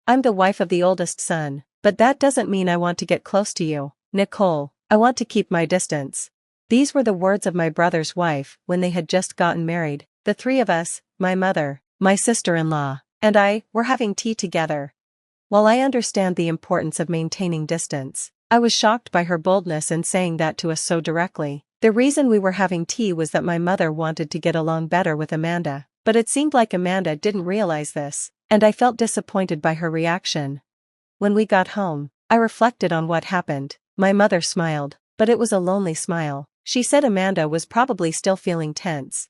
I'm the wife of the oldest son, but that doesn't mean I want to get close to you, Nicole. I want to keep my distance." These were the words of my brother's wife when they had just gotten married. The three of us, my mother, my sister-in-law, and I, were having tea together. While I understand the importance of maintaining distance, I was shocked by her boldness in saying that to us so directly. The reason we were having tea was that my mother wanted to get along better with Amanda, but it seemed like Amanda didn't realize this, and I felt disappointed by her reaction. When we got home, I reflected on what happened. My mother smiled, but it was a lonely smile. She said Amanda was probably still feeling tense.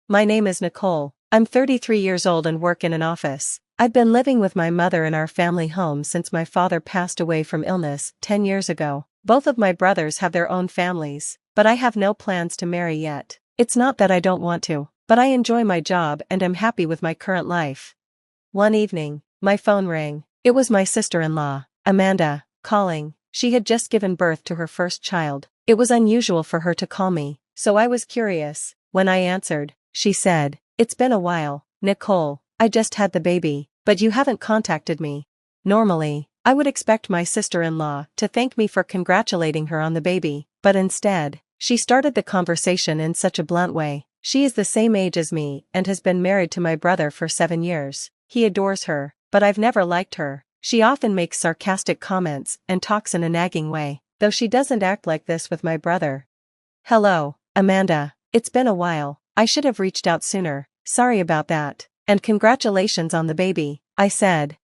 "My name is Nicole. I'm 33 years old and work in an office. I've been living with my mother in our family home since my father passed away from illness 10 years ago. Both of my brothers have their own families, but I have no plans to marry yet. It's not that I don't want to, but I enjoy my job and am happy with my current life." One evening, my phone rang. It was my sister-in-law, Amanda, calling. She had just given birth to her first child. It was unusual for her to call me, so I was curious. When I answered, she said, "It's been a while, Nicole. I just had the baby, but you haven't contacted me." Normally, I would expect my sister-in-law to thank me for congratulating her on the baby, but instead, she started the conversation in such a blunt way. "She is the same age as me and has been married to my brother for 7 years. He adores her, but I've never liked her. She often makes sarcastic comments and talks in a nagging way, though she doesn't act like this with my brother." "Hello, Amanda. It's been a while. I should have reached out sooner. Sorry about that. And congratulations on the baby," I said.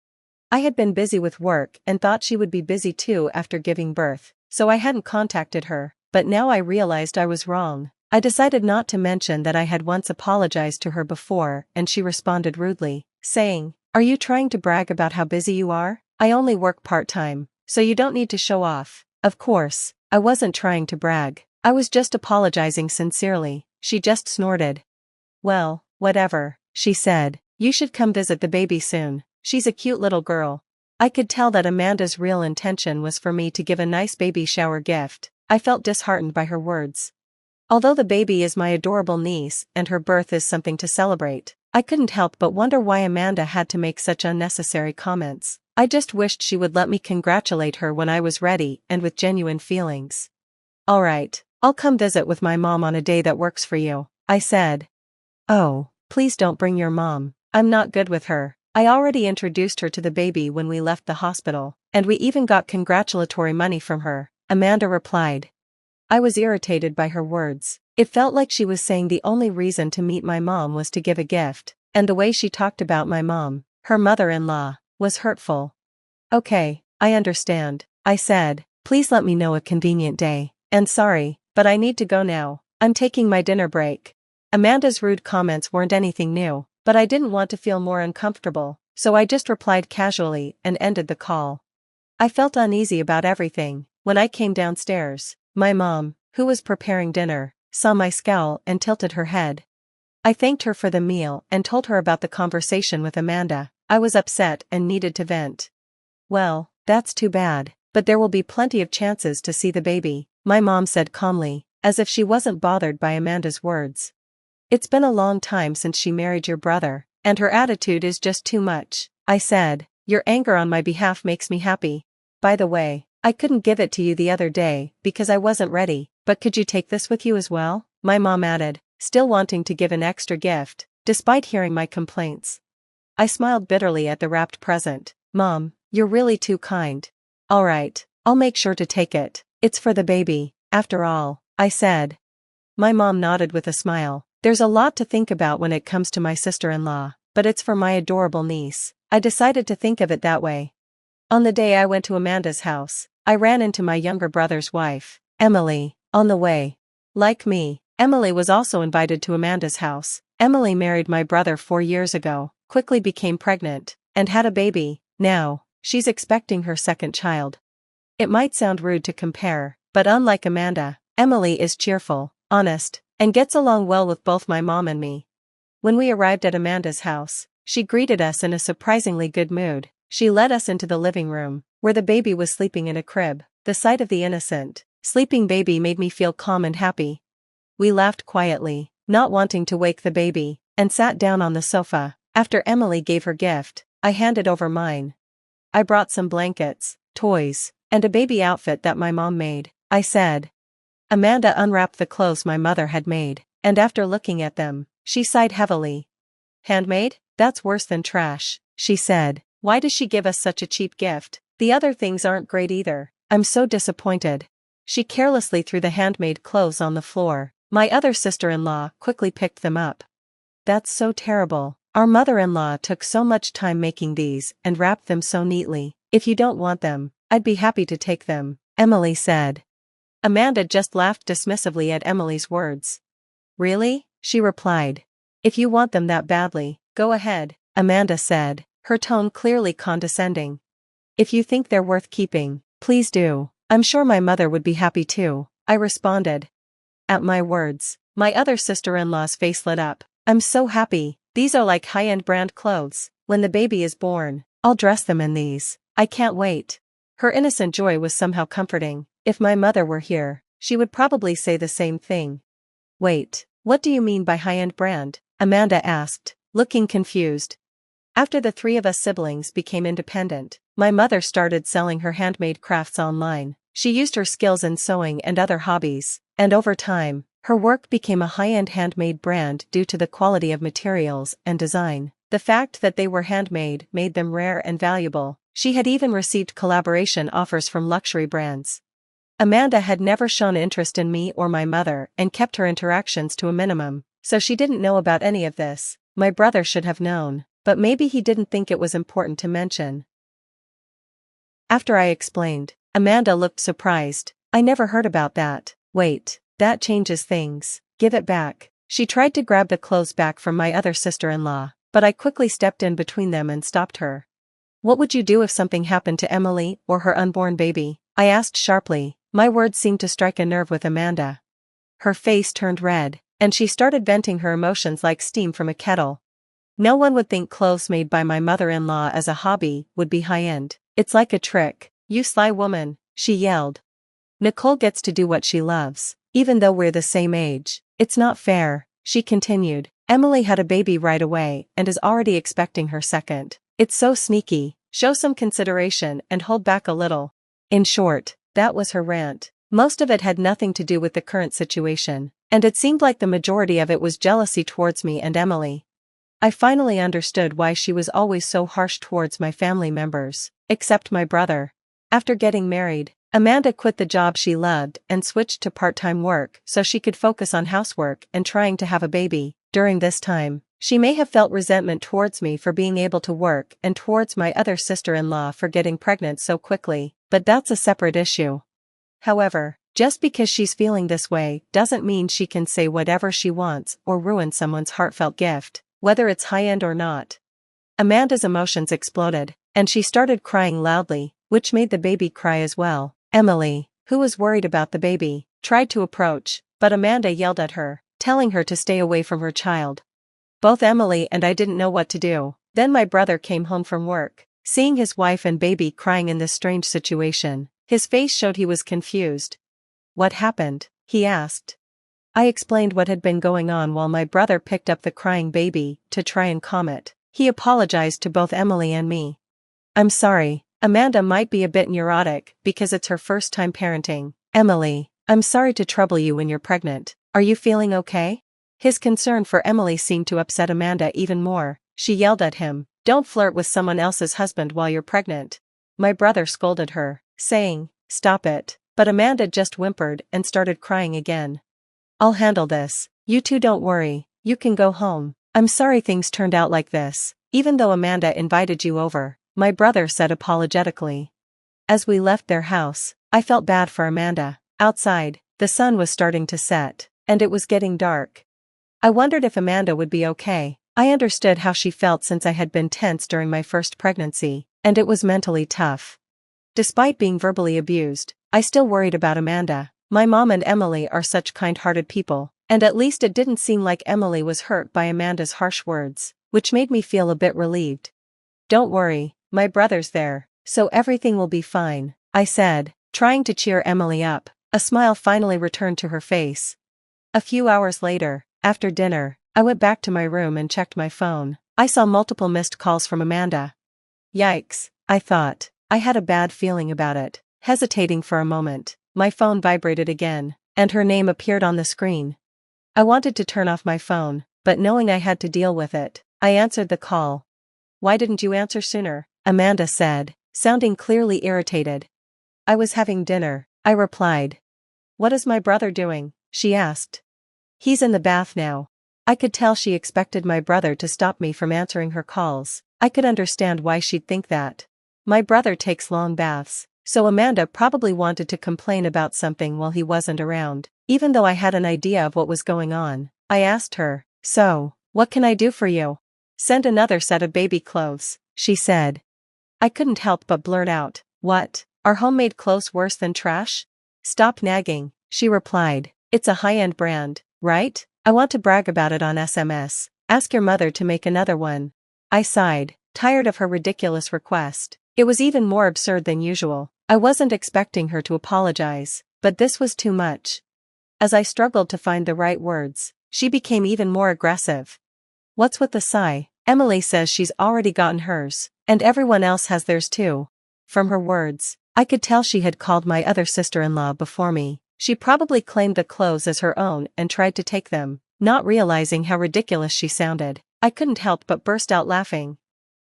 I had been busy with work and thought she would be busy too after giving birth, so I hadn't contacted her, but now I realized I was wrong. I decided not to mention that I had once apologized to her before, and she responded rudely, saying, "Are you trying to brag about how busy you are? I only work part-time, so you don't need to show off." Of course, I wasn't trying to brag. I was just apologizing sincerely. She just snorted. "Well, whatever," she said. "You should come visit the baby soon. She's a cute little girl." I could tell that Amanda's real intention was for me to give a nice baby shower gift. I felt disheartened by her words. Although the baby is my adorable niece and her birth is something to celebrate, I couldn't help but wonder why Amanda had to make such unnecessary comments. I just wished she would let me congratulate her when I was ready and with genuine feelings. "Alright, I'll come visit with my mom on a day that works for you," I said. "Oh, please don't bring your mom. I'm not good with her. I already introduced her to the baby when we left the hospital, and we even got congratulatory money from her," Amanda replied. I was irritated by her words. It felt like she was saying the only reason to meet my mom was to give a gift, and the way she talked about my mom, her mother-in-law, was hurtful. "Okay, I understand," I said. "Please let me know a convenient day. And sorry, but I need to go now. I'm taking my dinner break." Amanda's rude comments weren't anything new, but I didn't want to feel more uncomfortable, so I just replied casually and ended the call. I felt uneasy about everything. When I came downstairs, my mom, who was preparing dinner, saw my scowl and tilted her head. I thanked her for the meal and told her about the conversation with Amanda. I was upset and needed to vent. "Well, that's too bad, but there will be plenty of chances to see the baby," my mom said calmly, as if she wasn't bothered by Amanda's words. "It's been a long time since she married your brother, and her attitude is just too much," I said. "Your anger on my behalf makes me happy. By the way, I couldn't give it to you the other day because I wasn't ready, but could you take this with you as well?" my mom added, still wanting to give an extra gift, despite hearing my complaints. I smiled bitterly at the wrapped present. "Mom, you're really too kind." "Alright, I'll make sure to take it. It's for the baby, after all," I said. My mom nodded with a smile. There's a lot to think about when it comes to my sister-in-law, but it's for my adorable niece. I decided to think of it that way. On the day I went to Amanda's house, I ran into my younger brother's wife, Emily, on the way. Like me, Emily was also invited to Amanda's house. Emily married my brother 4 years ago, quickly became pregnant, and had a baby. Now, she's expecting her second child. It might sound rude to compare, but unlike Amanda, Emily is cheerful, honest, and gets along well with both my mom and me. When we arrived at Amanda's house, she greeted us in a surprisingly good mood. She led us into the living room, where the baby was sleeping in a crib. The sight of the innocent, sleeping baby made me feel calm and happy. We laughed quietly, not wanting to wake the baby, and sat down on the sofa. After Emily gave her gift, I handed over mine. I brought some blankets, toys, and a baby outfit that my mom made, I said. Amanda unwrapped the clothes my mother had made, and after looking at them, she sighed heavily. Handmade? That's worse than trash, she said. Why does she give us such a cheap gift? The other things aren't great either. I'm so disappointed. She carelessly threw the handmade clothes on the floor. My other sister-in-law quickly picked them up. That's so terrible. Our mother-in-law took so much time making these and wrapped them so neatly. If you don't want them, I'd be happy to take them, Emily said. Amanda just laughed dismissively at Emily's words. Really? She replied. If you want them that badly, go ahead, Amanda said, her tone clearly condescending. If you think they're worth keeping, please do. I'm sure my mother would be happy too, I responded. At my words, my other sister-in-law's face lit up. I'm so happy. These are like high-end brand clothes. When the baby is born, I'll dress them in these. I can't wait. Her innocent joy was somehow comforting. If my mother were here, she would probably say the same thing. Wait, what do you mean by high-end brand? Amanda asked, looking confused. After the three of us siblings became independent, my mother started selling her handmade crafts online. She used her skills in sewing and other hobbies, and over time, her work became a high-end handmade brand due to the quality of materials and design. The fact that they were handmade made them rare and valuable. She had even received collaboration offers from luxury brands. Amanda had never shown interest in me or my mother and kept her interactions to a minimum, so she didn't know about any of this. My brother should have known, but maybe he didn't think it was important to mention. After I explained, Amanda looked surprised. I never heard about that. Wait, that changes things. Give it back. She tried to grab the clothes back from my other sister-in-law, but I quickly stepped in between them and stopped her. What would you do if something happened to Emily or her unborn baby? I asked sharply. My words seemed to strike a nerve with Amanda. Her face turned red, and she started venting her emotions like steam from a kettle. No one would think clothes made by my mother-in-law as a hobby would be high-end. It's like a trick. You sly woman, she yelled. Nicole gets to do what she loves, even though we're the same age. It's not fair, she continued. Emily had a baby right away and is already expecting her second. It's so sneaky. Show some consideration and hold back a little. In short, that was her rant. Most of it had nothing to do with the current situation, and it seemed like the majority of it was jealousy towards me and Emily. I finally understood why she was always so harsh towards my family members, except my brother. After getting married, Amanda quit the job she loved and switched to part-time work so she could focus on housework and trying to have a baby. During this time, she may have felt resentment towards me for being able to work and towards my other sister-in-law for getting pregnant so quickly, but that's a separate issue. However, just because she's feeling this way doesn't mean she can say whatever she wants or ruin someone's heartfelt gift, whether it's high-end or not. Amanda's emotions exploded, and she started crying loudly, which made the baby cry as well. Emily, who was worried about the baby, tried to approach, but Amanda yelled at her, telling her to stay away from her child. Both Emily and I didn't know what to do. Then my brother came home from work. Seeing his wife and baby crying in this strange situation, his face showed he was confused. What happened? He asked. I explained what had been going on while my brother picked up the crying baby to try and calm it. He apologized to both Emily and me. I'm sorry, Amanda might be a bit neurotic because it's her first time parenting. Emily, I'm sorry to trouble you when you're pregnant. Are you feeling okay? His concern for Emily seemed to upset Amanda even more. She yelled at him, "Don't flirt with someone else's husband while you're pregnant." My brother scolded her, saying, "Stop it," but Amanda just whimpered and started crying again. I'll handle this. You two don't worry, you can go home. I'm sorry things turned out like this, even though Amanda invited you over, my brother said apologetically. As we left their house, I felt bad for Amanda. Outside, the sun was starting to set, and it was getting dark. I wondered if Amanda would be okay. I understood how she felt since I had been tense during my first pregnancy, and it was mentally tough. Despite being verbally abused, I still worried about Amanda. My mom and Emily are such kind-hearted people, and at least it didn't seem like Emily was hurt by Amanda's harsh words, which made me feel a bit relieved. Don't worry, my brother's there, so everything will be fine, I said, trying to cheer Emily up. A smile finally returned to her face. A few hours later, after dinner, I went back to my room and checked my phone. I saw multiple missed calls from Amanda. Yikes, I thought. I had a bad feeling about it. Hesitating for a moment, my phone vibrated again, and her name appeared on the screen. I wanted to turn off my phone, but knowing I had to deal with it, I answered the call. "Why didn't you answer sooner?" Amanda said, sounding clearly irritated. "I was having dinner," I replied. "What is my brother doing?" she asked. "He's in the bath now." I could tell she expected my brother to stop me from answering her calls. I could understand why she'd think that. My brother takes long baths, so Amanda probably wanted to complain about something while he wasn't around. Even though I had an idea of what was going on, I asked her, "So, what can I do for you?" "Send another set of baby clothes," she said. I couldn't help but blurt out, "What? Are homemade clothes worse than trash?" "Stop nagging," she replied. "It's a high-end brand, right? I want to brag about it on SMS. Ask your mother to make another one." I sighed, tired of her ridiculous request. It was even more absurd than usual. I wasn't expecting her to apologize, but this was too much. As I struggled to find the right words, she became even more aggressive. "What's with the sigh? Emily says she's already gotten hers, and everyone else has theirs too." From her words, I could tell she had called my other sister-in-law before me. She probably claimed the clothes as her own and tried to take them, not realizing how ridiculous she sounded. I couldn't help but burst out laughing.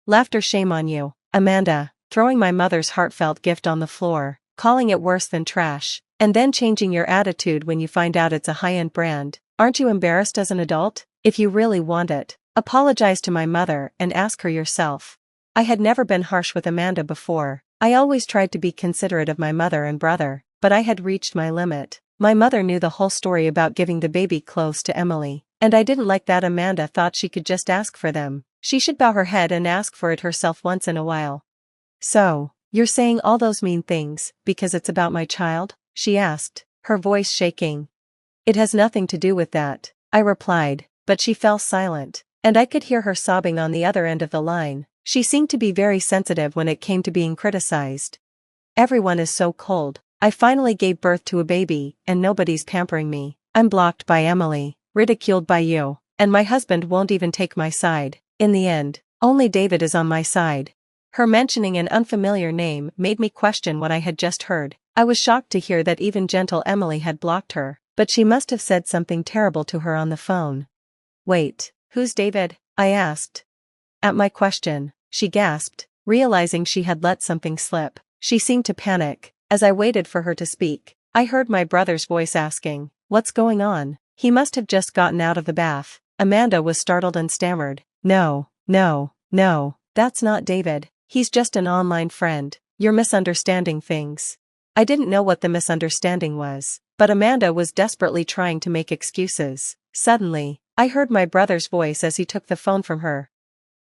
Laughter, shame on you, Amanda, throwing my mother's heartfelt gift on the floor, calling it worse than trash, and then changing your attitude when you find out it's a high-end brand. Aren't you embarrassed as an adult? If you really want it, apologize to my mother and ask her yourself. I had never been harsh with Amanda before. I always tried to be considerate of my mother and brother, but I had reached my limit. My mother knew the whole story about giving the baby clothes to Emily, and I didn't like that Amanda thought she could just ask for them. She should bow her head and ask for it herself once in a while. "So, you're saying all those mean things because it's about my child?" she asked, her voice shaking. "It has nothing to do with that," I replied, but she fell silent, and I could hear her sobbing on the other end of the line. She seemed to be very sensitive when it came to being criticized. "Everyone is so cold. I finally gave birth to a baby, and nobody's pampering me. I'm blocked by Emily, ridiculed by you, and my husband won't even take my side. In the end, only David is on my side." Her mentioning an unfamiliar name made me question what I had just heard. I was shocked to hear that even gentle Emily had blocked her, but she must have said something terrible to her on the phone. "Wait, who's David?" I asked. At my question, she gasped, realizing she had let something slip. She seemed to panic. As I waited for her to speak, I heard my brother's voice asking, "What's going on?" He must have just gotten out of the bath. Amanda was startled and stammered, "No, no, no, that's not David. He's just an online friend. You're misunderstanding things." I didn't know what the misunderstanding was, but Amanda was desperately trying to make excuses. Suddenly, I heard my brother's voice as he took the phone from her.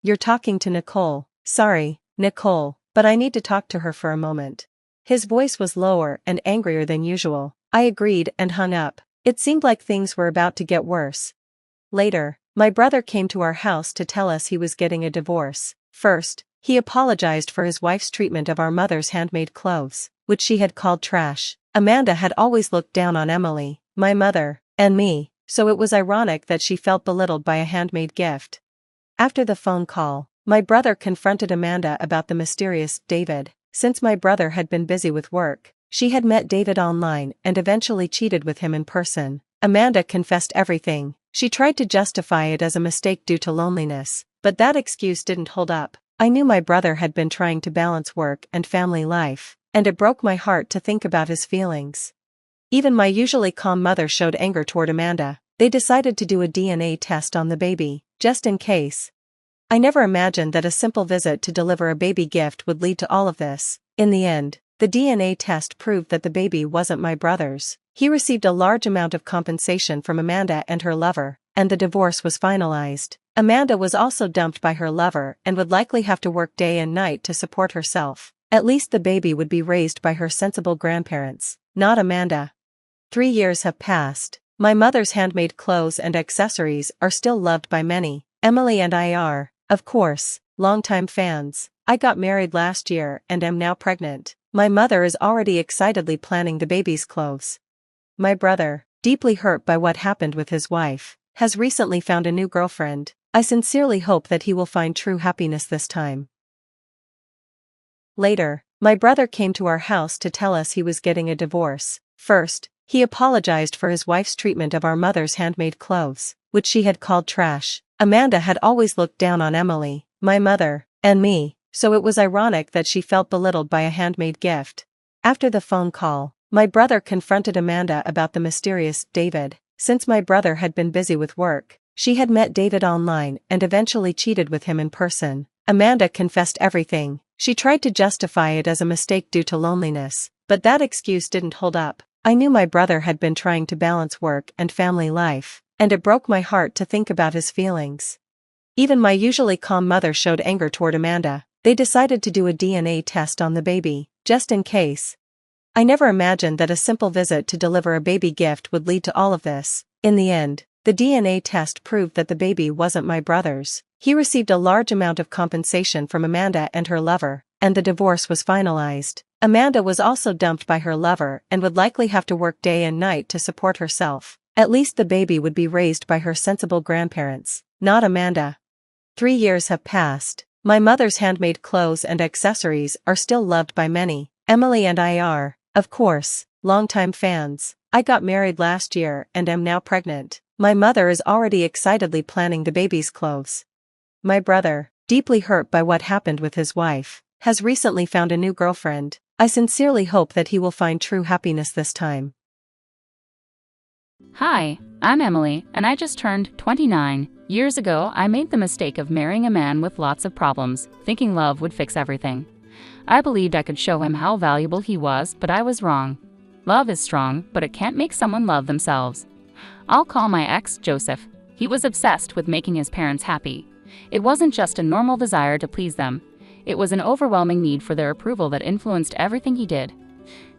"You're talking to Nicole." "Sorry, Nicole, but I need to talk to her for a moment." His voice was lower and angrier than usual. I agreed and hung up. It seemed like things were about to get worse. Later, my brother came to our house to tell us he was getting a divorce. First, he apologized for his wife's treatment of our mother's handmade clothes, which she had called trash. Amanda had always looked down on Emily, my mother, and me, so it was ironic that she felt belittled by a handmade gift. After the phone call, my brother confronted Amanda about the mysterious David. Since my brother had been busy with work, she had met David online and eventually cheated with him in person. Amanda confessed everything. She tried to justify it as a mistake due to loneliness, but that excuse didn't hold up. I knew my brother had been trying to balance work and family life, and it broke my heart to think about his feelings. Even my usually calm mother showed anger toward Amanda. They decided to do a DNA test on the baby, just in case. I never imagined that a simple visit to deliver a baby gift would lead to all of this. In the end, the DNA test proved that the baby wasn't my brother's. He received a large amount of compensation from Amanda and her lover, and the divorce was finalized. Amanda was also dumped by her lover and would likely have to work day and night to support herself. At least the baby would be raised by her sensible grandparents, not Amanda. 3 years have passed. My mother's handmade clothes and accessories are still loved by many. Emily and I are, of course, longtime fans. I got married last year and am now pregnant. My mother is already excitedly planning the baby's clothes. My brother, deeply hurt by what happened with his wife, has recently found a new girlfriend. I sincerely hope that he will find true happiness this time. Later, my brother came to our house to tell us he was getting a divorce. First, he apologized for his wife's treatment of our mother's handmade clothes, which she had called trash. Amanda had always looked down on Emily, my mother, and me, so it was ironic that she felt belittled by a handmade gift. After the phone call, my brother confronted Amanda about the mysterious David. Since my brother had been busy with work, she had met David online and eventually cheated with him in person. Amanda confessed everything. She tried to justify it as a mistake due to loneliness, but that excuse didn't hold up. I knew my brother had been trying to balance work and family life, and it broke my heart to think about his feelings. Even my usually calm mother showed anger toward Amanda. They decided to do a DNA test on the baby, just in case. I never imagined that a simple visit to deliver a baby gift would lead to all of this. In the end, the DNA test proved that the baby wasn't my brother's. He received a large amount of compensation from Amanda and her lover, and the divorce was finalized. Amanda was also dumped by her lover and would likely have to work day and night to support herself. At least the baby would be raised by her sensible grandparents, not Amanda. 3 years have passed. My mother's handmade clothes and accessories are still loved by many. Emily and I are, of course, longtime fans. I got married last year and am now pregnant. My mother is already excitedly planning the baby's clothes. My brother, deeply hurt by what happened with his wife, has recently found a new girlfriend. I sincerely hope that he will find true happiness this time. Hi, I'm Emily, and I just turned 29. Years ago, I made the mistake of marrying a man with lots of problems, thinking love would fix everything. I believed I could show him how valuable he was, but I was wrong. Love is strong, but it can't make someone love themselves. I'll call my ex Joseph. He was obsessed with making his parents happy. It wasn't just a normal desire to please them. It was an overwhelming need for their approval that influenced everything he did.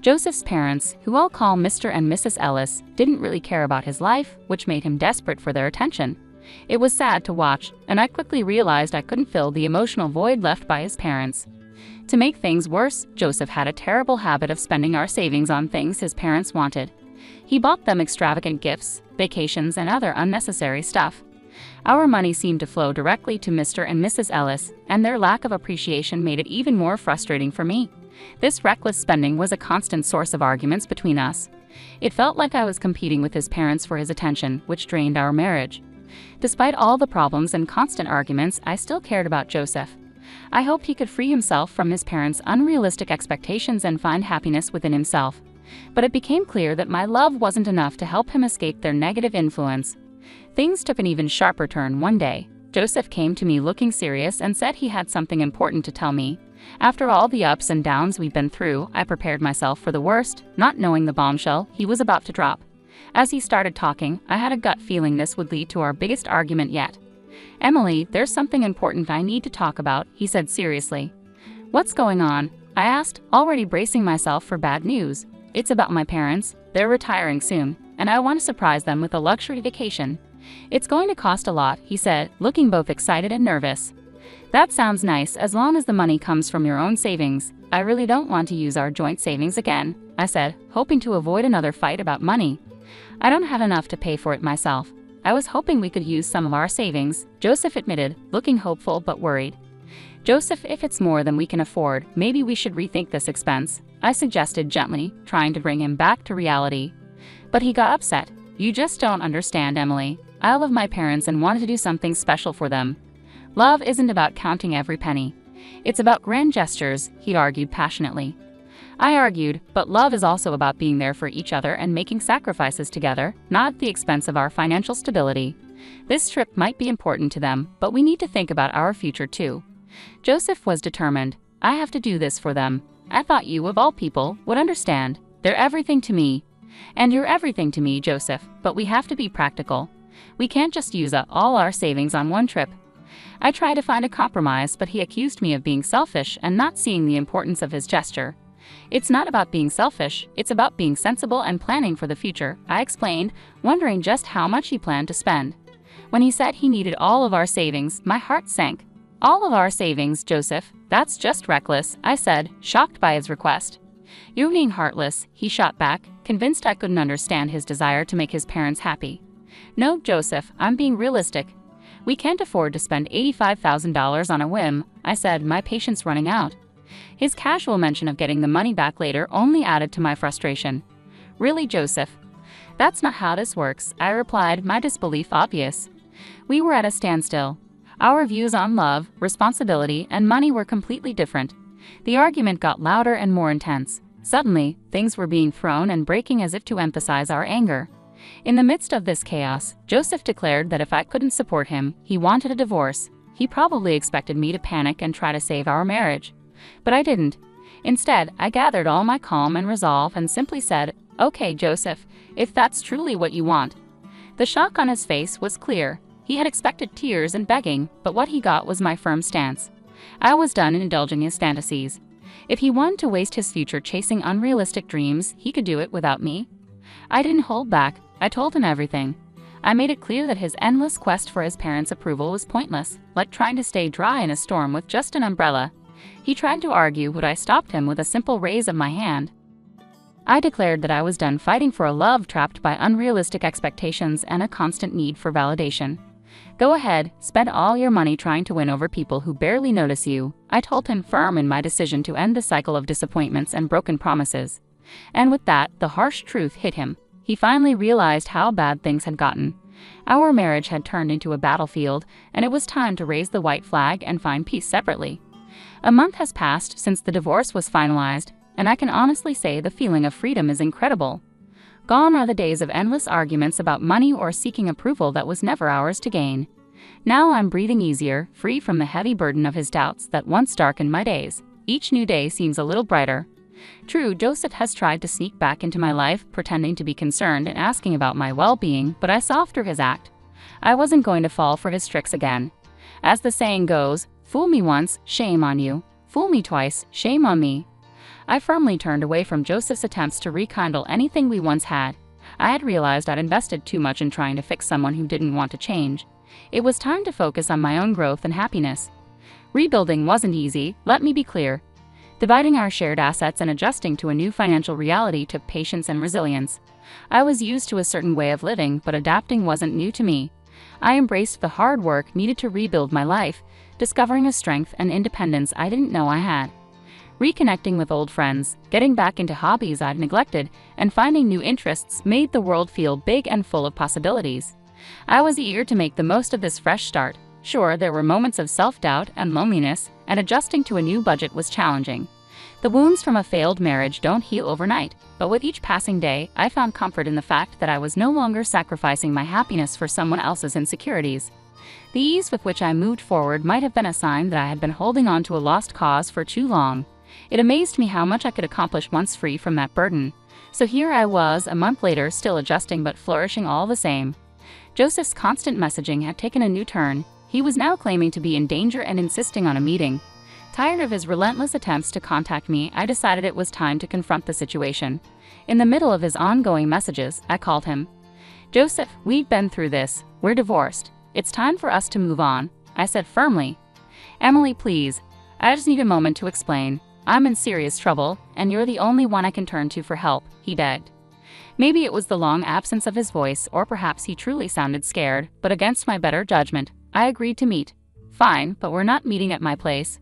Joseph's parents, who I'll call Mr. and Mrs. Ellis, didn't really care about his life, which made him desperate for their attention. It was sad to watch, and I quickly realized I couldn't fill the emotional void left by his parents. To make things worse, Joseph had a terrible habit of spending our savings on things his parents wanted. He bought them extravagant gifts, vacations, and other unnecessary stuff. Our money seemed to flow directly to Mr. and Mrs. Ellis, and their lack of appreciation made it even more frustrating for me. This reckless spending was a constant source of arguments between us. It felt like I was competing with his parents for his attention, which drained our marriage. Despite all the problems and constant arguments, I still cared about Joseph. I hoped he could free himself from his parents' unrealistic expectations and find happiness within himself. But it became clear that my love wasn't enough to help him escape their negative influence. Things took an even sharper turn one day. Joseph came to me looking serious and said he had something important to tell me. After all the ups and downs we've been through, I prepared myself for the worst, not knowing the bombshell he was about to drop. As he started talking, I had a gut feeling this would lead to our biggest argument yet. "Emily, there's something important I need to talk about," he said seriously. "What's going on?" I asked, already bracing myself for bad news. "It's about my parents. They're retiring soon, and I want to surprise them with a luxury vacation." "It's going to cost a lot," he said, looking both excited and nervous. "That sounds nice as long as the money comes from your own savings. I really don't want to use our joint savings again," I said, hoping to avoid another fight about money. "I don't have enough to pay for it myself. I was hoping we could use some of our savings," Joseph admitted, looking hopeful but worried. "Joseph, if it's more than we can afford, maybe we should rethink this expense," I suggested gently, trying to bring him back to reality. But he got upset. "You just don't understand, Emily. I love my parents and wanted to do something special for them. Love isn't about counting every penny. It's about grand gestures," he argued passionately. I argued, but love is also about being there for each other and making sacrifices together, not at the expense of our financial stability. This trip might be important to them, but we need to think about our future too. Joseph was determined. "I have to do this for them. I thought you, of all people, would understand. They're everything to me." "And you're everything to me, Joseph, but we have to be practical. We can't just use up all our savings on one trip." I tried to find a compromise, but he accused me of being selfish and not seeing the importance of his gesture. "It's not about being selfish, it's about being sensible and planning for the future," I explained, wondering just how much he planned to spend. When he said he needed all of our savings, my heart sank. "All of our savings, Joseph? That's just reckless," I said, shocked by his request. "You're being heartless," he shot back, convinced I couldn't understand his desire to make his parents happy. "No, Joseph, I'm being realistic. We can't afford to spend $85,000 on a whim," I said, my patience running out. His casual mention of getting the money back later only added to my frustration. "Really, Joseph? That's not how this works," I replied, my disbelief obvious. We were at a standstill. Our views on love, responsibility, and money were completely different. The argument got louder and more intense. Suddenly, things were being thrown and breaking as if to emphasize our anger. In the midst of this chaos, Joseph declared that if I couldn't support him, he wanted a divorce. He probably expected me to panic and try to save our marriage. But I didn't. Instead, I gathered all my calm and resolve and simply said, "Okay, Joseph, if that's truly what you want." The shock on his face was clear. He had expected tears and begging, but what he got was my firm stance. I was done indulging his fantasies. If he wanted to waste his future chasing unrealistic dreams, he could do it without me. I didn't hold back. I told him everything. I made it clear that his endless quest for his parents' approval was pointless, like trying to stay dry in a storm with just an umbrella. He tried to argue, but I stopped him with a simple raise of my hand. I declared that I was done fighting for a love trapped by unrealistic expectations and a constant need for validation. "Go ahead, spend all your money trying to win over people who barely notice you," I told him, firm in my decision to end the cycle of disappointments and broken promises. And with that, the harsh truth hit him. He finally realized how bad things had gotten. Our marriage had turned into a battlefield, and it was time to raise the white flag and find peace separately. A month has passed since the divorce was finalized, and I can honestly say the feeling of freedom is incredible. Gone are the days of endless arguments about money or seeking approval that was never ours to gain. Now I'm breathing easier, free from the heavy burden of his doubts that once darkened my days. Each new day seems a little brighter. True, Joseph has tried to sneak back into my life, pretending to be concerned and asking about my well-being, but I saw through his act. I wasn't going to fall for his tricks again. As the saying goes, fool me once, shame on you. Fool me twice, shame on me. I firmly turned away from Joseph's attempts to rekindle anything we once had. I had realized I'd invested too much in trying to fix someone who didn't want to change. It was time to focus on my own growth and happiness. Rebuilding wasn't easy, let me be clear. Dividing our shared assets and adjusting to a new financial reality took patience and resilience. I was used to a certain way of living, but adapting wasn't new to me. I embraced the hard work needed to rebuild my life, discovering a strength and independence I didn't know I had. Reconnecting with old friends, getting back into hobbies I'd neglected, and finding new interests made the world feel big and full of possibilities. I was eager to make the most of this fresh start. Sure, there were moments of self-doubt and loneliness, and adjusting to a new budget was challenging. The wounds from a failed marriage don't heal overnight, but with each passing day, I found comfort in the fact that I was no longer sacrificing my happiness for someone else's insecurities. The ease with which I moved forward might have been a sign that I had been holding on to a lost cause for too long. It amazed me how much I could accomplish once free from that burden. So here I was, a month later, still adjusting but flourishing all the same. Joseph's constant messaging had taken a new turn. He was now claiming to be in danger and insisting on a meeting. Tired of his relentless attempts to contact me, I decided it was time to confront the situation. In the middle of his ongoing messages, I called him. "Joseph, we've been through this. We're divorced. It's time for us to move on," I said firmly. "Emily, please. I just need a moment to explain. I'm in serious trouble, and you're the only one I can turn to for help," he begged. Maybe it was the long absence of his voice, or perhaps he truly sounded scared, but against my better judgment, I agreed to meet. "Fine, but we're not meeting at my place.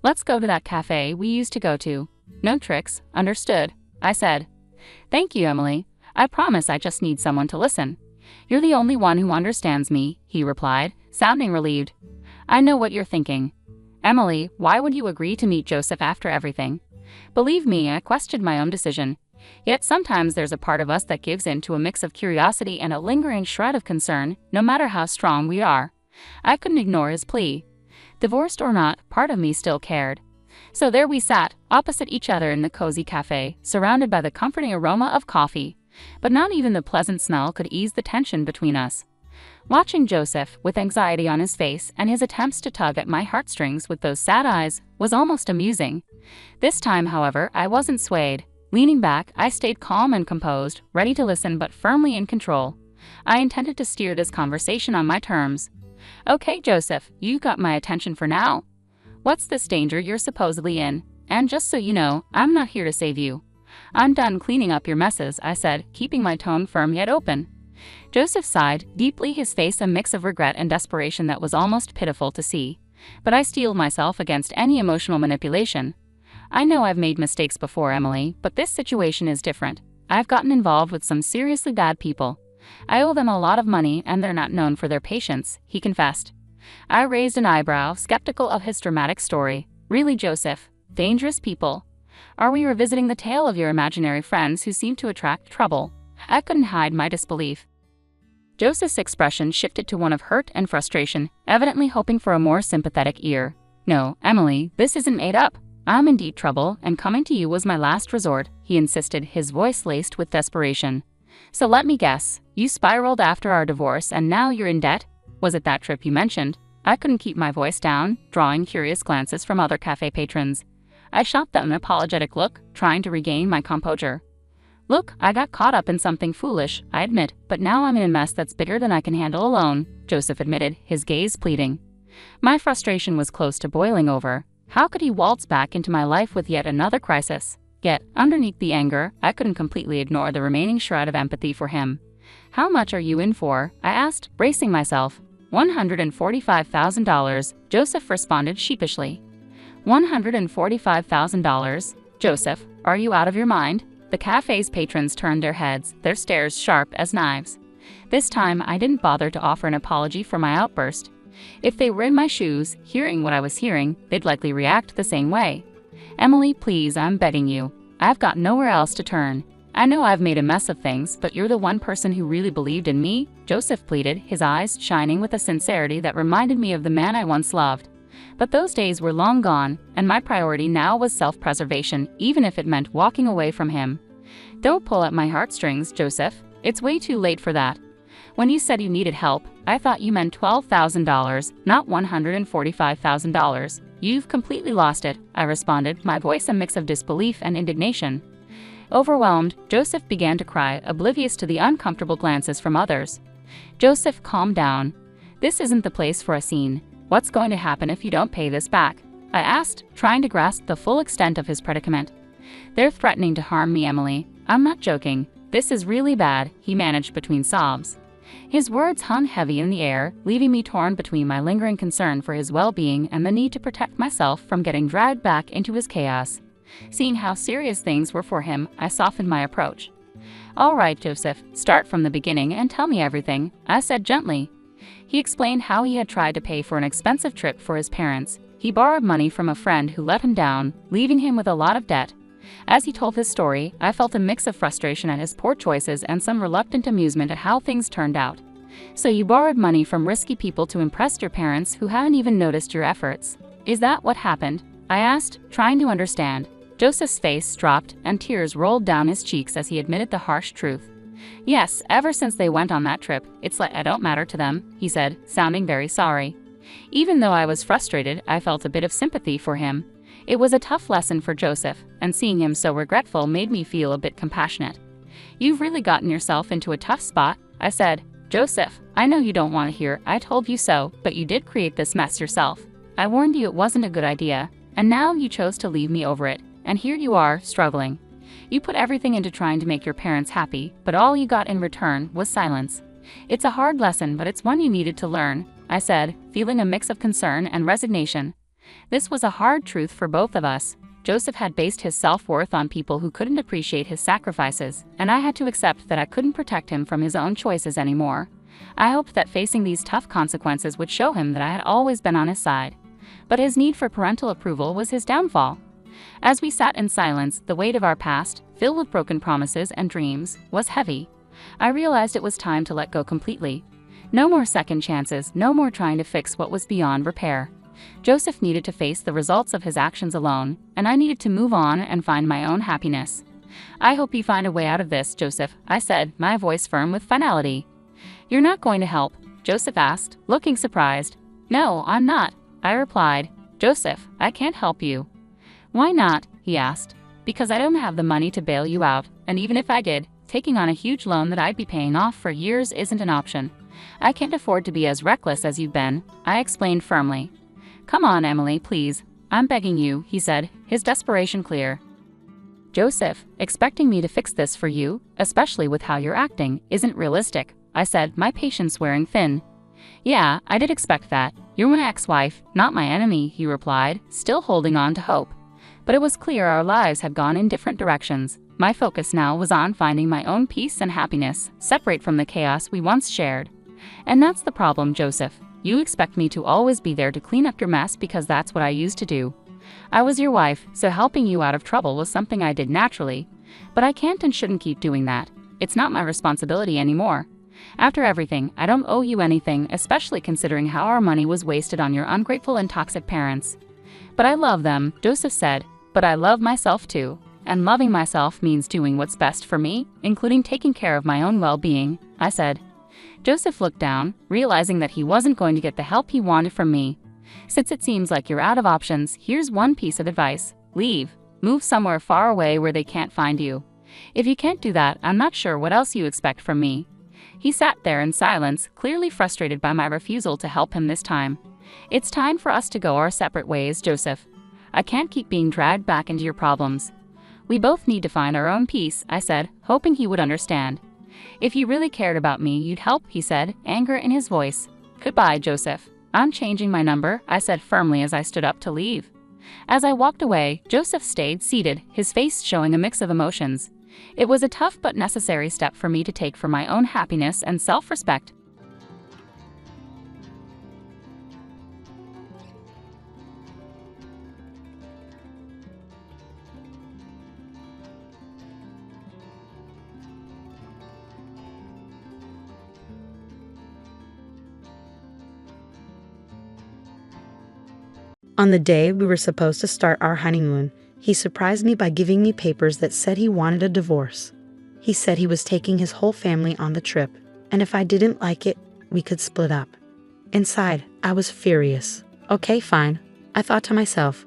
Let's go to that cafe we used to go to. No tricks, understood," I said. "Thank you, Emily. I promise I just need someone to listen." "You're the only one who understands me," he replied, sounding relieved. "I know what you're thinking. Emily, why would you agree to meet Joseph after everything?" Believe me, I questioned my own decision. Yet sometimes there's a part of us that gives in to a mix of curiosity and a lingering shred of concern, no matter how strong we are. I couldn't ignore his plea. Divorced or not, part of me still cared. So there we sat, opposite each other in the cozy cafe, surrounded by the comforting aroma of coffee. But not even the pleasant smell could ease the tension between us. Watching Joseph, with anxiety on his face and his attempts to tug at my heartstrings with those sad eyes, was almost amusing. This time, however, I wasn't swayed. Leaning back, I stayed calm and composed, ready to listen but firmly in control. I intended to steer this conversation on my terms. "Okay, Joseph, you got my attention for now. What's this danger you're supposedly in? And just so you know, I'm not here to save you. I'm done cleaning up your messes," I said, keeping my tone firm yet open. Joseph sighed, deeply, his face a mix of regret and desperation that was almost pitiful to see. But I steeled myself against any emotional manipulation. I know I've made mistakes before, Emily, but this situation is different. I've gotten involved with some seriously bad people. I owe them a lot of money and they're not known for their patience, he confessed. I raised an eyebrow, skeptical of his dramatic story. Really, Joseph? Dangerous people? Are we revisiting the tale of your imaginary friends who seem to attract trouble? I couldn't hide my disbelief. Joseph's expression shifted to one of hurt and frustration, evidently hoping for a more sympathetic ear. No, Emily, this isn't made up. I'm in deep trouble, and coming to you was my last resort, he insisted, his voice laced with desperation. So let me guess, you spiraled after our divorce and now you're in debt? Was it that trip you mentioned? I couldn't keep my voice down, drawing curious glances from other cafe patrons. I shot them an apologetic look, trying to regain my composure. Look, I got caught up in something foolish, I admit, but now I'm in a mess that's bigger than I can handle alone, Joseph admitted, his gaze pleading. My frustration was close to boiling over. How could he waltz back into my life with yet another crisis? Yet, underneath the anger, I couldn't completely ignore the remaining shred of empathy for him. How much are you in for? I asked, bracing myself. $145,000, Joseph responded sheepishly. $145,000? Joseph, are you out of your mind? The cafe's patrons turned their heads, their stares sharp as knives. This time, I didn't bother to offer an apology for my outburst. If they were in my shoes, hearing what I was hearing, they'd likely react the same way. Emily, please, I'm begging you. I've got nowhere else to turn. I know I've made a mess of things, but you're the one person who really believed in me, Joseph pleaded, his eyes shining with a sincerity that reminded me of the man I once loved. But those days were long gone, and my priority now was self-preservation, even if it meant walking away from him. Don't pull at my heartstrings, Joseph. It's way too late for that. When you said you needed help, I thought you meant $12,000, not $145,000. You've completely lost it, I responded, my voice a mix of disbelief and indignation. Overwhelmed, Joseph began to cry, oblivious to the uncomfortable glances from others. Joseph, calm down. This isn't the place for a scene. What's going to happen if you don't pay this back? I asked, trying to grasp the full extent of his predicament. They're threatening to harm me, Emily. I'm not joking. This is really bad, he managed between sobs. His words hung heavy in the air, leaving me torn between my lingering concern for his well-being and the need to protect myself from getting dragged back into his chaos. Seeing how serious things were for him, I softened my approach. All right, Joseph, start from the beginning and tell me everything, I said gently. He explained how he had tried to pay for an expensive trip for his parents. He borrowed money from a friend who let him down, leaving him with a lot of debt. As he told his story, I felt a mix of frustration at his poor choices and some reluctant amusement at how things turned out. So you borrowed money from risky people to impress your parents who hadn't even noticed your efforts. Is that what happened? I asked, trying to understand. Joseph's face dropped and tears rolled down his cheeks as he admitted the harsh truth. Yes, ever since they went on that trip, it's like I don't matter to them, he said, sounding very sorry. Even though I was frustrated, I felt a bit of sympathy for him. It was a tough lesson for Joseph, and seeing him so regretful made me feel a bit compassionate. You've really gotten yourself into a tough spot, I said. Joseph, I know you don't want to hear I told you so, but you did create this mess yourself. I warned you it wasn't a good idea, and now you chose to leave me over it, and here you are, struggling. You put everything into trying to make your parents happy, but all you got in return was silence. It's a hard lesson, but it's one you needed to learn, I said, feeling a mix of concern and resignation. This was a hard truth for both of us. Joseph had based his self-worth on people who couldn't appreciate his sacrifices, and I had to accept that I couldn't protect him from his own choices anymore. I hoped that facing these tough consequences would show him that I had always been on his side. But his need for parental approval was his downfall. As we sat in silence, the weight of our past, filled with broken promises and dreams, was heavy. I realized it was time to let go completely. No more second chances, no more trying to fix what was beyond repair. Joseph needed to face the results of his actions alone, and I needed to move on and find my own happiness. I hope you find a way out of this, Joseph, I said, my voice firm with finality. You're not going to help? Joseph asked, looking surprised. No, I'm not, I replied. Joseph, I can't help you. Why not? He asked. Because I don't have the money to bail you out, and even if I did, taking on a huge loan that I'd be paying off for years isn't an option. I can't afford to be as reckless as you've been, I explained firmly. Come on, Emily, please. I'm begging you, he said, his desperation clear. Joseph, expecting me to fix this for you, especially with how you're acting, isn't realistic, I said, my patience wearing thin. Yeah, I did expect that. You're my ex-wife, not my enemy, he replied, still holding on to hope. But it was clear our lives had gone in different directions. My focus now was on finding my own peace and happiness, separate from the chaos we once shared. And that's the problem, Joseph. You expect me to always be there to clean up your mess because that's what I used to do. I was your wife, so helping you out of trouble was something I did naturally. But I can't and shouldn't keep doing that. It's not my responsibility anymore. After everything, I don't owe you anything, especially considering how our money was wasted on your ungrateful and toxic parents. But I love them, Joseph said, but I love myself too. And loving myself means doing what's best for me, including taking care of my own well-being, I said. Joseph looked down, realizing that he wasn't going to get the help he wanted from me. Since it seems like you're out of options, here's one piece of advice. Leave. Move somewhere far away where they can't find you. If you can't do that, I'm not sure what else you expect from me. He sat there in silence, clearly frustrated by my refusal to help him this time. It's time for us to go our separate ways, Joseph. I can't keep being dragged back into your problems. We both need to find our own peace, I said, hoping he would understand. If you really cared about me, you'd help, he said, anger in his voice. Goodbye, Joseph. I'm changing my number, I said firmly as I stood up to leave. As I walked away, Joseph stayed seated, his face showing a mix of emotions. It was a tough but necessary step for me to take for my own happiness and self-respect. On the day we were supposed to start our honeymoon, he surprised me by giving me papers that said he wanted a divorce. He said he was taking his whole family on the trip, and if I didn't like it, we could split up. Inside, I was furious. Okay, fine, I thought to myself.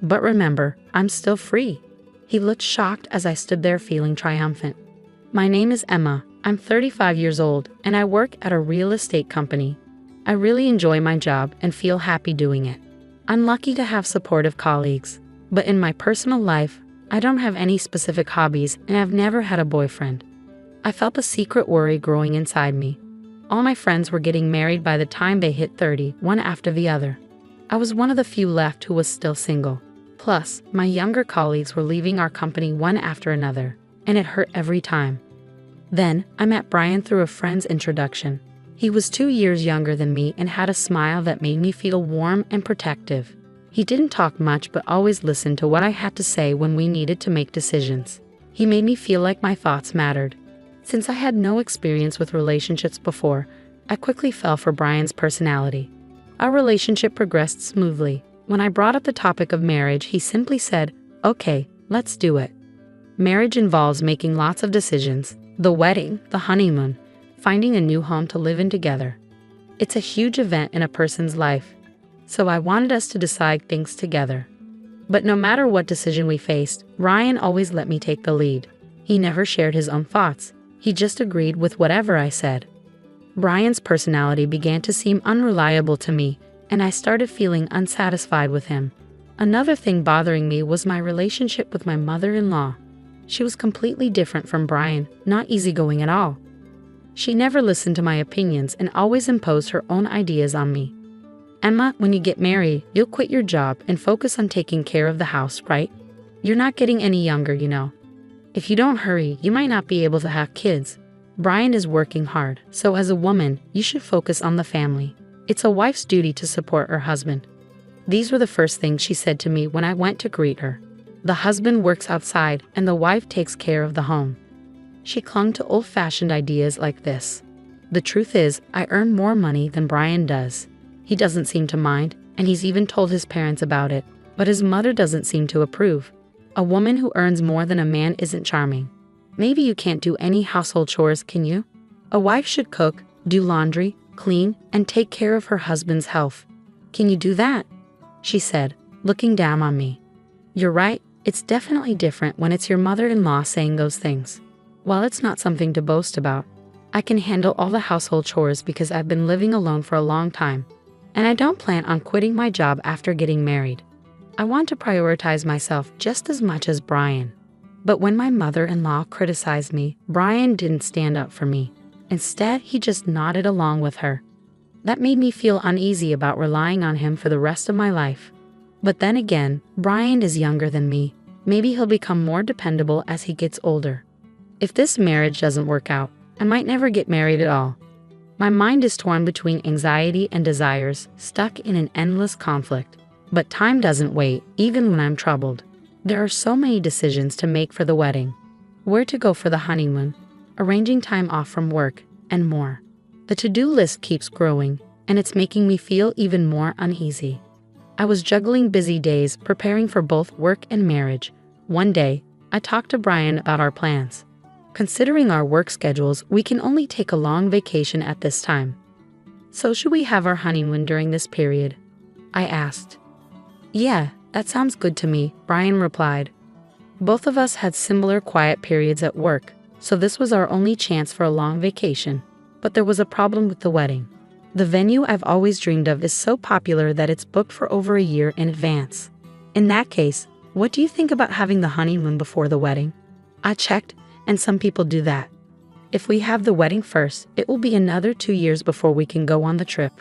But remember, I'm still free. He looked shocked as I stood there feeling triumphant. My name is Emma. I'm 35 years old, and I work at a real estate company. I really enjoy my job and feel happy doing it. I'm lucky to have supportive colleagues, but in my personal life, I don't have any specific hobbies and I've never had a boyfriend. I felt a secret worry growing inside me. All my friends were getting married by the time they hit 30, one after the other. I was one of the few left who was still single. Plus, my younger colleagues were leaving our company one after another, and it hurt every time. Then, I met Brian through a friend's introduction. He was 2 years younger than me and had a smile that made me feel warm and protective. He didn't talk much but always listened to what I had to say when we needed to make decisions. He made me feel like my thoughts mattered. Since I had no experience with relationships before, I quickly fell for Brian's personality. Our relationship progressed smoothly. When I brought up the topic of marriage, he simply said, "Okay, let's do it." Marriage involves making lots of decisions: the wedding, the honeymoon, finding a new home to live in together. It's a huge event in a person's life, so I wanted us to decide things together. But no matter what decision we faced, Ryan always let me take the lead. He never shared his own thoughts. He just agreed with whatever I said. Brian's personality began to seem unreliable to me, and I started feeling unsatisfied with him. Another thing bothering me was my relationship with my mother-in-law. She was completely different from Brian, not easygoing at all. She never listened to my opinions and always imposed her own ideas on me. "Emma, when you get married, you'll quit your job and focus on taking care of the house, right? You're not getting any younger, you know. If you don't hurry, you might not be able to have kids. Brian is working hard, so as a woman, you should focus on the family. It's a wife's duty to support her husband." These were the first things she said to me when I went to greet her. The husband works outside and the wife takes care of the home. She clung to old-fashioned ideas like this. The truth is, I earn more money than Brian does. He doesn't seem to mind, and he's even told his parents about it, but his mother doesn't seem to approve. A woman who earns more than a man isn't charming. Maybe you can't do any household chores, can you? A wife should cook, do laundry, clean, and take care of her husband's health. Can you do that? She said, looking down on me. You're right, it's definitely different when it's your mother-in-law saying those things. While it's not something to boast about, I can handle all the household chores because I've been living alone for a long time, and I don't plan on quitting my job after getting married. I want to prioritize myself just as much as Brian. But when my mother-in-law criticized me, Brian didn't stand up for me. Instead, he just nodded along with her. That made me feel uneasy about relying on him for the rest of my life. But then again, Brian is younger than me. Maybe he'll become more dependable as he gets older. If this marriage doesn't work out, I might never get married at all. My mind is torn between anxiety and desires, stuck in an endless conflict. But time doesn't wait, even when I'm troubled. There are so many decisions to make for the wedding. Where to go for the honeymoon, arranging time off from work, and more. The to-do list keeps growing, and it's making me feel even more uneasy. I was juggling busy days preparing for both work and marriage. One day, I talked to Brian about our plans. Considering our work schedules, we can only take a long vacation at this time. So should we have our honeymoon during this period? I asked. Yeah, that sounds good to me, Brian replied. Both of us had similar quiet periods at work, so this was our only chance for a long vacation. But there was a problem with the wedding. The venue I've always dreamed of is so popular that it's booked for over a year in advance. In that case, what do you think about having the honeymoon before the wedding? I checked, and some people do that. If we have the wedding first, it will be another 2 years before we can go on the trip.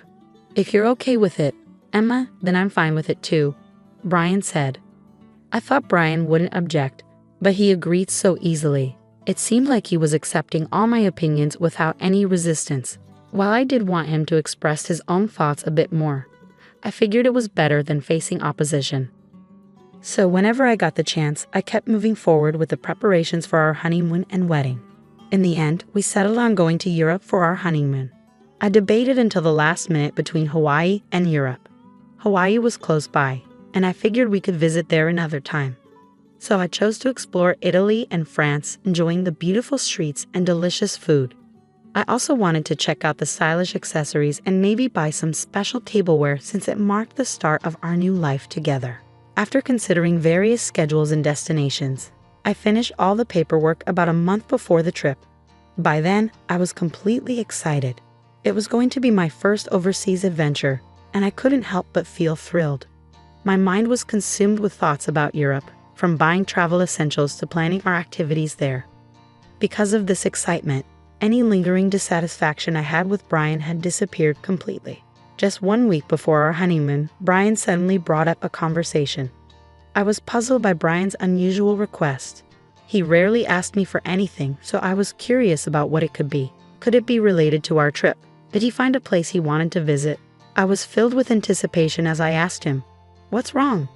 If you're okay with it, Emma, then I'm fine with it too, Brian said. I thought Brian wouldn't object, but he agreed so easily. It seemed like he was accepting all my opinions without any resistance. While I did want him to express his own thoughts a bit more, I figured it was better than facing opposition. So whenever I got the chance, I kept moving forward with the preparations for our honeymoon and wedding. In the end, we settled on going to Europe for our honeymoon. I debated until the last minute between Hawaii and Europe. Hawaii was close by, and I figured we could visit there another time. So I chose to explore Italy and France, enjoying the beautiful streets and delicious food. I also wanted to check out the stylish accessories and maybe buy some special tableware since it marked the start of our new life together. After considering various schedules and destinations, I finished all the paperwork about a month before the trip. By then, I was completely excited. It was going to be my first overseas adventure, and I couldn't help but feel thrilled. My mind was consumed with thoughts about Europe, from buying travel essentials to planning our activities there. Because of this excitement, any lingering dissatisfaction I had with Brian had disappeared completely. Just 1 week before our honeymoon, Brian suddenly brought up a conversation. I was puzzled by Brian's unusual request. He rarely asked me for anything, so I was curious about what it could be. Could it be related to our trip? Did he find a place he wanted to visit? I was filled with anticipation as I asked him, "What's wrong?"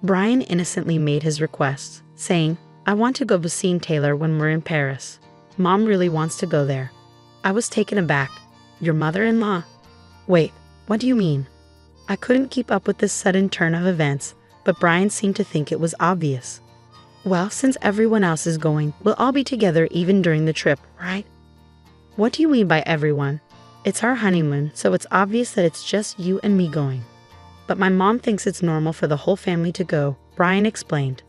Brian innocently made his request, saying, "I want to go to see Taylor when we're in Paris. Mom really wants to go there." I was taken aback. "Your mother-in-law?" "Wait, what do you mean?" I couldn't keep up with this sudden turn of events, but Brian seemed to think it was obvious. "Well, since everyone else is going, we'll all be together even during the trip, right?" "What do you mean by everyone?" "It's our honeymoon, so it's obvious that it's just you and me going." "But my mom thinks it's normal for the whole family to go," Brian explained.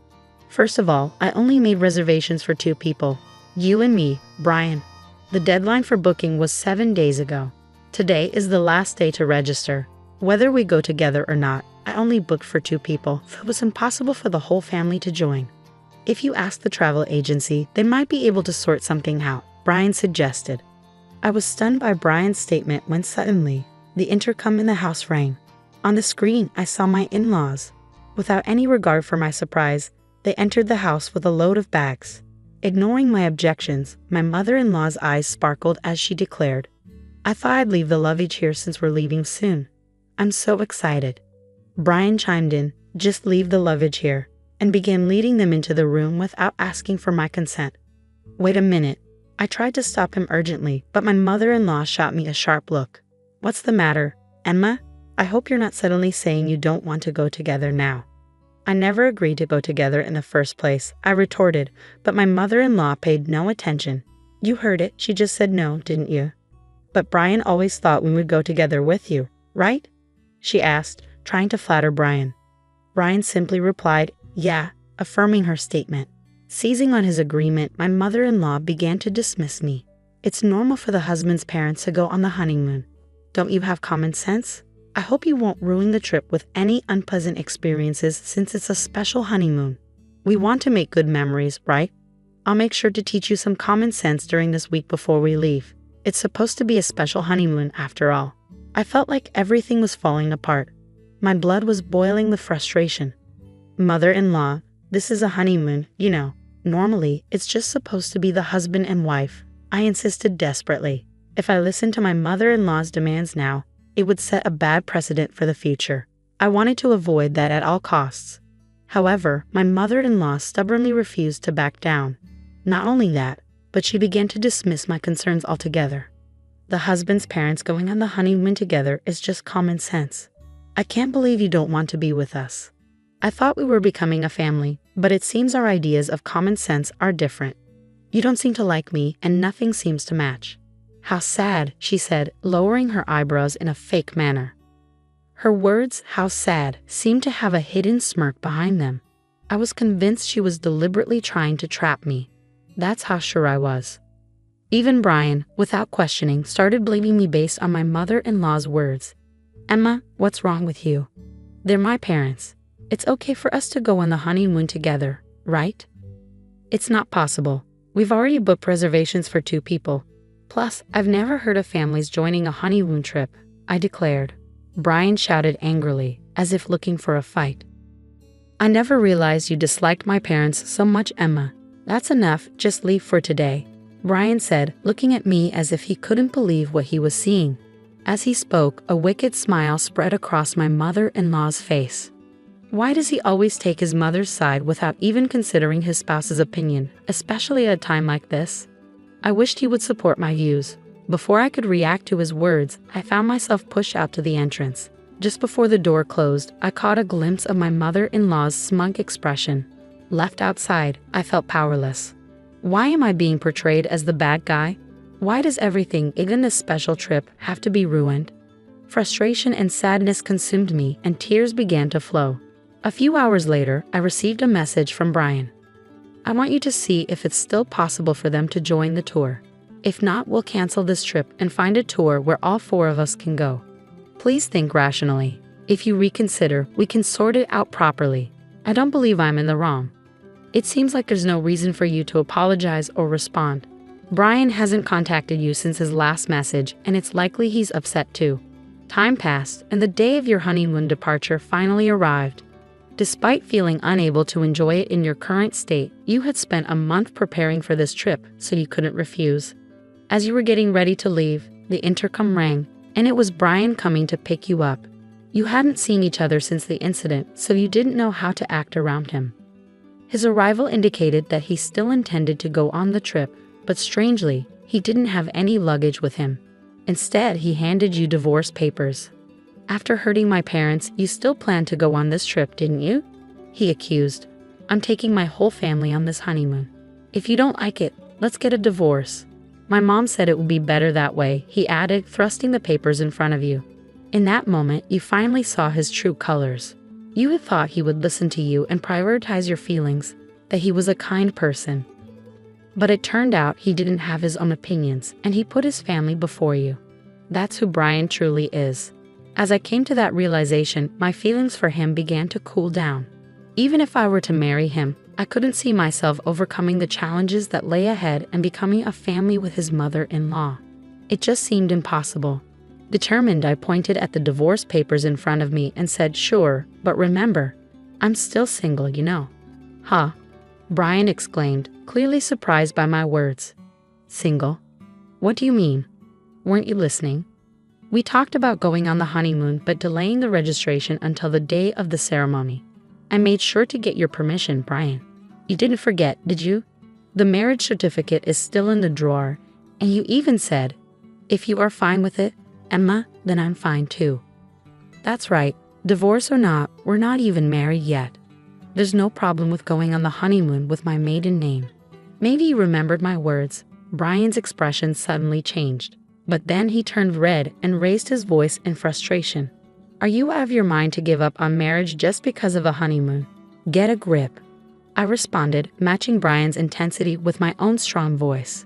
"First of all, I only made reservations for 2 people. You and me, Brian. The deadline for booking was 7 days ago. Today is the last day to register. Whether we go together or not, I only booked for 2 people, so it was impossible for the whole family to join. If you ask the travel agency, they might be able to sort something out," Brian suggested. I was stunned by Brian's statement when suddenly, the intercom in the house rang. On the screen, I saw my in-laws. Without any regard for my surprise, they entered the house with a load of bags. Ignoring my objections, my mother-in-law's eyes sparkled as she declared, "I thought I'd leave the luggage here since we're leaving soon. I'm so excited." Brian chimed in, "Just leave the luggage here," and began leading them into the room without asking for my consent. "Wait a minute." I tried to stop him urgently, but my mother-in-law shot me a sharp look. "What's the matter, Emma? I hope you're not suddenly saying you don't want to go together now." "I never agreed to go together in the first place," I retorted, but my mother-in-law paid no attention. "You heard it, she just said no, didn't you?" "But Brian always thought we would go together with you, right?" she asked, trying to flatter Brian. Brian simply replied, "Yeah," affirming her statement. Seizing on his agreement, my mother-in-law began to dismiss me. "It's normal for the husband's parents to go on the honeymoon. Don't you have common sense? I hope you won't ruin the trip with any unpleasant experiences since it's a special honeymoon. We want to make good memories, right? I'll make sure to teach you some common sense during this week before we leave. It's supposed to be a special honeymoon after all." I felt like everything was falling apart. My blood was boiling with frustration. Mother-in-law, this is a honeymoon, you know. Normally, it's just supposed to be the husband and wife. I insisted desperately. If I listened to my mother-in-law's demands now, it would set a bad precedent for the future. I wanted to avoid that at all costs. However, my mother-in-law stubbornly refused to back down. Not only that, but she began to dismiss my concerns altogether. The husband's parents going on the honeymoon together is just common sense. I can't believe you don't want to be with us. I thought we were becoming a family, but it seems our ideas of common sense are different. You don't seem to like me, and nothing seems to match. How sad, she said, lowering her eyebrows in a fake manner. Her words, how sad, seemed to have a hidden smirk behind them. I was convinced she was deliberately trying to trap me. That's how sure I was. Even Brian, without questioning, started blaming me based on my mother-in-law's words. Emma, what's wrong with you? They're my parents. It's okay for us to go on the honeymoon together, right? It's not possible. We've already booked reservations for 2 people. Plus, I've never heard of families joining a honeymoon trip, I declared. Brian shouted angrily, as if looking for a fight. I never realized you disliked my parents so much, Emma. That's enough, just leave for today, Brian said, looking at me as if he couldn't believe what he was seeing. As he spoke, a wicked smile spread across my mother-in-law's face. Why does he always take his mother's side without even considering his spouse's opinion, especially at a time like this? I wished he would support my views. Before I could react to his words, I found myself pushed out to the entrance. Just before the door closed, I caught a glimpse of my mother-in-law's smug expression. Left outside, I felt powerless. Why am I being portrayed as the bad guy? Why does everything, even this special trip, have to be ruined? Frustration and sadness consumed me, and tears began to flow. A few hours later, I received a message from Brian. I want you to see if it's still possible for them to join the tour. If not, we'll cancel this trip and find a tour where all 4 of us can go. Please think rationally. If you reconsider, we can sort it out properly. I don't believe I'm in the wrong. It seems like there's no reason for you to apologize or respond. Brian hasn't contacted you since his last message, and it's likely he's upset too. Time passed, and the day of your honeymoon departure finally arrived. Despite feeling unable to enjoy it in your current state, you had spent a month preparing for this trip, so you couldn't refuse. As you were getting ready to leave, the intercom rang, and it was Brian coming to pick you up. You hadn't seen each other since the incident, so you didn't know how to act around him. His arrival indicated that he still intended to go on the trip, but strangely, he didn't have any luggage with him. Instead, he handed you divorce papers. After hurting my parents, you still planned to go on this trip, didn't you? He accused. I'm taking my whole family on this honeymoon. If you don't like it, let's get a divorce. My mom said it would be better that way, he added, thrusting the papers in front of you. In that moment, you finally saw his true colors. You had thought he would listen to you and prioritize your feelings, that he was a kind person. But it turned out he didn't have his own opinions, and he put his family before you. That's who Brian truly is. As I came to that realization, my feelings for him began to cool down. Even if I were to marry him, I couldn't see myself overcoming the challenges that lay ahead and becoming a family with his mother-in-law. It just seemed impossible. Determined, I pointed at the divorce papers in front of me and said, sure, but remember, I'm still single, you know. Huh? Brian exclaimed, clearly surprised by my words. Single? What do you mean? Weren't you listening? We talked about going on the honeymoon but delaying the registration until the day of the ceremony. I made sure to get your permission, Brian. You didn't forget, did you? The marriage certificate is still in the drawer, and you even said, if you are fine with it, Emma, then I'm fine too. That's right, divorce or not, we're not even married yet. There's no problem with going on the honeymoon with my maiden name. Maybe you remembered my words. Brian's expression suddenly changed, but then he turned red and raised his voice in frustration. Are you out of your mind to give up on marriage just because of a honeymoon? Get a grip. I responded, matching Brian's intensity with my own strong voice.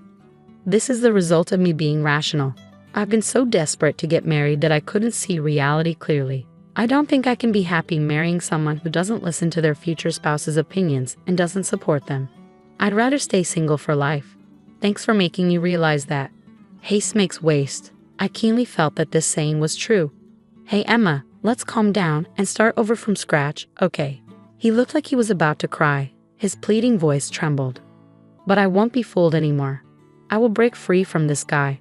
This is the result of me being rational. I've been so desperate to get married that I couldn't see reality clearly. I don't think I can be happy marrying someone who doesn't listen to their future spouse's opinions and doesn't support them. I'd rather stay single for life. Thanks for making me realize that. Haste makes waste. I keenly felt that this saying was true. Hey Emma, Let's calm down and start over from scratch, okay? He looked like he was about to cry. His pleading voice trembled. But I won't be fooled anymore. I will break free from this guy.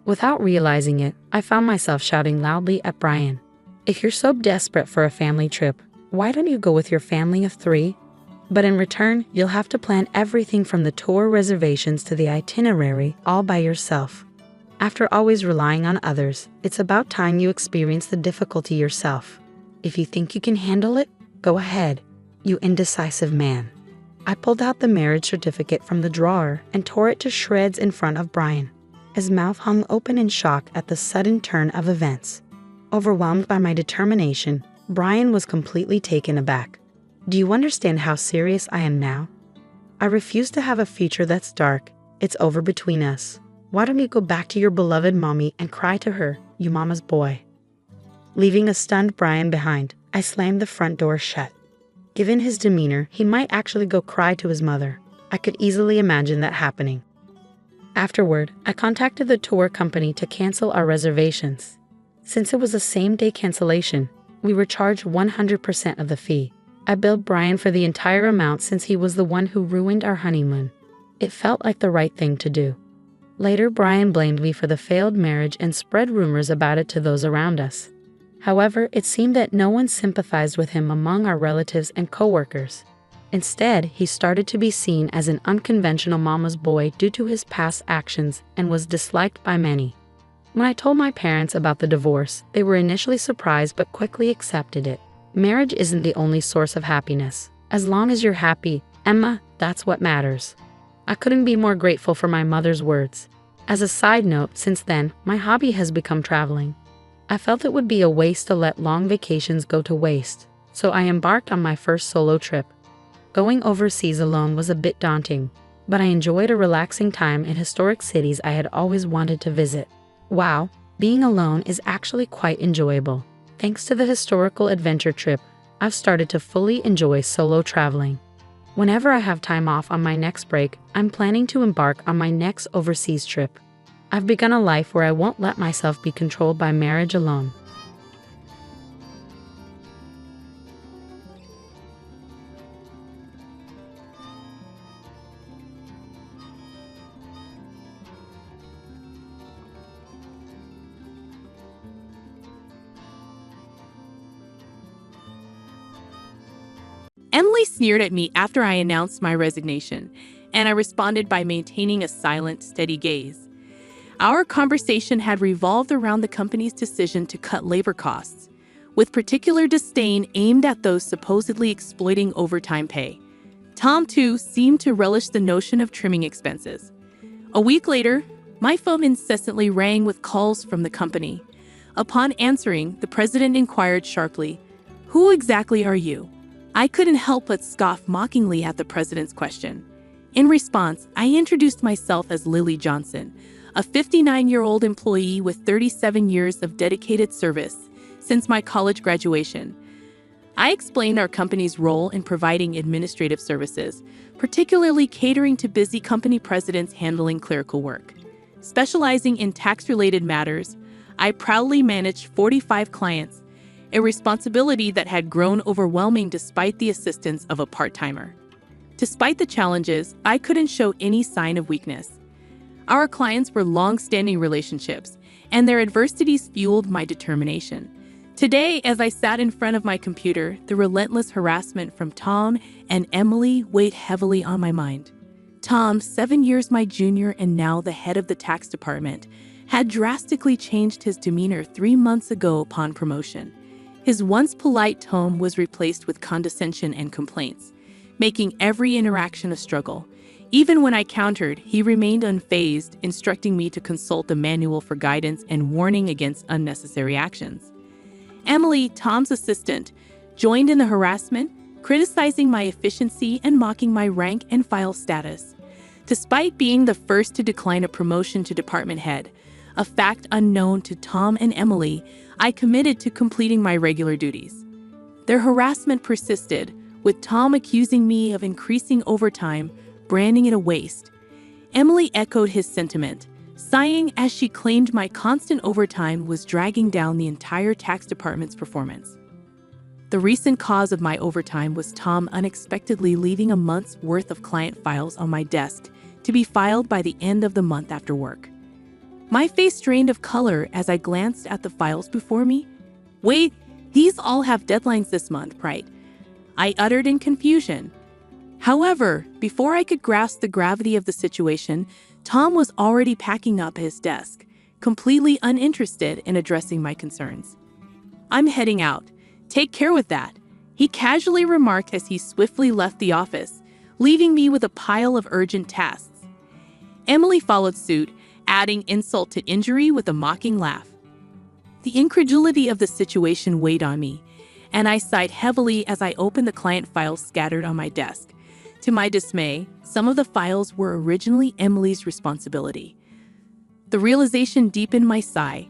Without realizing it, I found myself shouting loudly at Brian. If you're so desperate for a family trip, why don't you go with your family of 3? But in return, you'll have to plan everything from the tour reservations to the itinerary all by yourself. After always relying on others, it's about time you experience the difficulty yourself. If you think you can handle it, go ahead, you indecisive man. I pulled out the marriage certificate from the drawer and tore it to shreds in front of Brian. His mouth hung open in shock at the sudden turn of events. Overwhelmed by my determination, Brian was completely taken aback. Do you understand how serious I am now? I refuse to have a future that's dark. It's over between us. Why don't you go back to your beloved mommy and cry to her, you mama's boy? Leaving a stunned Brian behind, I slammed the front door shut. Given his demeanor, he might actually go cry to his mother. I could easily imagine that happening. Afterward, I contacted the tour company to cancel our reservations. Since it was a same-day cancellation, we were charged 100% of the fee. I billed Brian for the entire amount since he was the one who ruined our honeymoon. It felt like the right thing to do. Later, Brian blamed me for the failed marriage and spread rumors about it to those around us. However, it seemed that no one sympathized with him among our relatives and coworkers. Instead, he started to be seen as an unconventional mama's boy due to his past actions and was disliked by many. When I told my parents about the divorce, they were initially surprised but quickly accepted it. Marriage isn't the only source of happiness. As long as you're happy, Emma, that's what matters. I couldn't be more grateful for my mother's words. As a side note, since then, my hobby has become traveling. I felt it would be a waste to let long vacations go to waste, so I embarked on my first solo trip. Going overseas alone was a bit daunting, but I enjoyed a relaxing time in historic cities I had always wanted to visit. Wow, being alone is actually quite enjoyable. Thanks to the historical adventure trip, I've started to fully enjoy solo traveling. Whenever I have time off on my next break, I'm planning to embark on my next overseas trip. I've begun a life where I won't let myself be controlled by marriage alone. Emily sneered at me after I announced my resignation, and I responded by maintaining a silent, steady gaze. Our conversation had revolved around the company's decision to cut labor costs, with particular disdain aimed at those supposedly exploiting overtime pay. Tom, too, seemed to relish the notion of trimming expenses. A week later, my phone incessantly rang with calls from the company. Upon answering, the president inquired sharply, "Who exactly are you?" I couldn't help but scoff mockingly at the president's question. In response, I introduced myself as Lily Johnson, a 59-year-old employee with 37 years of dedicated service since my college graduation. I explained our company's role in providing administrative services, particularly catering to busy company presidents handling clerical work. Specializing in tax-related matters, I proudly managed 45 clients, a responsibility that had grown overwhelming despite the assistance of a part-timer. Despite the challenges, I couldn't show any sign of weakness. Our clients were long-standing relationships, and their adversities fueled my determination. Today, as I sat in front of my computer, the relentless harassment from Tom and Emily weighed heavily on my mind. Tom, 7 years my junior and now the head of the tax department, had drastically changed his demeanor 3 months ago upon promotion. His once polite tone was replaced with condescension and complaints, making every interaction a struggle. Even when I countered, he remained unfazed, instructing me to consult the manual for guidance and warning against unnecessary actions. Emily, Tom's assistant, joined in the harassment, criticizing my efficiency and mocking my rank and file status. Despite being the first to decline a promotion to department head, a fact unknown to Tom and Emily, I committed to completing my regular duties. Their harassment persisted, with Tom accusing me of increasing overtime, branding it a waste. Emily echoed his sentiment, sighing as she claimed my constant overtime was dragging down the entire tax department's performance. The recent cause of my overtime was Tom unexpectedly leaving a month's worth of client files on my desk to be filed by the end of the month after work. My face drained of color as I glanced at the files before me. "Wait, these all have deadlines this month, right?" I uttered in confusion. However, before I could grasp the gravity of the situation, Tom was already packing up his desk, completely uninterested in addressing my concerns. "I'm heading out. Take care with that," he casually remarked as he swiftly left the office, leaving me with a pile of urgent tasks. Emily followed suit, adding insult to injury with a mocking laugh. The incredulity of the situation weighed on me, and I sighed heavily as I opened the client files scattered on my desk. To my dismay, some of the files were originally Emily's responsibility. The realization deepened my sigh.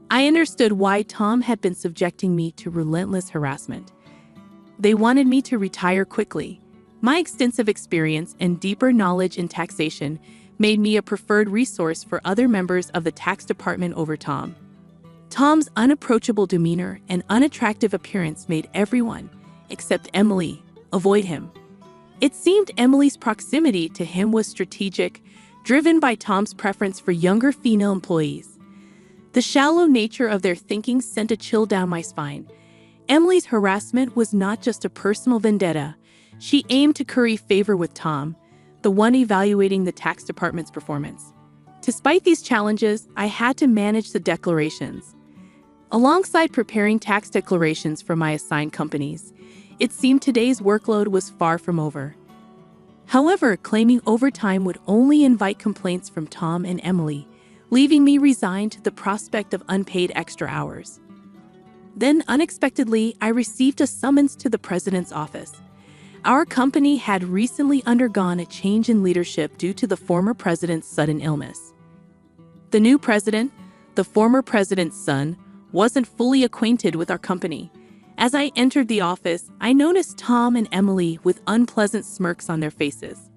I understood why Tom had been subjecting me to relentless harassment. They wanted me to retire quickly. My extensive experience and deeper knowledge in taxation made me a preferred resource for other members of the tax department over Tom. Tom's unapproachable demeanor and unattractive appearance made everyone, except Emily, avoid him. It seemed Emily's proximity to him was strategic, driven by Tom's preference for younger female employees. The shallow nature of their thinking sent a chill down my spine. Emily's harassment was not just a personal vendetta. She aimed to curry favor with Tom, the one evaluating the tax department's performance. Despite these challenges, I had to manage the declarations. Alongside preparing tax declarations for my assigned companies, it seemed today's workload was far from over. However, claiming overtime would only invite complaints from Tom and Emily, leaving me resigned to the prospect of unpaid extra hours. Then, unexpectedly, I received a summons to the president's office. Our company had recently undergone a change in leadership due to the former president's sudden illness. The new president, the former president's son, wasn't fully acquainted with our company. As I entered the office, I noticed Tom and Emily with unpleasant smirks on their faces.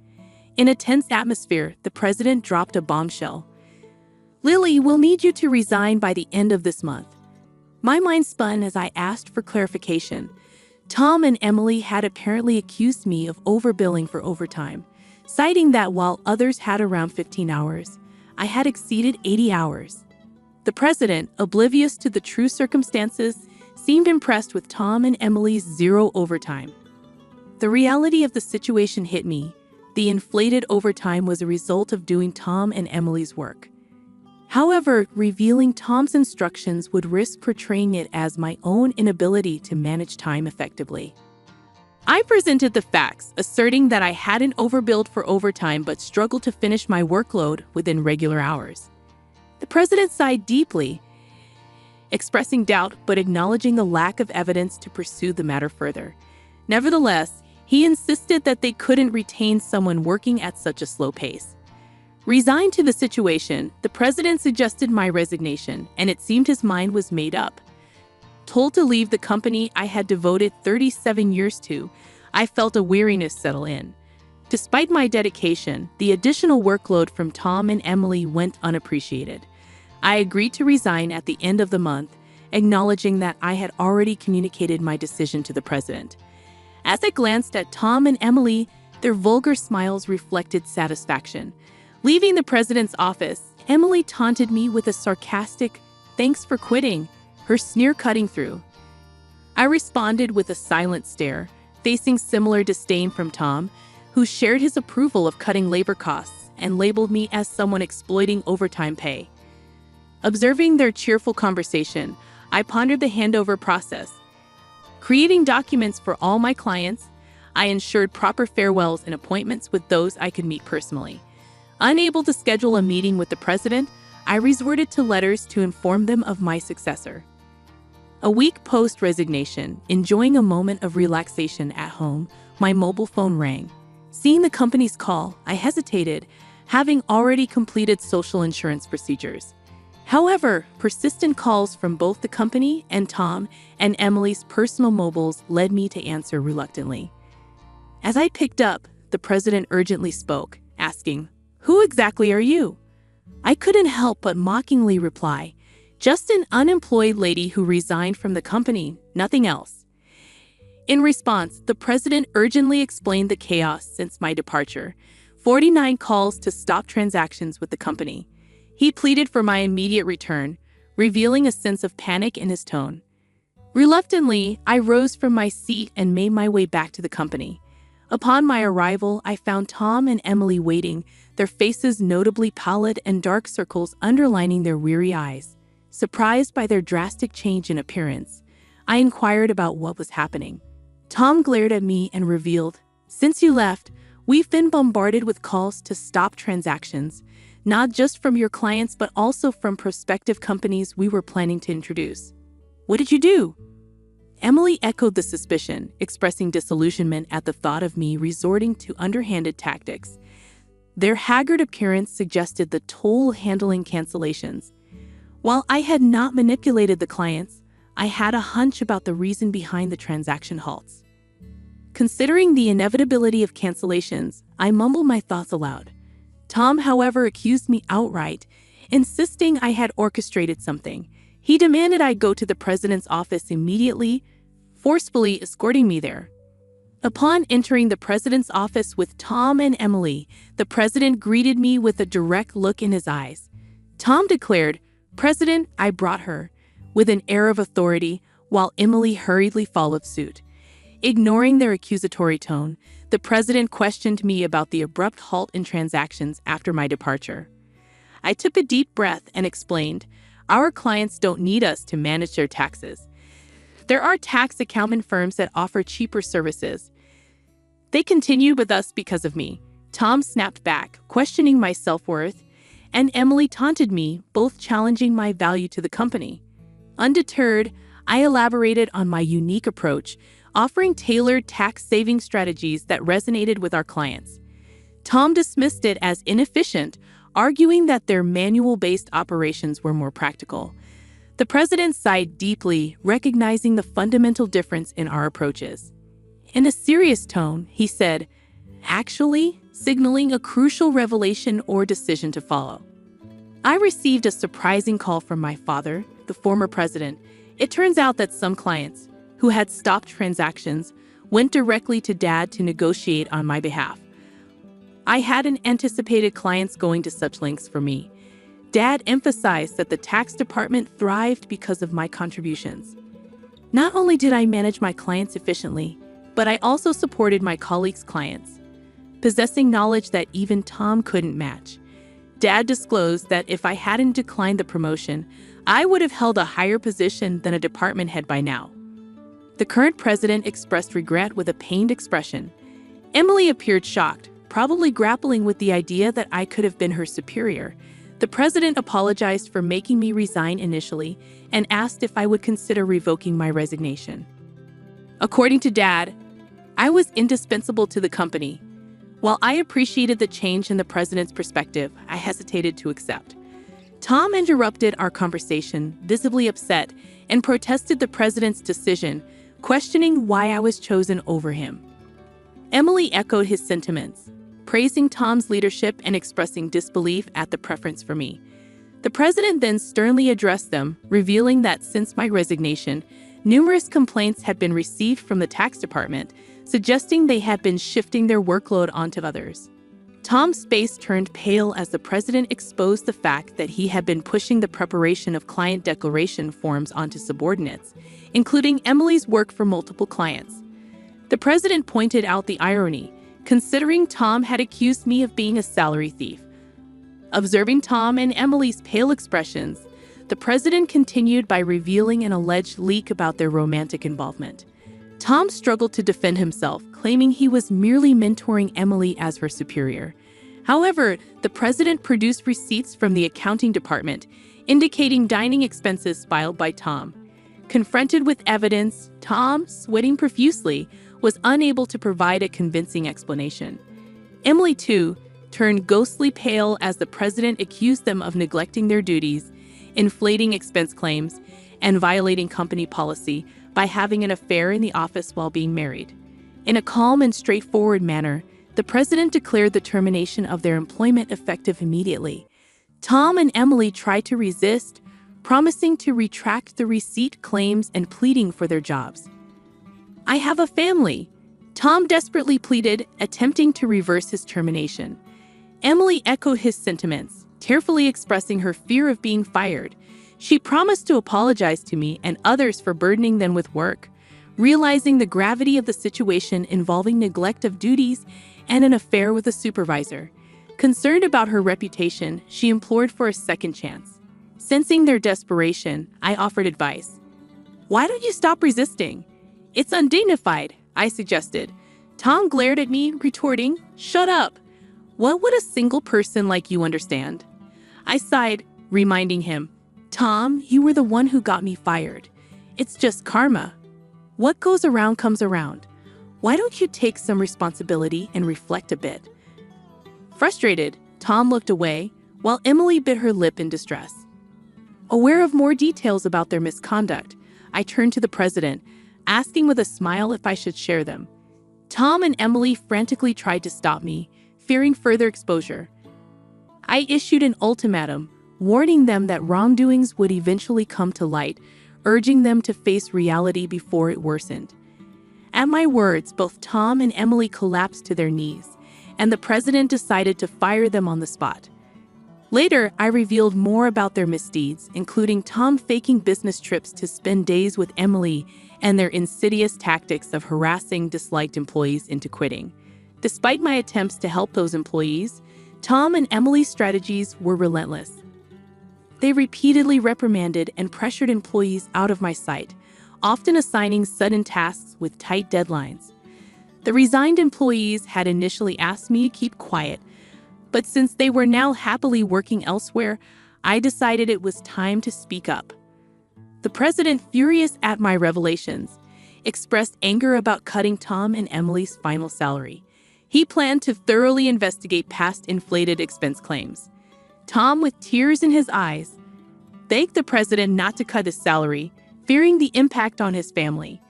In a tense atmosphere, the president dropped a bombshell. "Lily, we'll need you to resign by the end of this month." My mind spun as I asked for clarification. Tom and Emily had apparently accused me of overbilling for overtime, citing that while others had around 15 hours, I had exceeded 80 hours. The president, oblivious to the true circumstances, seemed impressed with Tom and Emily's zero overtime. The reality of the situation hit me. The inflated overtime was a result of doing Tom and Emily's work. However, revealing Tom's instructions would risk portraying it as my own inability to manage time effectively. I presented the facts, asserting that I hadn't overbilled for overtime but struggled to finish my workload within regular hours. The president sighed deeply, expressing doubt but acknowledging the lack of evidence to pursue the matter further. Nevertheless, he insisted that they couldn't retain someone working at such a slow pace. Resigned to the situation, the president suggested my resignation, and it seemed his mind was made up. Told to leave the company I had devoted 37 years to, I felt a weariness settle in. Despite my dedication, the additional workload from Tom and Emily went unappreciated. I agreed to resign at the end of the month, acknowledging that I had already communicated my decision to the president. As I glanced at Tom and Emily, their vulgar smiles reflected satisfaction. Leaving the president's office, Emily taunted me with a sarcastic, "Thanks for quitting," her sneer cutting through. I responded with a silent stare, facing similar disdain from Tom, who shared his approval of cutting labor costs and labeled me as someone exploiting overtime pay. Observing their cheerful conversation, I pondered the handover process. Creating documents for all my clients, I ensured proper farewells and appointments with those I could meet personally. Unable to schedule a meeting with the president, I resorted to letters to inform them of my successor. A week post-resignation, enjoying a moment of relaxation at home, my mobile phone rang. Seeing the company's call, I hesitated, having already completed social insurance procedures. However, persistent calls from both the company and Tom and Emily's personal mobiles led me to answer reluctantly. As I picked up, the president urgently spoke, asking, "Who exactly are you?" I couldn't help but mockingly reply, "Just an unemployed lady who resigned from the company, nothing else." In response, the president urgently explained the chaos since my departure, 49 calls to stop transactions with the company. He pleaded for my immediate return, revealing a sense of panic in his tone. Reluctantly, I rose from my seat and made my way back to the company. Upon my arrival, I found Tom and Emily waiting, their faces notably pallid and dark circles underlining their weary eyes. Surprised by their drastic change in appearance, I inquired about what was happening. Tom glared at me and revealed, "Since you left, we've been bombarded with calls to stop transactions, not just from your clients but also from prospective companies we were planning to introduce." "What did you do?" Emily echoed the suspicion, expressing disillusionment at the thought of me resorting to underhanded tactics. Their haggard appearance suggested the toll handling cancellations. While I had not manipulated the clients, I had a hunch about the reason behind the transaction halts. Considering the inevitability of cancellations, I mumbled my thoughts aloud. Tom, however, accused me outright, insisting I had orchestrated something. He demanded I go to the president's office immediately, forcefully escorting me there. Upon entering the president's office with Tom and Emily, the president greeted me with a direct look in his eyes. Tom declared, "President, I brought her," with an air of authority, while Emily hurriedly followed suit. Ignoring their accusatory tone, the president questioned me about the abrupt halt in transactions after my departure. I took a deep breath and explained, "Our clients don't need us to manage their taxes. There are tax accounting firms that offer cheaper services. They continue with us because of me." Tom snapped back, questioning my self-worth, and Emily taunted me, both challenging my value to the company. Undeterred, I elaborated on my unique approach, offering tailored tax-saving strategies that resonated with our clients. Tom dismissed it as inefficient, arguing that their manual-based operations were more practical. The president sighed deeply, recognizing the fundamental difference in our approaches. In a serious tone, he said, "Actually," signaling a crucial revelation or decision to follow. I received a surprising call from my father, the former president. It turns out that some clients, who had stopped transactions, went directly to Dad to negotiate on my behalf. I hadn't anticipated clients going to such lengths for me. Dad emphasized that the tax department thrived because of my contributions. Not only did I manage my clients efficiently, but I also supported my colleagues' clients, possessing knowledge that even Tom couldn't match. Dad disclosed that if I hadn't declined the promotion, I would have held a higher position than a department head by now. The current president expressed regret with a pained expression. Emily appeared shocked, probably grappling with the idea that I could have been her superior. The president apologized for making me resign initially and asked if I would consider revoking my resignation. According to Dad, I was indispensable to the company. While I appreciated the change in the president's perspective, I hesitated to accept. Tom interrupted our conversation, visibly upset, and protested the president's decision, questioning why I was chosen over him. Emily echoed his sentiments, praising Tom's leadership and expressing disbelief at the preference for me. The president then sternly addressed them, revealing that since my resignation, numerous complaints had been received from the tax department, suggesting they had been shifting their workload onto others. Tom's face turned pale as the president exposed the fact that he had been pushing the preparation of client declaration forms onto subordinates, including Emily's work for multiple clients. The president pointed out the irony, considering Tom had accused me of being a salary thief. Observing Tom and Emily's pale expressions, the president continued by revealing an alleged leak about their romantic involvement. Tom struggled to defend himself, claiming he was merely mentoring Emily as her superior. However, the president produced receipts from the accounting department, indicating dining expenses filed by Tom. Confronted with evidence, Tom, sweating profusely, was unable to provide a convincing explanation. Emily, too, turned ghostly pale as the president accused them of neglecting their duties, inflating expense claims, and violating company policy by having an affair in the office while being married. In a calm and straightforward manner, the president declared the termination of their employment effective immediately. Tom and Emily tried to resist, promising to retract the receipt claims and pleading for their jobs. "I have a family," Tom desperately pleaded, attempting to reverse his termination. Emily echoed his sentiments, tearfully expressing her fear of being fired. She promised to apologize to me and others for burdening them with work, realizing the gravity of the situation involving neglect of duties and an affair with a supervisor. Concerned about her reputation, she implored for a second chance. Sensing their desperation, I offered advice. "Why don't you stop resisting? It's undignified," I suggested. Tom glared at me, retorting, "Shut up. What would a single person like you understand?" I sighed, reminding him, "Tom, you were the one who got me fired. It's just karma. What goes around comes around. Why don't you take some responsibility and reflect a bit?" Frustrated, Tom looked away, while Emily bit her lip in distress. Aware of more details about their misconduct, I turned to the president, asking with a smile if I should share them. Tom and Emily frantically tried to stop me, fearing further exposure. I issued an ultimatum, warning them that wrongdoings would eventually come to light, urging them to face reality before it worsened. At my words, both Tom and Emily collapsed to their knees, and the president decided to fire them on the spot. Later, I revealed more about their misdeeds, including Tom faking business trips to spend days with Emily and their insidious tactics of harassing disliked employees into quitting. Despite my attempts to help those employees, Tom and Emily's strategies were relentless. They repeatedly reprimanded and pressured employees out of my sight, often assigning sudden tasks with tight deadlines. The resigned employees had initially asked me to keep quiet, but since they were now happily working elsewhere, I decided it was time to speak up. The president, furious at my revelations, expressed anger about cutting Tom and Emily's final salary. He planned to thoroughly investigate past inflated expense claims. Tom, with tears in his eyes, begged the president not to cut his salary, fearing the impact on his family.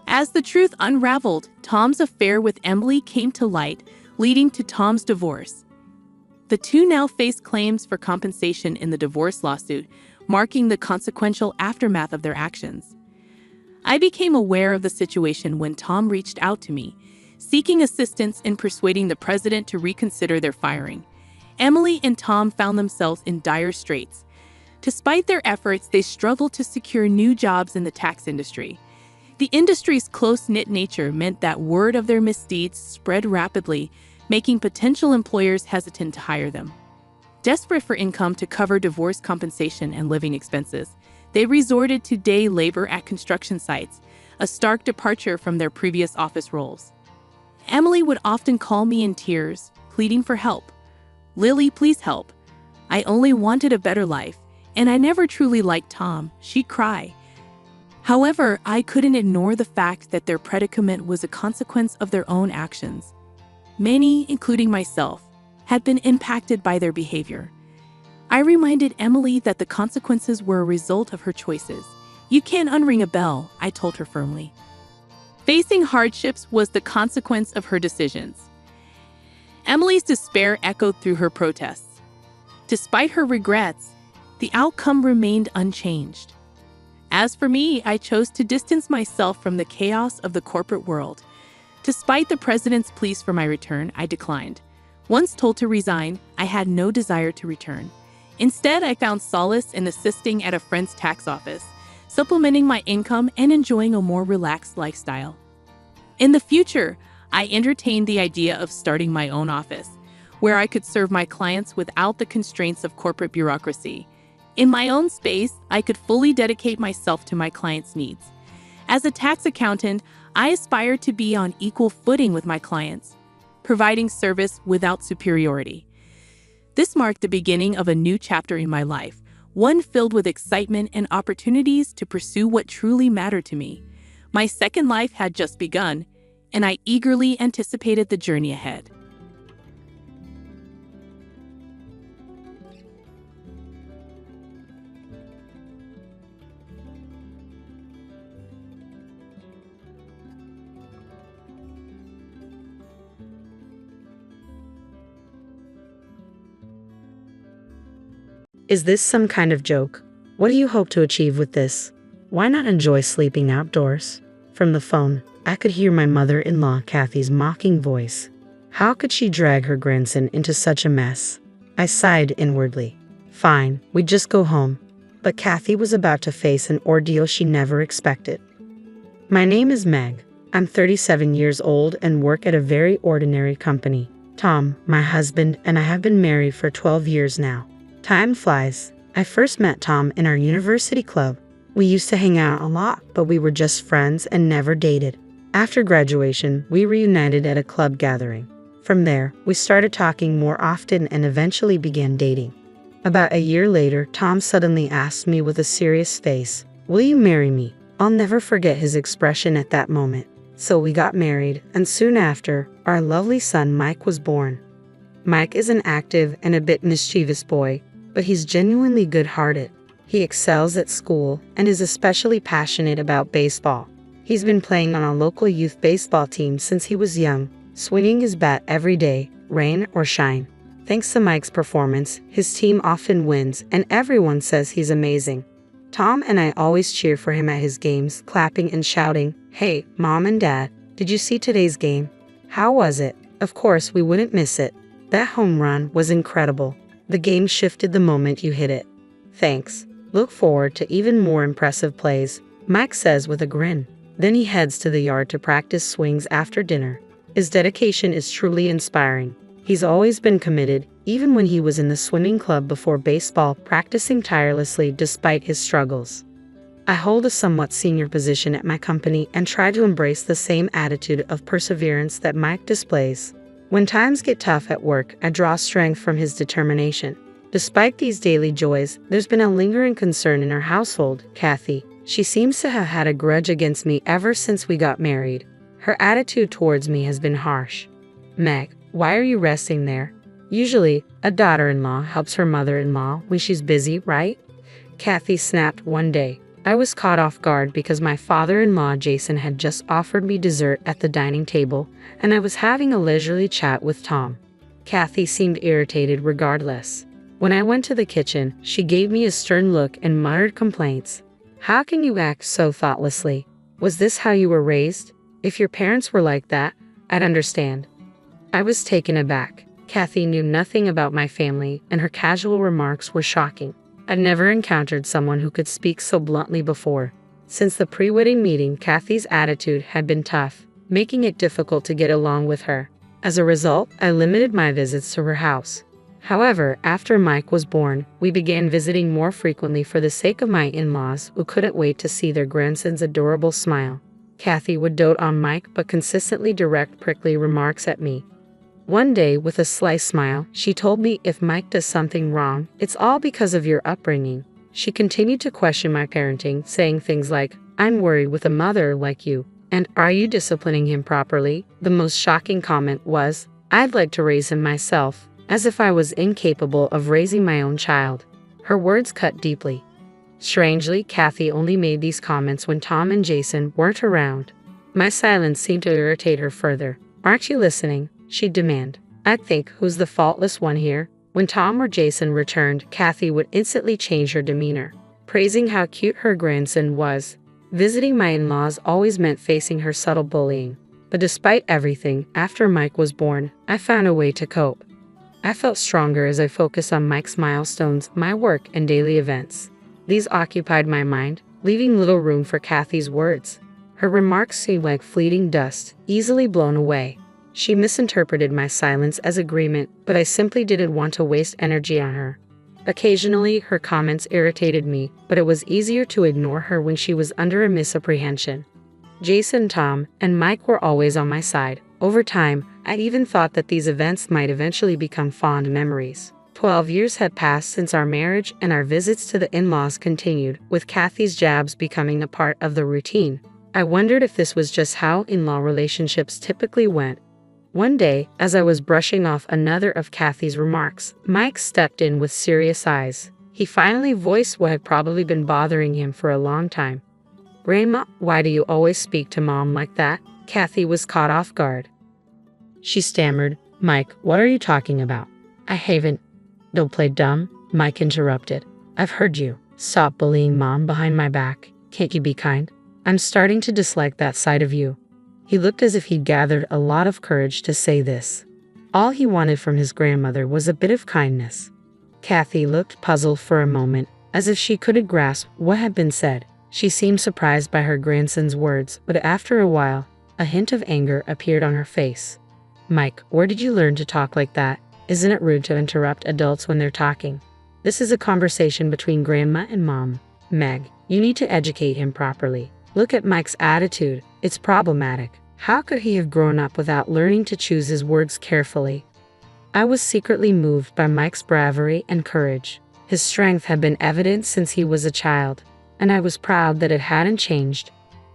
As the truth unraveled, Tom's affair with Emily came to light, leading to Tom's divorce. The two now face claims for compensation in the divorce lawsuit, marking the consequential aftermath of their actions. I became aware of the situation when Tom reached out to me, seeking assistance in persuading the president to reconsider their firing. Emily and Tom found themselves in dire straits. Despite their efforts, they struggled to secure new jobs in the tax industry. The industry's close-knit nature meant that word of their misdeeds spread rapidly, making potential employers hesitant to hire them. Desperate for income to cover divorce compensation and living expenses, they resorted to day labor at construction sites, a stark departure from their previous office roles. Emily would often call me in tears, pleading for help. "Lily, please help. I only wanted a better life, and I never truly liked Tom," she'd cry. However, I couldn't ignore the fact that their predicament was a consequence of their own actions. Many, including myself, had been impacted by their behavior. I reminded Emily that the consequences were a result of her choices. "You can't unring a bell," I told her firmly. Facing hardships was the consequence of her decisions. Emily's despair echoed through her protests. Despite her regrets, the outcome remained unchanged. As for me, I chose to distance myself from the chaos of the corporate world. Despite the president's pleas for my return, I declined. Once told to resign, I had no desire to return. Instead, I found solace in assisting at a friend's tax office, supplementing my income and enjoying a more relaxed lifestyle. In the future, I entertained the idea of starting my own office, where I could serve my clients without the constraints of corporate bureaucracy. In my own space, I could fully dedicate myself to my clients' needs. As a tax accountant, I aspired to be on equal footing with my clients, providing service without superiority. This marked the beginning of a new chapter in my life, one filled with excitement and opportunities to pursue what truly mattered to me. My second life had just begun, and I eagerly anticipated the journey ahead. Is this some kind of joke? What do you hope to achieve with this? Why not enjoy sleeping outdoors? From the phone, I could hear my mother-in-law Kathy's mocking voice. How could she drag her grandson into such a mess? I sighed inwardly. Fine, we'd just go home. But Kathy was about to face an ordeal she never expected. My name is Meg. I'm 37 years old and work at a very ordinary company. Tom, my husband, and I have been married for 12 years now. Time flies. I first met Tom in our university club. We used to hang out a lot, but we were just friends and never dated. After graduation, we reunited at a club gathering. From there, we started talking more often and eventually began dating. About a year later, Tom suddenly asked me with a serious face, "Will you marry me?" I'll never forget his expression at that moment. So we got married, and soon after, our lovely son Mike was born. Mike is an active and a bit mischievous boy, but he's genuinely good-hearted. He excels at school and is especially passionate about baseball. He's been playing on a local youth baseball team since he was young, swinging his bat every day, rain or shine. Thanks to Mike's performance, his team often wins, and everyone says he's amazing. Tom and I always cheer for him at his games, clapping and shouting, "Hey, Mom and Dad, did you see today's game? How was it?" Of course, we wouldn't miss it. That home run was incredible. The game shifted the moment you hit it. Thanks. Look forward to even more impressive plays, Mike says with a grin. Then he heads to the yard to practice swings after dinner. His dedication is truly inspiring. He's always been committed, even when he was in the swimming club before baseball, practicing tirelessly despite his struggles. I hold a somewhat senior position at my company and try to embrace the same attitude of perseverance that Mike displays. When times get tough at work, I draw strength from his determination. Despite these daily joys, there's been a lingering concern in our household, Kathy. She seems to have had a grudge against me ever since we got married. Her attitude towards me has been harsh. Meg, why are you resting there? Usually, a daughter-in-law helps her mother-in-law when she's busy, right? Kathy snapped one day. I was caught off guard because my father-in-law Jason had just offered me dessert at the dining table, and I was having a leisurely chat with Tom. Kathy seemed irritated regardless. When I went to the kitchen, she gave me a stern look and muttered complaints. How can you act so thoughtlessly? Was this how you were raised? If your parents were like that, I'd understand. I was taken aback. Kathy knew nothing about my family, and her casual remarks were shocking. I'd never encountered someone who could speak so bluntly before. Since the pre-wedding meeting, Kathy's attitude had been tough, making it difficult to get along with her. As a result, I limited my visits to her house. However, after Mike was born, we began visiting more frequently for the sake of my in-laws, who couldn't wait to see their grandson's adorable smile. Kathy would dote on Mike but consistently direct prickly remarks at me. One day, with a sly smile, she told me if Mike does something wrong, it's all because of your upbringing. She continued to question my parenting, saying things like, "I'm worried with a mother like you," and "Are you disciplining him properly?" The most shocking comment was, "I'd like to raise him myself," as if I was incapable of raising my own child. Her words cut deeply. Strangely, Kathy only made these comments when Tom and Jason weren't around. My silence seemed to irritate her further. "Aren't you listening?" she'd demand. I'd think, who's the faultless one here? When Tom or Jason returned, Kathy would instantly change her demeanor, praising how cute her grandson was. Visiting my in-laws always meant facing her subtle bullying. But despite everything, after Mike was born, I found a way to cope. I felt stronger as I focused on Mike's milestones, my work, and daily events. These occupied my mind, leaving little room for Kathy's words. Her remarks seemed like fleeting dust, easily blown away. She misinterpreted my silence as agreement, but I simply didn't want to waste energy on her. Occasionally, her comments irritated me, but it was easier to ignore her when she was under a misapprehension. Jason, Tom, and Mike were always on my side. Over time, I even thought that these events might eventually become fond memories. 12 years had passed since our marriage, and our visits to the in-laws continued, with Kathy's jabs becoming a part of the routine. I wondered if this was just how in-law relationships typically went. One day, as I was brushing off another of Kathy's remarks, Mike stepped in with serious eyes. He finally voiced what had probably been bothering him for a long time. "Grandma, why do you always speak to Mom like that?" Kathy was caught off guard. She stammered, "Mike, what are you talking about? I haven't." "Don't play dumb. Mike interrupted. I've heard you. Stop bullying Mom behind my back. Can't you be kind? I'm starting to dislike that side of you. He looked as if he'd gathered a lot of courage to say this. All he wanted from his grandmother was a bit of kindness. Kathy looked puzzled for a moment, as if she couldn't grasp what had been said. She seemed surprised by her grandson's words, but after a while, a hint of anger appeared on her face. Mike, where did you learn to talk like that? Isn't it rude to interrupt adults when they're talking? This is a conversation between Grandma and Mom. Meg, you need to educate him properly. Look at Mike's attitude. It's problematic. How could he have grown up without learning to choose his words carefully? I was secretly moved by Mike's bravery and courage. His strength had been evident since he was a child, and I was proud that it hadn't changed.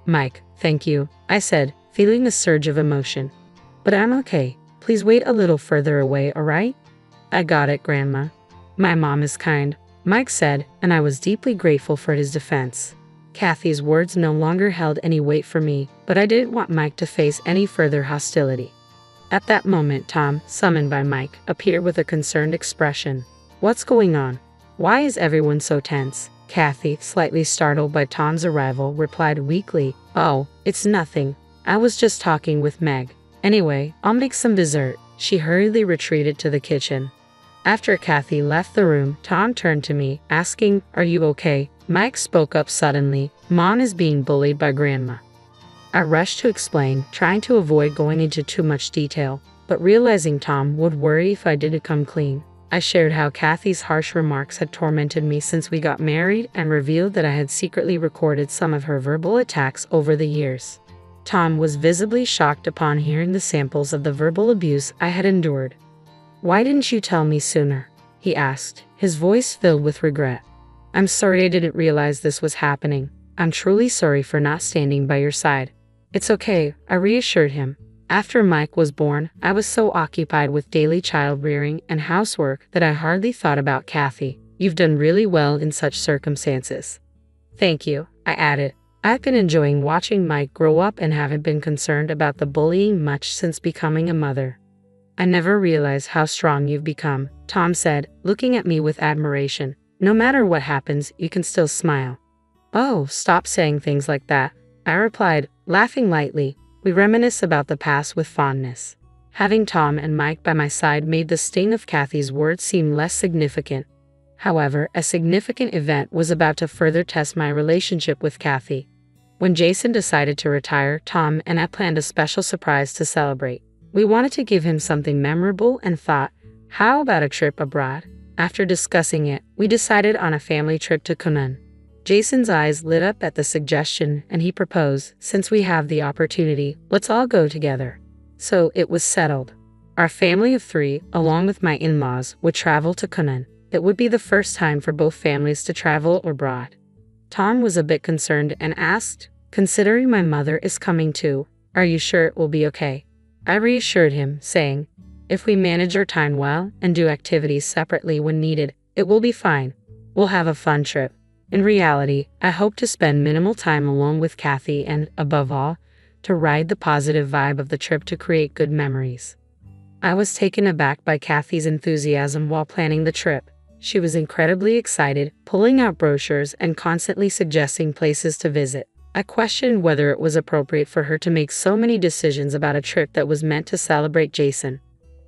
Mike, thank you, I said, feeling a surge of emotion. But I'm okay. Please wait a little further away, all right? I got it, Grandma. My mom is kind, Mike said, and I was deeply grateful for his defense. Kathy's words no longer held any weight for me, but I didn't want Mike to face any further hostility. At that moment, Tom, summoned by Mike, appeared with a concerned expression. What's going on? Why is everyone so tense? Kathy, slightly startled by Tom's arrival, replied weakly, Oh, it's nothing. I was just talking with Meg. Anyway, I'll make some dessert. She hurriedly retreated to the kitchen. After Kathy left the room, Tom turned to me, asking, Are you okay? Mike spoke up suddenly. Mom is being bullied by Grandma. I rushed to explain, trying to avoid going into too much detail, but realizing Tom would worry if I didn't come clean. I shared how Kathy's harsh remarks had tormented me since we got married and revealed that I had secretly recorded some of her verbal attacks over the years. Tom was visibly shocked upon hearing the samples of the verbal abuse I had endured. Why didn't you tell me sooner? He asked, his voice filled with regret. I'm sorry I didn't realize this was happening. I'm truly sorry for not standing by your side. It's okay, I reassured him. After Mike was born, I was so occupied with daily child rearing and housework that I hardly thought about Kathy. You've done really well in such circumstances. Thank you, I added. I've been enjoying watching Mike grow up and haven't been concerned about the bullying much since becoming a mother. I never realized how strong you've become, Tom said, looking at me with admiration. No matter what happens, you can still smile. Oh, stop saying things like that, I replied, laughing lightly. We reminisce about the past with fondness. Having Tom and Mike by my side made the sting of Kathy's words seem less significant. However, a significant event was about to further test my relationship with Kathy. When Jason decided to retire, Tom and I planned a special surprise to celebrate. We wanted to give him something memorable and thought, how about a trip abroad? After discussing it, we decided on a family trip to Kunun. Jason's eyes lit up at the suggestion and he proposed, since we have the opportunity, let's all go together. So it was settled. Our family of 3, along with my in-laws, would travel to Kunun. It would be the first time for both families to travel abroad. Tom was a bit concerned and asked, considering my mother is coming too, are you sure it will be okay? I reassured him, saying, if we manage our time well and do activities separately when needed, it will be fine. We'll have a fun trip. In reality, I hope to spend minimal time alone with Kathy and, above all, to ride the positive vibe of the trip to create good memories. I was taken aback by Kathy's enthusiasm while planning the trip. She was incredibly excited, pulling out brochures and constantly suggesting places to visit. I questioned whether it was appropriate for her to make so many decisions about a trip that was meant to celebrate Jason.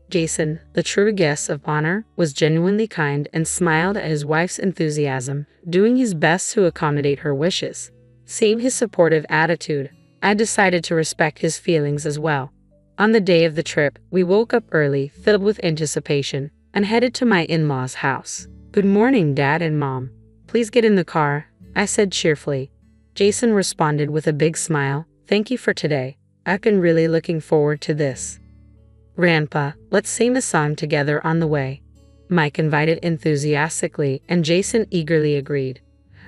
Jason, the true guest of honor, was genuinely kind and smiled at his wife's enthusiasm, doing his best to accommodate her wishes. Seeing his supportive attitude, I decided to respect his feelings as well. On the day of the trip, we woke up early, filled with anticipation, and headed to my in-laws' house. Good morning, Dad and Mom. Please get in the car, I said cheerfully. Jason responded with a big smile. Thank you for today. I've been really looking forward to this. Grandpa, let's sing a song together on the way. Mike invited enthusiastically, and Jason eagerly agreed.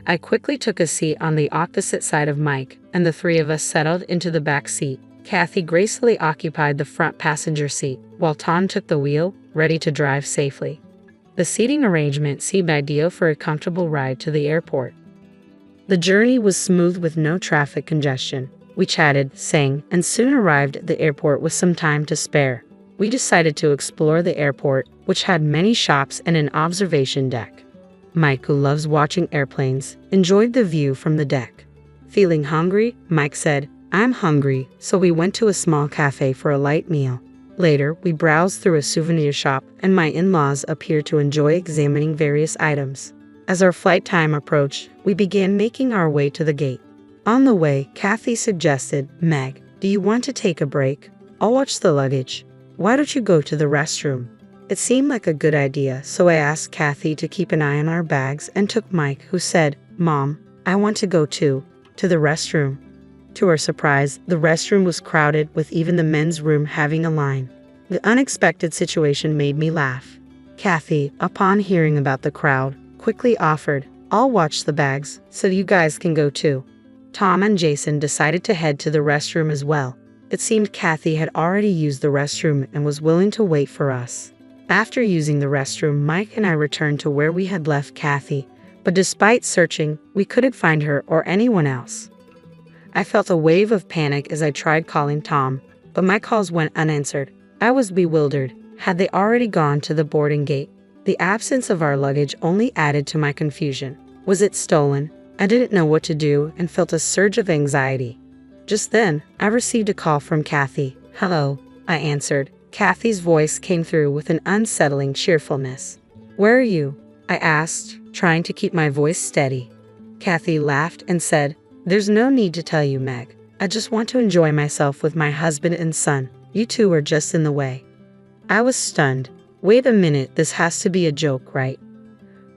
I quickly took a seat on the opposite side of Mike, and the 3 of us settled into the back seat. Kathy gracefully occupied the front passenger seat, while Tom took the wheel, ready to drive safely. The seating arrangement seemed ideal for a comfortable ride to the airport. The journey was smooth with no traffic congestion. We chatted, sang, and soon arrived at the airport with some time to spare. We decided to explore the airport, which had many shops and an observation deck. Mike, who loves watching airplanes, enjoyed the view from the deck. Feeling hungry, Mike said, "I'm hungry," so we went to a small cafe for a light meal. Later, we browsed through a souvenir shop, and my in-laws appeared to enjoy examining various items. As our flight time approached, we began making our way to the gate. On the way, Kathy suggested, "Meg, do you want to take a break? I'll watch the luggage. Why don't you go to the restroom?" It seemed like a good idea, so I asked Kathy to keep an eye on our bags and took Mike, who said, "Mom, I want to go too, to the restroom." To our surprise, the restroom was crowded, with even the men's room having a line. The unexpected situation made me laugh. Kathy, upon hearing about the crowd, quickly offered, "I'll watch the bags, so you guys can go too." Tom and Jason decided to head to the restroom as well. It seemed Kathy had already used the restroom and was willing to wait for us. After using the restroom, Mike and I returned to where we had left Kathy, but despite searching, we couldn't find her or anyone else. I felt a wave of panic as I tried calling Tom, but my calls went unanswered. I was bewildered. Had they already gone to the boarding gate? The absence of our luggage only added to my confusion. Was it stolen? I didn't know what to do and felt a surge of anxiety. Just then, I received a call from Kathy. "Hello," I answered. Kathy's voice came through with an unsettling cheerfulness. "Where are you?" I asked, trying to keep my voice steady. Kathy laughed and said, "There's no need to tell you, Meg. I just want to enjoy myself with my husband and son. You two are just in the way." I was stunned. Wait a minute, this has to be a joke, right?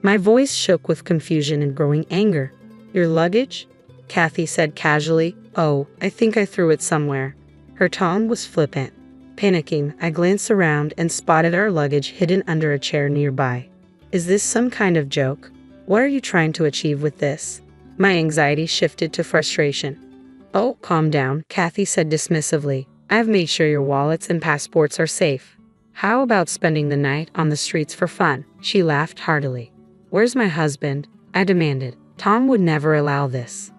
My voice shook with confusion and growing anger. "Your luggage?" Kathy said casually. "Oh, I think I threw it somewhere." Her tone was flippant. Panicking, I glanced around and spotted our luggage hidden under a chair nearby. Is this some kind of joke? What are you trying to achieve with this? My anxiety shifted to frustration. "Oh, calm down," Kathy said dismissively. "I've made sure your wallets and passports are safe. How about spending the night on the streets for fun?" She laughed heartily. "Where's my husband?" I demanded. "Tom would never allow this."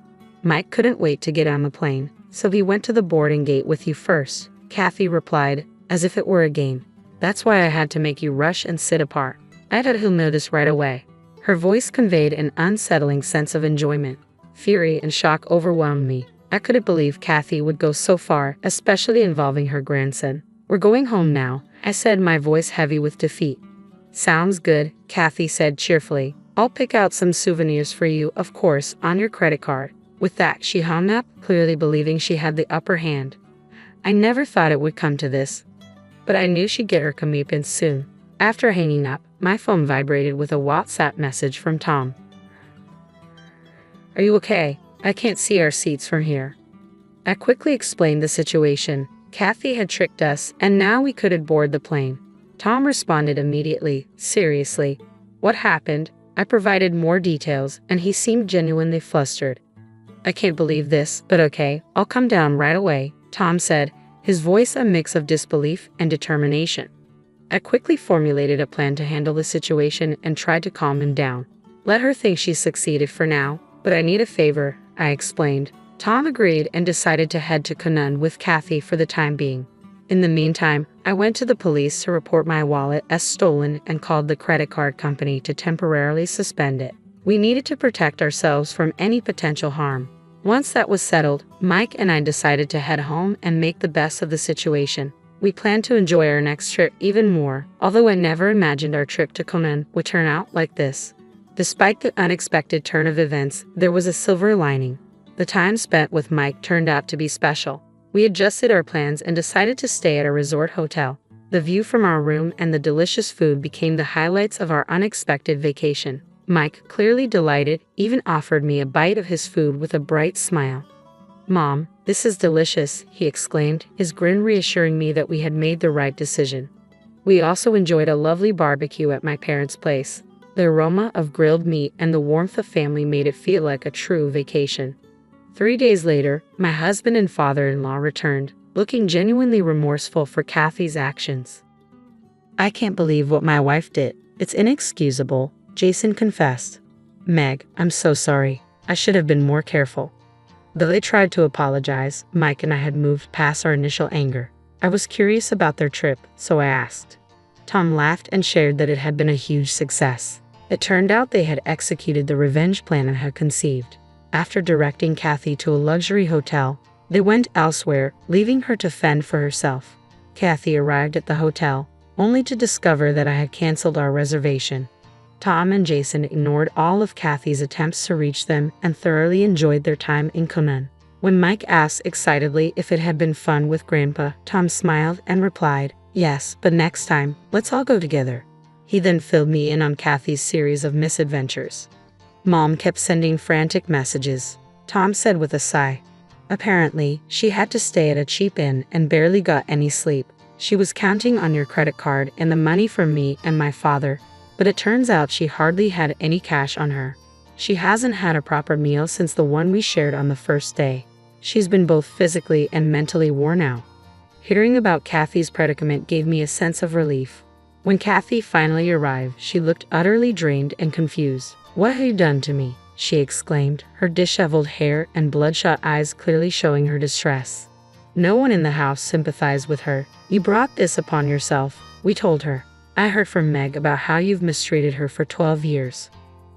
"Mike couldn't wait to get on the plane, so he went to the boarding gate with you first," Kathy replied, as if it were a game. "That's why I had to make you rush and sit apart. I thought he'll notice right away." Her voice conveyed an unsettling sense of enjoyment. Fury and shock overwhelmed me. I couldn't believe Kathy would go so far, especially involving her grandson. "We're going home now," I said, my voice heavy with defeat. "Sounds good," Kathy said cheerfully. "I'll pick out some souvenirs for you, of course, on your credit card." With that, she hung up, clearly believing she had the upper hand. I never thought it would come to this, but I knew she'd get her comeuppance soon. After hanging up, my phone vibrated with a WhatsApp message from Tom. "Are you okay? I can't see our seats from here." I quickly explained the situation. Kathy had tricked us, and now we couldn't board the plane. Tom responded immediately. "Seriously? What happened?" I provided more details, and he seemed genuinely flustered. "I can't believe this, but okay, I'll come down right away," Tom said, his voice a mix of disbelief and determination. I quickly formulated a plan to handle the situation and tried to calm him down. "Let her think she succeeded for now, but I need a favor," I explained. Tom agreed and decided to head to Canaan with Kathy for the time being. In the meantime, I went to the police to report my wallet as stolen and called the credit card company to temporarily suspend it. We needed to protect ourselves from any potential harm. Once that was settled, Mike and I decided to head home and make the best of the situation. We planned to enjoy our next trip even more, although I never imagined our trip to Canaan would turn out like this. Despite the unexpected turn of events, there was a silver lining. The time spent with Mike turned out to be special. We adjusted our plans and decided to stay at a resort hotel. The view from our room and the delicious food became the highlights of our unexpected vacation. Mike, clearly delighted, even offered me a bite of his food with a bright smile. "Mom, this is delicious," he exclaimed, his grin reassuring me that we had made the right decision. We also enjoyed a lovely barbecue at my parents' place. The aroma of grilled meat and the warmth of family made it feel like a true vacation. 3 days later, my husband and father-in-law returned, looking genuinely remorseful for Kathy's actions. "I can't believe what my wife did. It's inexcusable," Jason confessed. "Meg, I'm so sorry. I should have been more careful." Though they tried to apologize, Mike and I had moved past our initial anger. I was curious about their trip, so I asked. Tom laughed and shared that it had been a huge success. It turned out they had executed the revenge plan I had conceived. After directing Kathy to a luxury hotel, they went elsewhere, leaving her to fend for herself. Kathy arrived at the hotel, only to discover that I had canceled our reservation. Tom and Jason ignored all of Kathy's attempts to reach them and thoroughly enjoyed their time in Conan. When Mike asked excitedly if it had been fun with Grandpa, Tom smiled and replied, "Yes, but next time, let's all go together." He then filled me in on Kathy's series of misadventures. Mom kept sending frantic messages, Tom said with a sigh. Apparently, she had to stay at a cheap inn and barely got any sleep. She was counting on your credit card and the money from me and my father, but it turns out she hardly had any cash on her. She hasn't had a proper meal since the one we shared on the first day. She's been both physically and mentally worn out. Hearing about Kathy's predicament gave me a sense of relief. When Kathy finally arrived, she looked utterly drained and confused. "What have you done to me?" she exclaimed, her disheveled hair and bloodshot eyes clearly showing her distress. No one in the house sympathized with her. "You brought this upon yourself," we told her. "I heard from Meg about how you've mistreated her for 12 years.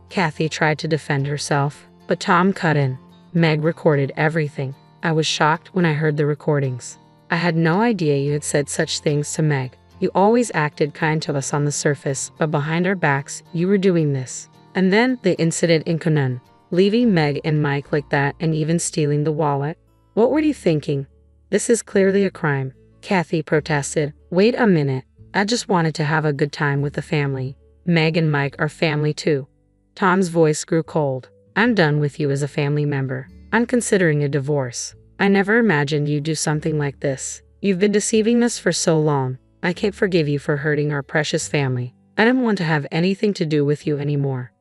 Kathy tried to defend herself, but Tom cut in. "Meg recorded everything. I was shocked when I heard the recordings. I had no idea you had said such things to Meg. You always acted kind to us on the surface, but behind our backs, you were doing this." And then the incident in Conan, leaving Meg and Mike like that and even stealing the wallet. "What were you thinking? This is clearly a crime," Kathy protested. "Wait a minute. I just wanted to have a good time with the family. Meg and Mike are family too." Tom's voice grew cold. "I'm done with you as a family member. I'm considering a divorce. I never imagined you'd do something like this. You've been deceiving us for so long. I can't forgive you for hurting our precious family. I don't want to have anything to do with you anymore."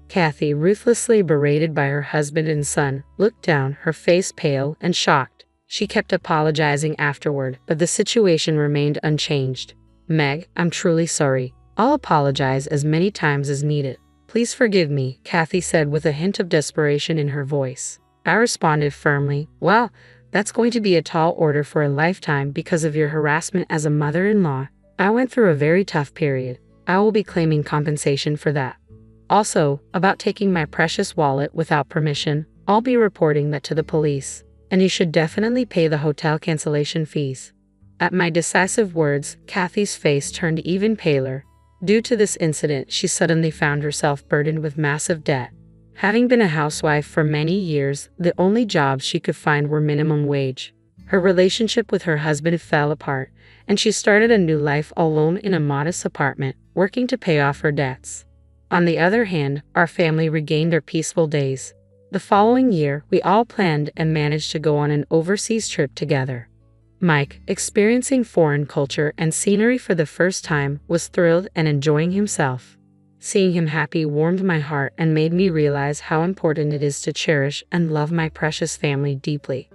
Kathy, ruthlessly berated by her husband and son, looked down, her face pale and shocked. She kept apologizing afterward, but the situation remained unchanged. "Meg, I'm truly sorry. I'll apologize as many times as needed. Please forgive me," Kathy said with a hint of desperation in her voice. I responded firmly, "Well, that's going to be a tall order for a lifetime because of your harassment as a mother-in-law. I went through a very tough period. I will be claiming compensation for that. Also, about taking my precious wallet without permission, I'll be reporting that to the police, and you should definitely pay the hotel cancellation fees." At my decisive words, Kathy's face turned even paler. Due to this incident, she suddenly found herself burdened with massive debt. Having been a housewife for many years, the only jobs she could find were minimum wage. Her relationship with her husband fell apart, and she started a new life alone in a modest apartment, working to pay off her debts. On the other hand, our family regained their peaceful days. The following year, we all planned and managed to go on an overseas trip together. Mike, experiencing foreign culture and scenery for the first time, was thrilled and enjoying himself. Seeing him happy warmed my heart and made me realize how important it is to cherish and love my precious family deeply.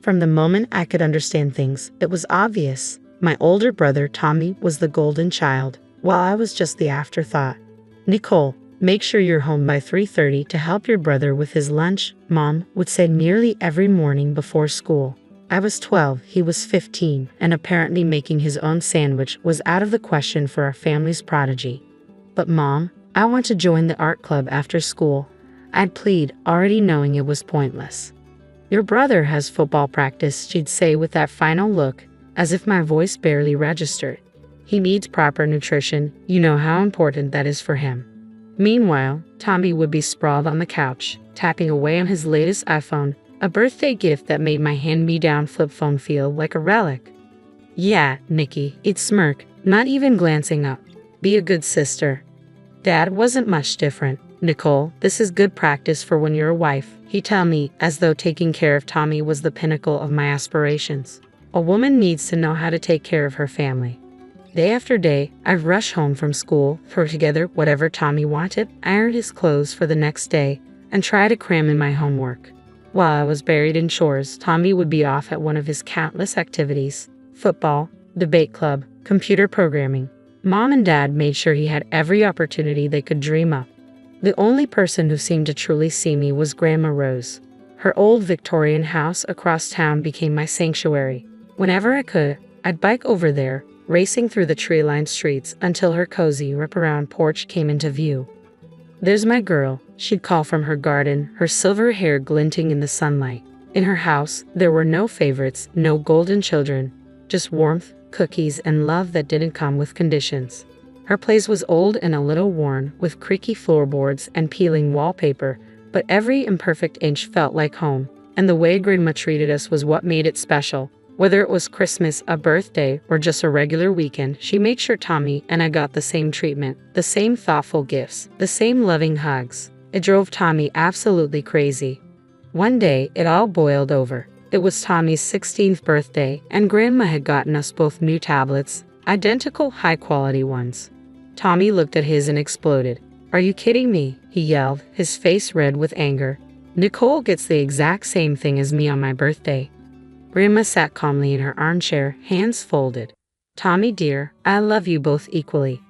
From the moment I could understand things, it was obvious. My older brother, Tommy, was the golden child, while I was just the afterthought. "Nicole, make sure you're home by 3:30 to help your brother with his lunch," Mom would say nearly every morning before school. I was 12, he was 15, and apparently making his own sandwich was out of the question for our family's prodigy. "But Mom, I want to join the art club after school," I'd plead, already knowing it was pointless. "Your brother has football practice," she'd say with that final look, as if my voice barely registered. "He needs proper nutrition. You know how important that is for him." Meanwhile, Tommy would be sprawled on the couch, tapping away on his latest iPhone, a birthday gift that made my hand-me-down flip phone feel like a relic. "Yeah, Nikki," he'd smirk, not even glancing up. "Be a good sister." Dad wasn't much different. "Nicole, this is good practice for when you're a wife," he'd tell me, as though taking care of Tommy was the pinnacle of my aspirations. A woman needs to know how to take care of her family. Day after day, I'd rush home from school, throw together whatever Tommy wanted, iron his clothes for the next day, and try to cram in my homework. While I was buried in chores, Tommy would be off at one of his countless activities: football, debate club, computer programming. Mom and Dad made sure he had every opportunity they could dream up. The only person who seemed to truly see me was Grandma Rose. Her old Victorian house across town became my sanctuary. Whenever I could, I'd bike over there, racing through the tree-lined streets until her cozy wraparound porch came into view. "There's my girl," she'd call from her garden, her silver hair glinting in the sunlight. In her house, there were no favorites, no golden children, just warmth, cookies, and love that didn't come with conditions. Her place was old and a little worn, with creaky floorboards and peeling wallpaper, but every imperfect inch felt like home, and the way Grandma treated us was what made it special. Whether it was Christmas, a birthday, or just a regular weekend, she made sure Tommy and I got the same treatment, the same thoughtful gifts, the same loving hugs. It drove Tommy absolutely crazy. One day, it all boiled over. It was Tommy's 16th birthday, and Grandma had gotten us both new tablets, identical high-quality ones. Tommy looked at his and exploded. "Are you kidding me?" he yelled, his face red with anger. "Nicole gets the exact same thing as me on my birthday." Grandma sat calmly in her armchair, hands folded. "Tommy dear, I love you both equally."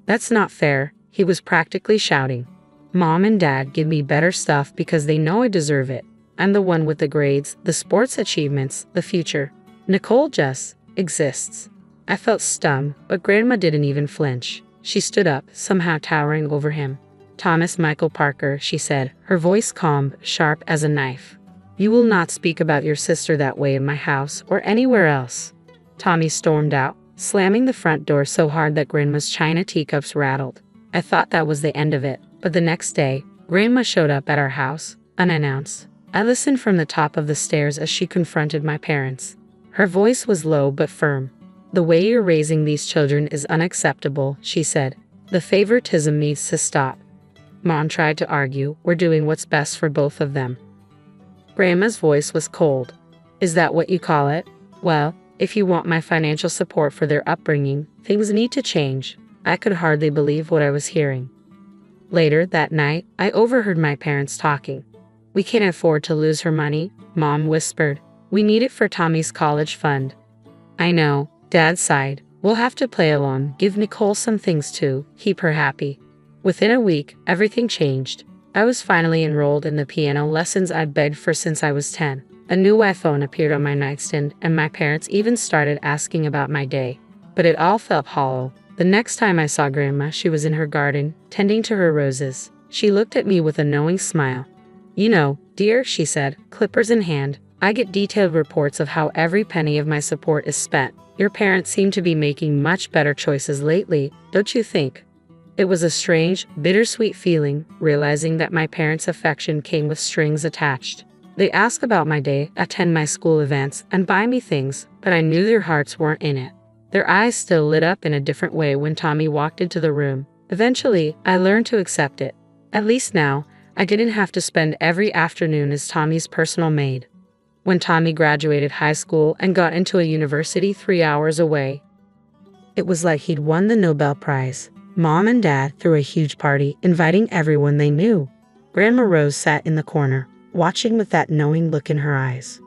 "That's not fair," he was practically shouting. "Mom and Dad give me better stuff because they know I deserve it. I'm the one with the grades, the sports achievements, the future. Nicole just exists." I felt stunned, but Grandma didn't even flinch. She stood up, somehow towering over him. "Thomas Michael Parker," she said, her voice calm, sharp as a knife. "You will not speak about your sister that way in my house or anywhere else." Tommy stormed out, slamming the front door so hard that Grandma's china teacups rattled. I thought that was the end of it, but the next day, Grandma showed up at our house, unannounced. I listened from the top of the stairs as she confronted my parents. Her voice was low but firm. "The way you're raising these children is unacceptable," she said. "The favoritism needs to stop." Mom tried to argue, "We're doing what's best for both of them." Grandma's voice was cold. "Is that what you call it? Well, if you want my financial support for their upbringing, things need to change." I could hardly believe what I was hearing. Later that night, I overheard my parents talking. "We can't afford to lose her money," Mom whispered. "We need it for Tommy's college fund." "I know," Dad sighed. "We'll have to play along, give Nicole some things too, keep her happy." Within a week, everything changed. I was finally enrolled in the piano lessons I'd begged for since I was 10. A new iPhone appeared on my nightstand, and my parents even started asking about my day. But it all felt hollow. The next time I saw Grandma, she was in her garden, tending to her roses. She looked at me with a knowing smile. "You know, dear," she said, clippers in hand, "I get detailed reports of how every penny of my support is spent. Your parents seem to be making much better choices lately, don't you think?" It was a strange, bittersweet feeling, realizing that my parents' affection came with strings attached. They ask about my day, attend my school events, and buy me things, but I knew their hearts weren't in it. Their eyes still lit up in a different way when Tommy walked into the room. Eventually, I learned to accept it. At least now, I didn't have to spend every afternoon as Tommy's personal maid. When Tommy graduated high school and got into a university 3 hours away, it was like he'd won the Nobel Prize. Mom and Dad threw a huge party, inviting everyone they knew. Grandma Rose sat in the corner, watching with that knowing look in her eyes.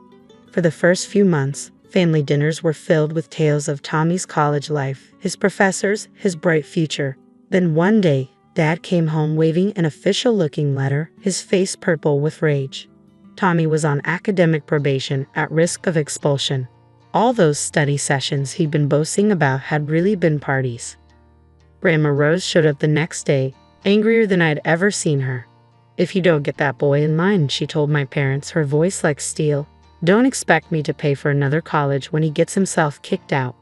For the first few months, family dinners were filled with tales of Tommy's college life, his professors, his bright future. Then one day, Dad came home waving an official-looking letter, his face purple with rage. Tommy was on academic probation, at risk of expulsion. All those study sessions he'd been boasting about had really been parties. Grandma Rose showed up the next day, angrier than I'd ever seen her. "If you don't get that boy in line," she told my parents, her voice like steel, "don't expect me to pay for another college when he gets himself kicked out."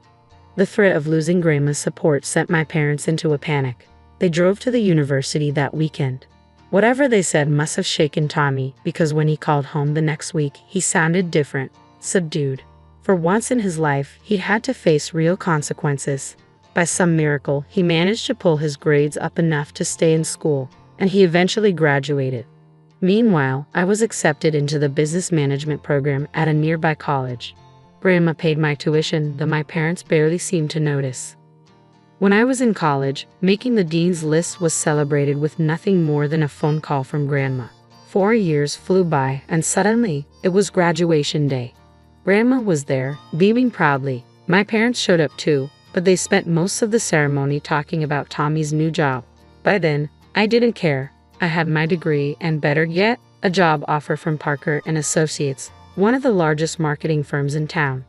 The threat of losing Grandma's support sent my parents into a panic. They drove to the university that weekend. Whatever they said must have shaken Tommy, because when he called home the next week, he sounded different, subdued. For once in his life, he'd had to face real consequences. By some miracle, he managed to pull his grades up enough to stay in school, and he eventually graduated. Meanwhile, I was accepted into the business management program at a nearby college. Grandma paid my tuition, though my parents barely seemed to notice. When I was in college, making the dean's list was celebrated with nothing more than a phone call from Grandma. 4 years flew by, and suddenly, it was graduation day. Grandma was there, beaming proudly. My parents showed up too, but they spent most of the ceremony talking about Tommy's new job. By then, I didn't care. I had my degree and, better yet, a job offer from Parker and Associates, one of the largest marketing firms in town.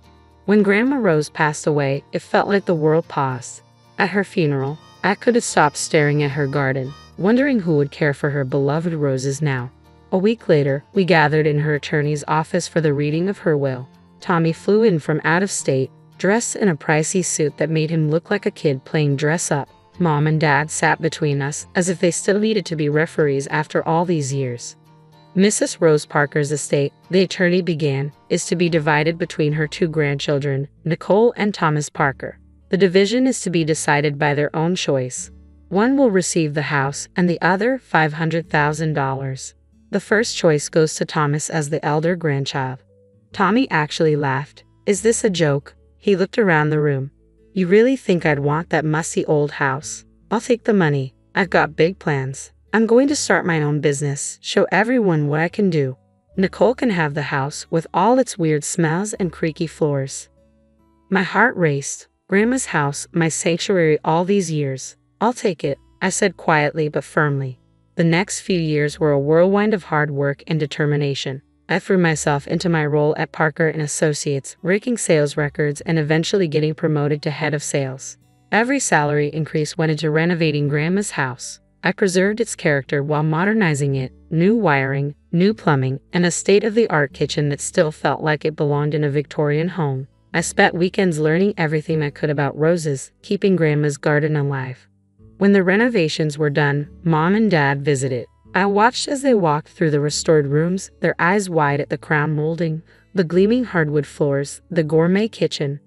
When Grandma Rose passed away, it felt like the world paused. At her funeral, I couldn't stop staring at her garden, wondering who would care for her beloved roses now. A week later, we gathered in her attorney's office for the reading of her will. Tommy flew in from out of state, dressed in a pricey suit that made him look like a kid playing dress-up. Mom and Dad sat between us, as if they still needed to be referees after all these years. Mrs. Rose Parker's estate, the attorney began, is to be divided between her two grandchildren, Nicole and Thomas Parker. The division is to be decided by their own choice. One will receive the house and the other $500,000. The first choice goes to Thomas as the elder grandchild. Tommy actually laughed. "Is this a joke?" He looked around the room. "You really think I'd want that musty old house? I'll take the money. I've got big plans. I'm going to start my own business, show everyone what I can do. Nicole can have the house with all its weird smells and creaky floors." My heart raced. Grandma's house, my sanctuary all these years. "I'll take it," I said quietly but firmly. The next few years were a whirlwind of hard work and determination. I threw myself into my role at Parker and Associates, breaking sales records and eventually getting promoted to head of sales. Every salary increase went into renovating Grandma's house. I preserved its character while modernizing it, new wiring, new plumbing, and a state-of-the-art kitchen that still felt like it belonged in a Victorian home. I spent weekends learning everything I could about roses, keeping Grandma's garden alive. When the renovations were done, Mom and Dad visited. I watched as they walked through the restored rooms, their eyes wide at the crown molding, the gleaming hardwood floors, the gourmet kitchen.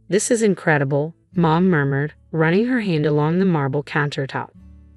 "This is incredible," Mom murmured, running her hand along the marble countertop.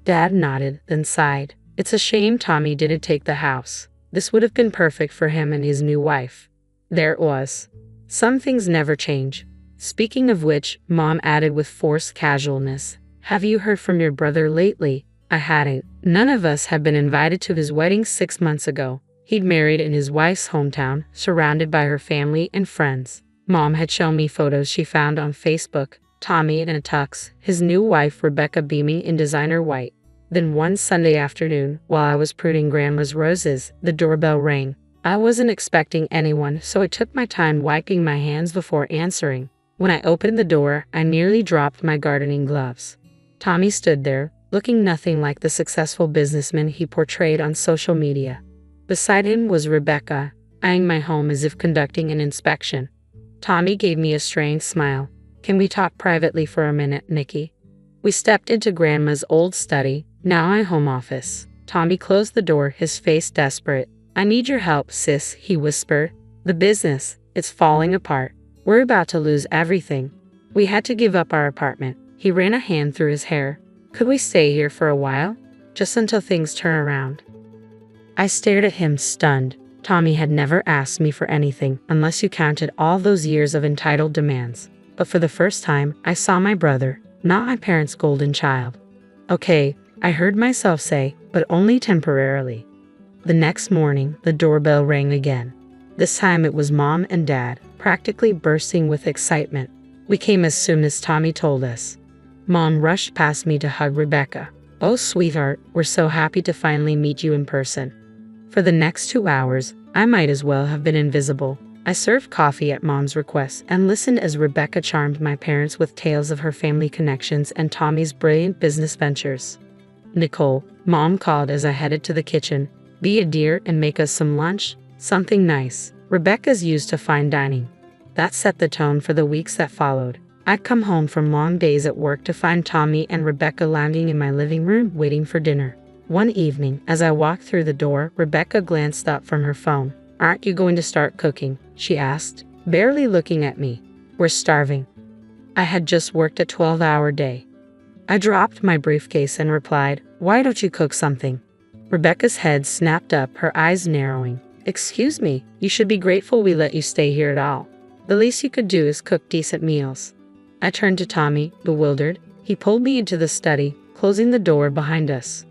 Dad nodded, then sighed. "It's a shame Tommy didn't take the house. This would have been perfect for him and his new wife." There it was. Some things never change. Speaking of which, Mom added with forced casualness, "Have you heard from your brother lately?" I hadn't. None of us had been invited to his wedding 6 months ago. He'd married in his wife's hometown, surrounded by her family and friends. Mom had shown me photos she found on Facebook. Tommy in a tux, his new wife Rebecca beaming in designer white. Then one Sunday afternoon, while I was pruning Grandma's roses, the doorbell rang. I wasn't expecting anyone, so I took my time wiping my hands before answering. When I opened the door, I nearly dropped my gardening gloves. Tommy stood there, looking nothing like the successful businessman he portrayed on social media. Beside him was Rebecca, eyeing my home as if conducting an inspection. Tommy gave me a strained smile. "Can we talk privately for a minute, Nikki?" We stepped into Grandma's old study, now my home office. Tommy closed the door, his face desperate. "I need your help, sis," he whispered. "The business, it's falling apart. We're about to lose everything. We had to give up our apartment." He ran a hand through his hair. "Could we stay here for a while? Just until things turn around?" I stared at him, stunned. Tommy had never asked me for anything, unless you counted all those years of entitled demands. But for the first time, I saw my brother, not my parents' golden child. "Okay," I heard myself say, but only temporarily. The next morning, the doorbell rang again. This time it was Mom and Dad, practically bursting with excitement. We came as soon as Tommy told us. Mom rushed past me to hug Rebecca. "Oh, sweetheart, we're so happy to finally meet you in person." For the next 2 hours, I might as well have been invisible. I served coffee at Mom's request and listened as Rebecca charmed my parents with tales of her family connections and Tommy's brilliant business ventures. "Nicole," Mom called as I headed to the kitchen, "be a dear and make us some lunch, something nice." Rebecca's used to fine dining. That set the tone for the weeks that followed. I'd come home from long days at work to find Tommy and Rebecca lounging in my living room waiting for dinner. One evening, as I walked through the door, Rebecca glanced up from her phone. "Aren't you going to start cooking?" she asked, barely looking at me. "We're starving." I had just worked a 12-hour day. I dropped my briefcase and replied, "Why don't you cook something?" Rebecca's head snapped up, her eyes narrowing. "Excuse me, you should be grateful we let you stay here at all. The least you could do is cook decent meals." I turned to Tommy, bewildered. He pulled me into the study, closing the door behind us.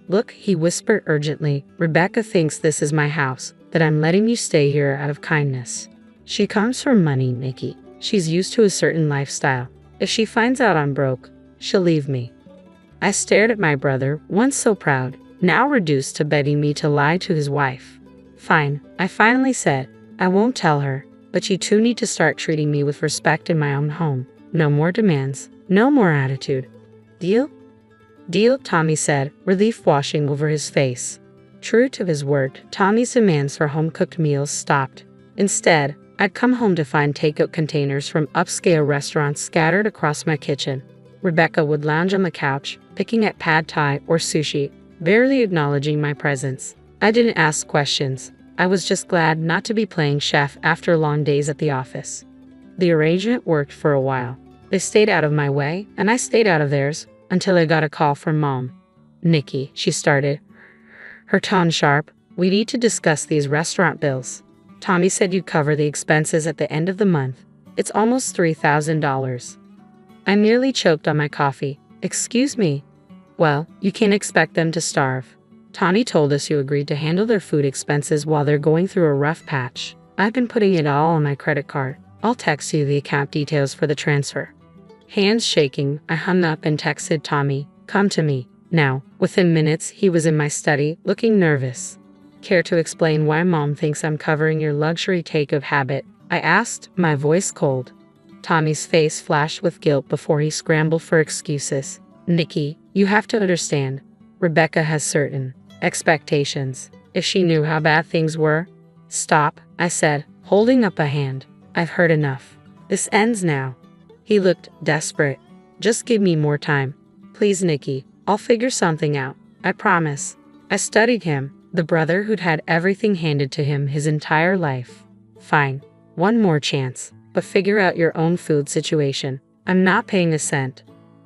"Look," he whispered urgently, "Rebecca thinks this is my house, that I'm letting you stay here out of kindness. She comes from money, Nikki. She's used to a certain lifestyle. If she finds out I'm broke, she'll leave me. I stared at my brother, once so proud, now reduced to begging me to lie to his wife. Fine, I finally said. I won't tell her, but you two need to start treating me with respect in my own home. No more demands, no more attitude. Deal? Deal, Tommy said, relief washing over his face. True to his word, Tommy's demands for home-cooked meals stopped. Instead, I'd come home to find takeout containers from upscale restaurants scattered across my kitchen. Rebecca would lounge on the couch, picking at pad thai or sushi, barely acknowledging my presence. I didn't ask questions. I was just glad not to be playing chef after long days at the office. The arrangement worked for a while. They stayed out of my way, and I stayed out of theirs, until I got a call from Mom. "Nikki," she started, her tone sharp, "we need to discuss these restaurant bills. Tommy said you'd cover the expenses at the end of the month. It's almost $3,000. I nearly choked on my coffee. "Excuse me?" "Well, you can't expect them to starve. Tawny told us you agreed to handle their food expenses while they're going through a rough patch. I've been putting it all on my credit card. I'll text you the account details for the transfer." Hands shaking, I hung up and texted Tommy, "Come to me, now." Within minutes, he was in my study, looking nervous. "Care to explain why Mom thinks I'm covering your luxury take-of habit?" I asked, my voice cold. Tommy's face flashed with guilt before he scrambled for excuses. "Nikki, you have to understand. Rebecca has certain expectations. If she knew how bad things were—" "Stop," I said, holding up a hand. "I've heard enough. This ends now." He looked desperate. "Just give me more time. Please, Nikki. I'll figure something out. I promise." I studied him, the brother who'd had everything handed to him his entire life. "Fine. One more chance. But figure out your own food situation. I'm not paying a cent."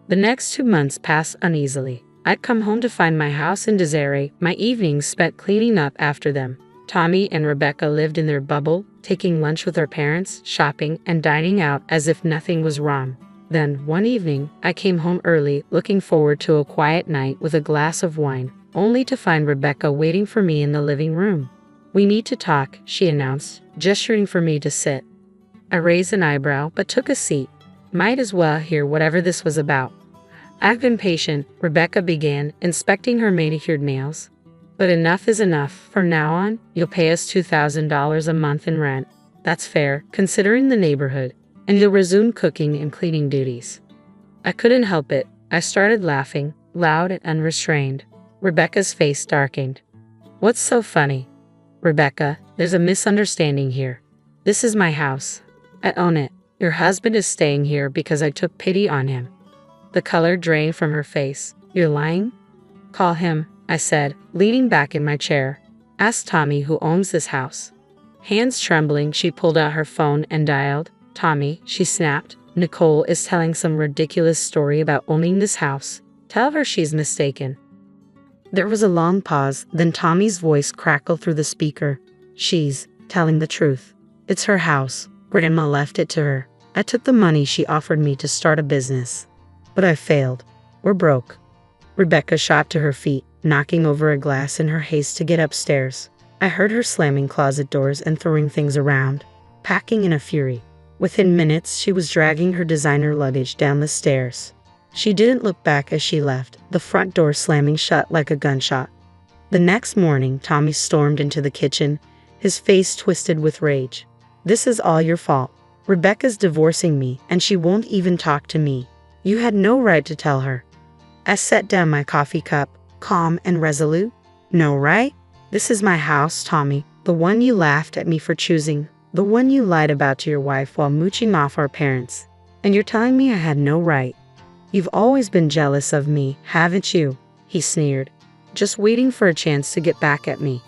The next 2 months passed uneasily. I'd come home to find my house in disarray, my evenings spent cleaning up after them. Tommy and Rebecca lived in their bubble, taking lunch with their parents, shopping, and dining out as if nothing was wrong. Then, one evening, I came home early, looking forward to a quiet night with a glass of wine, only to find Rebecca waiting for me in the living room. "We need to talk," she announced, gesturing for me to sit. I raised an eyebrow but took a seat. Might as well hear whatever this was about. "I've been patient," Rebecca began, inspecting her manicured nails. "But enough is enough. From now on, you'll pay us $2,000 a month in rent. That's fair, considering the neighborhood. And you'll resume cooking and cleaning duties." I couldn't help it. I started laughing, loud and unrestrained. Rebecca's face darkened. "What's so funny?" "Rebecca, there's a misunderstanding here. This is my house. I own it. Your husband is staying here because I took pity on him." The color drained from her face. "You're lying?" "Call him," I said, leaning back in my chair. "Ask Tommy who owns this house." Hands trembling, she pulled out her phone and dialed. "Tommy," she snapped, "Nicole is telling some ridiculous story about owning this house. Tell her she's mistaken." There was a long pause, then Tommy's voice crackled through the speaker. "She's telling the truth. It's her house. Grandma left it to her. I took the money she offered me to start a business. But I failed. We're broke." Rebecca shot to her feet, knocking over a glass in her haste to get upstairs. I heard her slamming closet doors and throwing things around, packing in a fury. Within minutes, she was dragging her designer luggage down the stairs. She didn't look back as she left, the front door slamming shut like a gunshot. The next morning, Tommy stormed into the kitchen, his face twisted with rage. "This is all your fault. Rebecca's divorcing me, and she won't even talk to me. You had no right to tell her." I set down my coffee cup, calm and resolute. "No right? This is my house, Tommy, the one you laughed at me for choosing, the one you lied about to your wife while mooching off our parents. And you're telling me I had no right? You've always been jealous of me, haven't you?" he sneered, "just waiting for a chance to get back at me."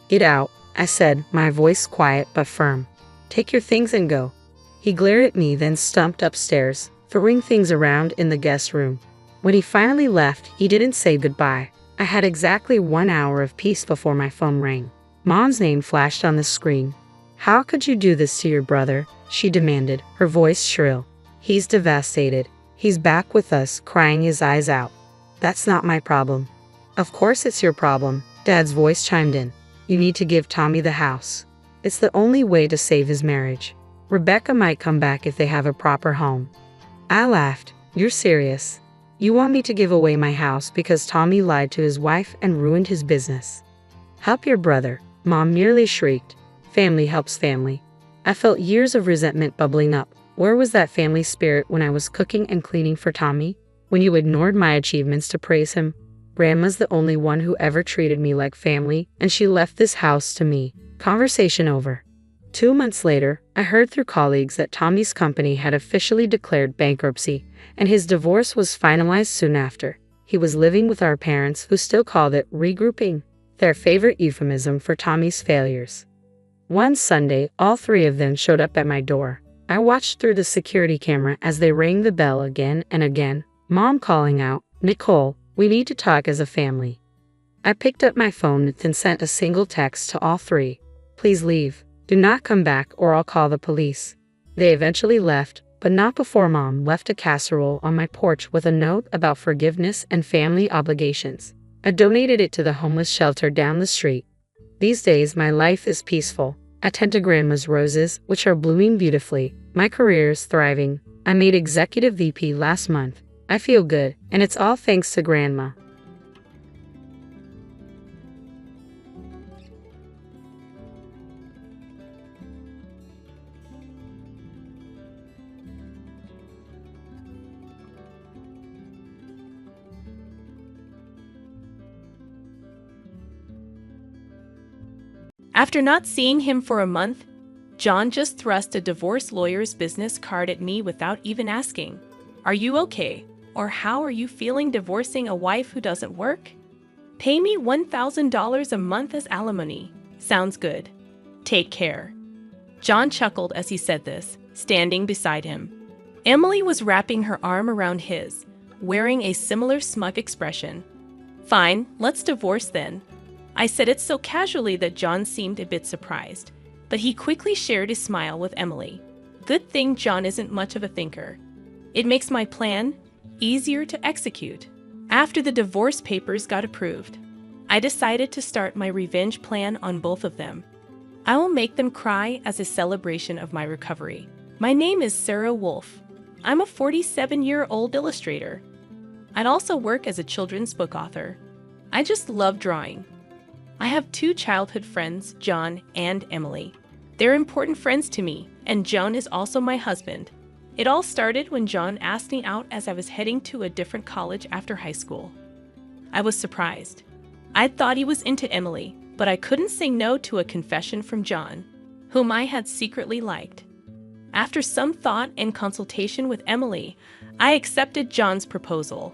"Get out," I said, my voice quiet but firm. "Take your things and go." He glared at me, then stumped upstairs, throwing things around in the guest room. When he finally left, he didn't say goodbye. I had exactly 1 hour of peace before my phone rang. Mom's name flashed on the screen. "How could you do this to your brother?" she demanded, her voice shrill. "He's devastated. He's back with us, crying his eyes out." "That's not my problem." "Of course it's your problem," Dad's voice chimed in. "You need to give Tommy the house. It's the only way to save his marriage. Rebecca might come back if they have a proper home." I laughed. You're serious? You want me to give away my house because Tommy lied to his wife and ruined his business? Help your brother, Mom nearly shrieked. Family helps family. I felt years of resentment bubbling up. Where was that family spirit when I was cooking and cleaning for Tommy? When you ignored my achievements to praise him? Grandma's the only one who ever treated me like family, and she left this house to me. Conversation over. 2 months later, I heard through colleagues that Tommy's company had officially declared bankruptcy, and his divorce was finalized soon after. He was living with our parents, who still called it regrouping, their favorite euphemism for Tommy's failures. One Sunday, all three of them showed up at my door. I watched through the security camera as they rang the bell again and again, Mom calling out, "Nicole, we need to talk as a family." I picked up my phone and sent a single text to all three. "Please leave. Do not come back or I'll call the police." They eventually left, but not before Mom left a casserole on my porch with a note about forgiveness and family obligations. I donated it to the homeless shelter down the street. These days, my life is peaceful. I tend to Grandma's roses, which are blooming beautifully. My career is thriving. I made Executive VP last month. I feel good, and it's all thanks to Grandma. After not seeing him for a month, John just thrust a divorce lawyer's business card at me without even asking, "Are you okay? Or how are you feeling divorcing a wife who doesn't work? Pay me $1,000 a month as alimony. Sounds good. Take care." John chuckled as he said this, standing beside him. Emily was wrapping her arm around his, wearing a similar smug expression. "Fine, let's divorce then." I said it so casually that John seemed a bit surprised, but he quickly shared his smile with Emily. Good thing John isn't much of a thinker. It makes my plan easier to execute. After the divorce papers got approved, I decided to start my revenge plan on both of them. I will make them cry as a celebration of my recovery. My name is Sarah Wolf. I'm a 47-year-old illustrator. I'd also work as a children's book author. I just love drawing. I have 2 childhood friends, John and Emily. They're important friends to me, and John is also my husband. It all started when John asked me out as I was heading to a different college after high school. I was surprised. I thought he was into Emily, but I couldn't say no to a confession from John, whom I had secretly liked. After some thought and consultation with Emily, I accepted John's proposal.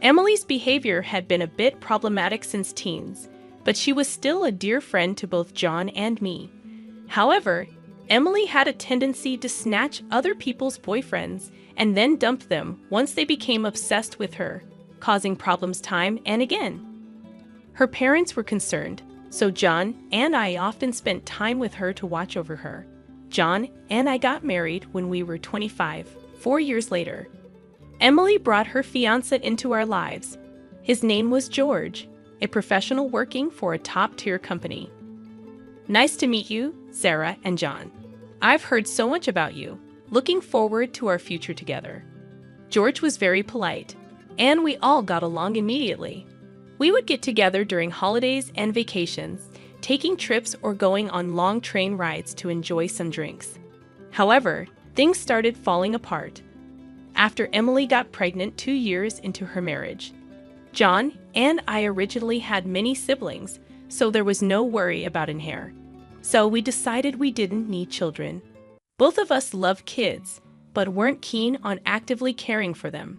Emily's behavior had been a bit problematic since teens, but she was still a dear friend to both John and me. However, Emily had a tendency to snatch other people's boyfriends and then dump them once they became obsessed with her, causing problems time and again. Her parents were concerned, so John and I often spent time with her to watch over her. John and I got married when we were 25, 4 years later. Emily brought her fiancé into our lives. His name was George, a professional working for a top-tier company. Nice to meet you, Sarah and John. I've heard so much about you. Looking forward to our future together. George was very polite, and we all got along immediately. We would get together during holidays and vacations, taking trips or going on long train rides to enjoy some drinks. However, things started falling apart after Emily got pregnant 2 years into her marriage. John and I originally had many siblings, so there was no worry about an heir. So we decided we didn't need children. Both of us loved kids, but weren't keen on actively caring for them.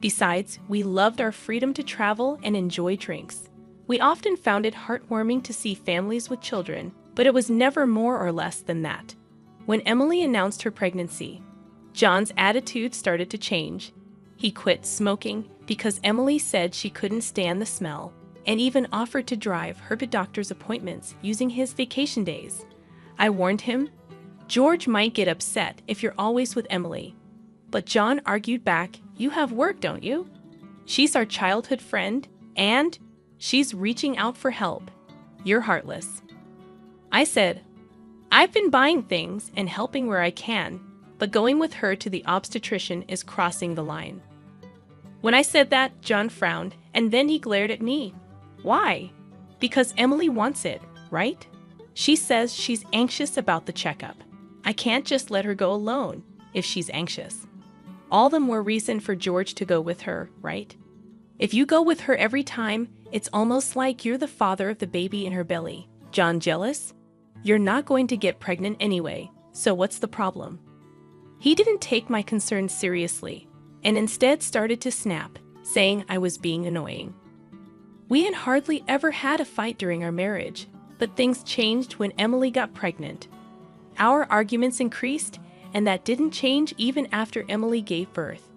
Besides, we loved our freedom to travel and enjoy drinks. We often found it heartwarming to see families with children, but it was never more or less than that. When Emily announced her pregnancy, John's attitude started to change. He quit smoking because Emily said she couldn't stand the smell, and even offered to drive her to doctor's appointments using his vacation days. I warned him, "George might get upset if you're always with Emily." But John argued back, "You have work, don't you? She's our childhood friend, and she's reaching out for help. You're heartless." I said, "I've been buying things and helping where I can, but going with her to the obstetrician is crossing the line." When I said that, John frowned, and then he glared at me. "Why?" "Because Emily wants it, right? She says she's anxious about the checkup. I can't just let her go alone if she's anxious. All the more reason for George to go with her, right? If you go with her every time, it's almost like you're the father of the baby in her belly. John, jealous? You're not going to get pregnant anyway, so what's the problem?" He didn't take my concerns seriously, and instead started to snap, saying I was being annoying. We had hardly ever had a fight during our marriage, but things changed when Emily got pregnant. Our arguments increased, and that didn't change even after Emily gave birth.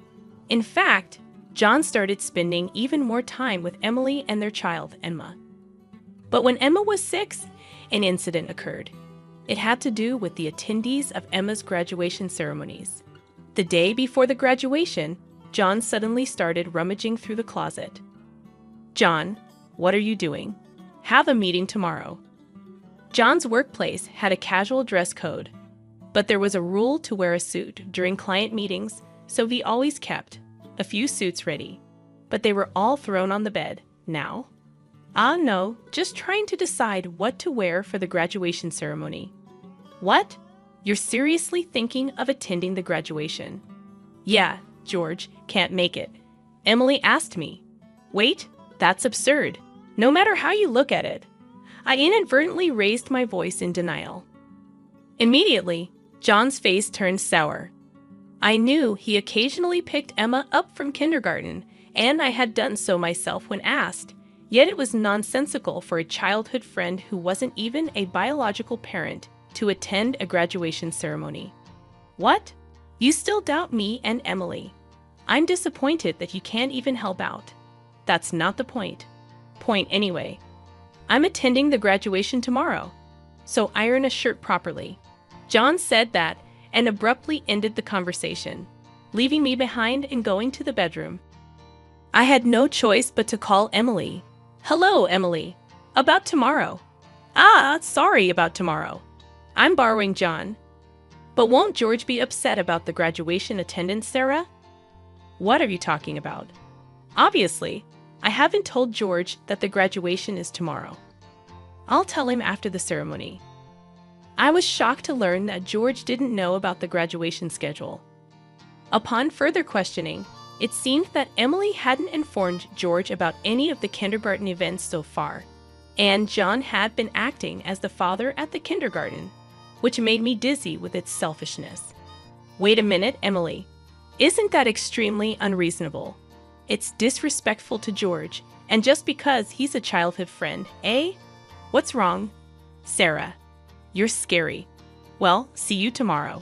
In fact, John started spending even more time with Emily and their child, Emma. But when Emma was 6, an incident occurred. It had to do with the attendees of Emma's graduation ceremonies. The day before the graduation, John suddenly started rummaging through the closet. "John, what are you doing? Have a meeting tomorrow." John's workplace had a casual dress code, but there was a rule to wear a suit during client meetings, so he always kept a few suits ready. But they were all thrown on the bed now. No, just trying to decide what to wear for the graduation ceremony. "What? You're seriously thinking of attending the graduation?" "Yeah, George, can't make it. Emily asked me." "Wait, that's absurd. No matter how you look at it." I inadvertently raised my voice in denial. Immediately, John's face turned sour. I knew he occasionally picked Emma up from kindergarten, and I had done so myself when asked, yet it was nonsensical for a childhood friend who wasn't even a biological parent to attend a graduation ceremony. "What? You still doubt me and Emily? I'm disappointed that you can't even help out." "That's not the point." "Point anyway. I'm attending the graduation tomorrow, so iron a shirt properly." John said that and abruptly ended the conversation, leaving me behind and going to the bedroom. I had no choice but to call Emily. "Hello, Emily. About tomorrow." Sorry about tomorrow. I'm borrowing John." "But won't George be upset about the graduation attendance, Sarah?" "What are you talking about?" "Obviously, I haven't told George that the graduation is tomorrow." "I'll tell him after the ceremony." I was shocked to learn that George didn't know about the graduation schedule. Upon further questioning, it seemed that Emily hadn't informed George about any of the kindergarten events so far, and John had been acting as the father at the kindergarten, which made me dizzy with its selfishness. "Wait a minute, Emily. Isn't that extremely unreasonable? It's disrespectful to George, and just because he's a childhood friend, eh? What's wrong?" "Sarah, you're scary. Well, see you tomorrow."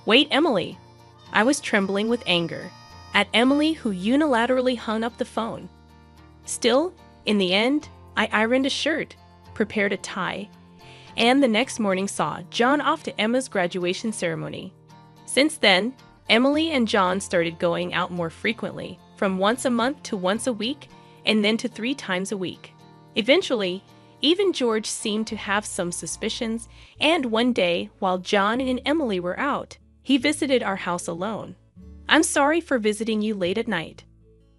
"Wait, Emily." I was trembling with anger at Emily, who unilaterally hung up the phone. Still, in the end, I ironed a shirt, prepared a tie, and the next morning saw John off to Emma's graduation ceremony. Since then, Emily and John started going out more frequently, from once a month to once a week, and then to 3 times a week. Eventually, even George seemed to have some suspicions, and one day, while John and Emily were out, he visited our house alone. "I'm sorry for visiting you late at night.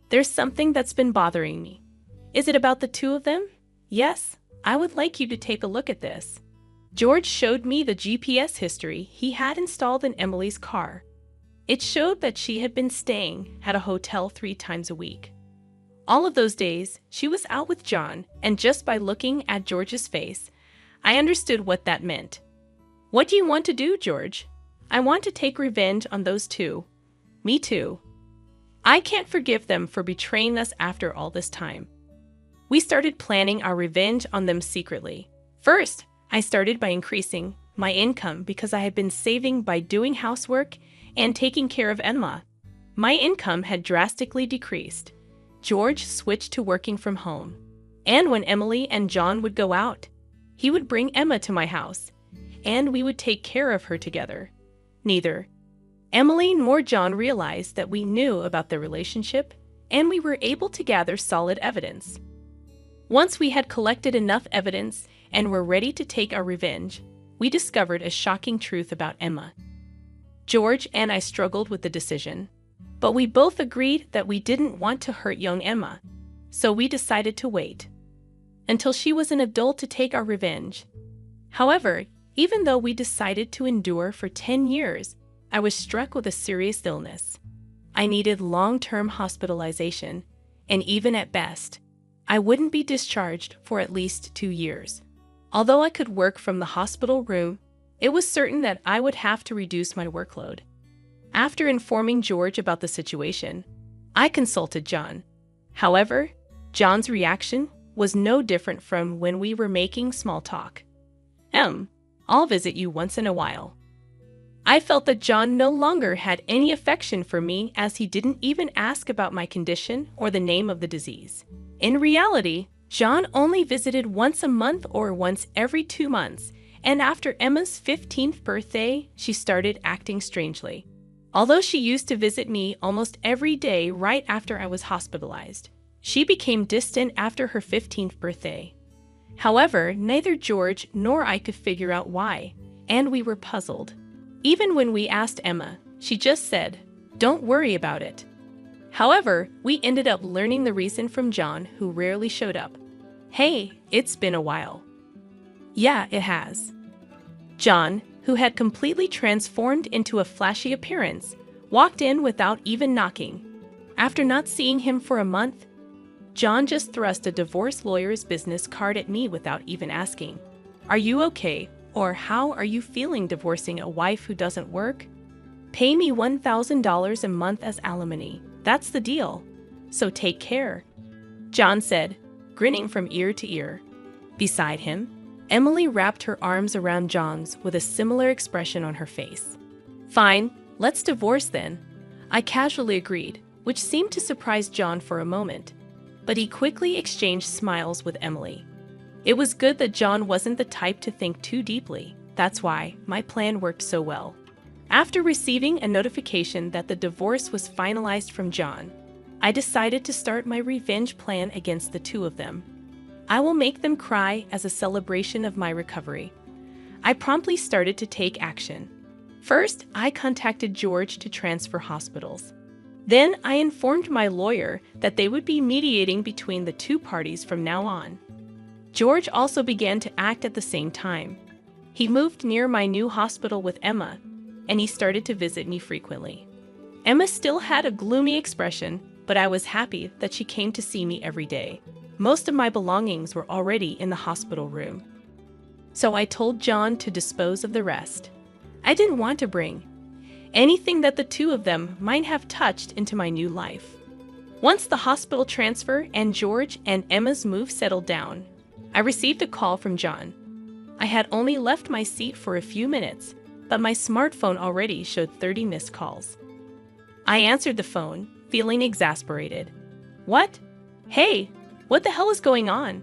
There's something that's been bothering me." "Is it about the 2 of them?" "Yes, I would like you to take a look at this." George showed me the GPS history he had installed in Emily's car. It showed that she had been staying at a hotel 3 times a week. All of those days, she was out with John, and just by looking at George's face, I understood what that meant. "What do you want to do, George?" "I want to take revenge on those 2. "Me too. I can't forgive them for betraying us after all this time." We started planning our revenge on them secretly. First, I started by increasing my income because I had been saving by doing housework and taking care of Emma. My income had drastically decreased. George switched to working from home. And when Emily and John would go out, he would bring Emma to my house, and we would take care of her together. Neither Emily nor John realized that we knew about their relationship, and we were able to gather solid evidence. Once we had collected enough evidence and were ready to take our revenge, we discovered a shocking truth about Emma. George and I struggled with the decision, but we both agreed that we didn't want to hurt young Emma, so we decided to wait until she was an adult to take our revenge. However, even though we decided to endure for 10 years, I was struck with a serious illness. I needed long-term hospitalization, and even at best, I wouldn't be discharged for at least 2 years. Although I could work from the hospital room, it was certain that I would have to reduce my workload. After informing George about the situation, I consulted John. However, John's reaction was no different from when we were making small talk. I'll visit you once in a while. I felt that John no longer had any affection for me, as he didn't even ask about my condition or the name of the disease. In reality, John only visited once a month or once every 2 months, and after Emma's 15th birthday, she started acting strangely. Although she used to visit me almost every day right after I was hospitalized, she became distant after her 15th birthday. However, neither George nor I could figure out why, and we were puzzled. Even when we asked Emma, she just said, "Don't worry about it." However, we ended up learning the reason from John, who rarely showed up. "Hey, it's been a while." Yeah, it has. John, who had completely transformed into a flashy appearance, walked in without even knocking. After not seeing him for a month, John just thrust a divorce lawyer's business card at me without even asking, "Are you okay?" or "How are you feeling divorcing a wife who doesn't work? Pay me $1,000 a month as alimony. That's the deal. So take care," John said, grinning from ear to ear. Beside him, Emily wrapped her arms around John's with a similar expression on her face. "Fine, let's divorce then," I casually agreed, which seemed to surprise John for a moment, but he quickly exchanged smiles with Emily. It was good that John wasn't the type to think too deeply. That's why my plan worked so well. After receiving a notification that the divorce was finalized from John, I decided to start my revenge plan against the two of them. I will make them cry as a celebration of my recovery. I promptly started to take action. First, I contacted George to transfer hospitals. Then I informed my lawyer that they would be mediating between the two parties from now on. George also began to act at the same time. He moved near my new hospital with Emma, and he started to visit me frequently. Emma still had a gloomy expression, but I was happy that she came to see me every day. Most of my belongings were already in the hospital room, so I told John to dispose of the rest. I didn't want to bring anything that the two of them might have touched into my new life. Once the hospital transfer and George and Emma's move settled down, I received a call from John. I had only left my seat for a few minutes, but my smartphone already showed 30 missed calls. I answered the phone, feeling exasperated. "What? Hey, what the hell is going on?"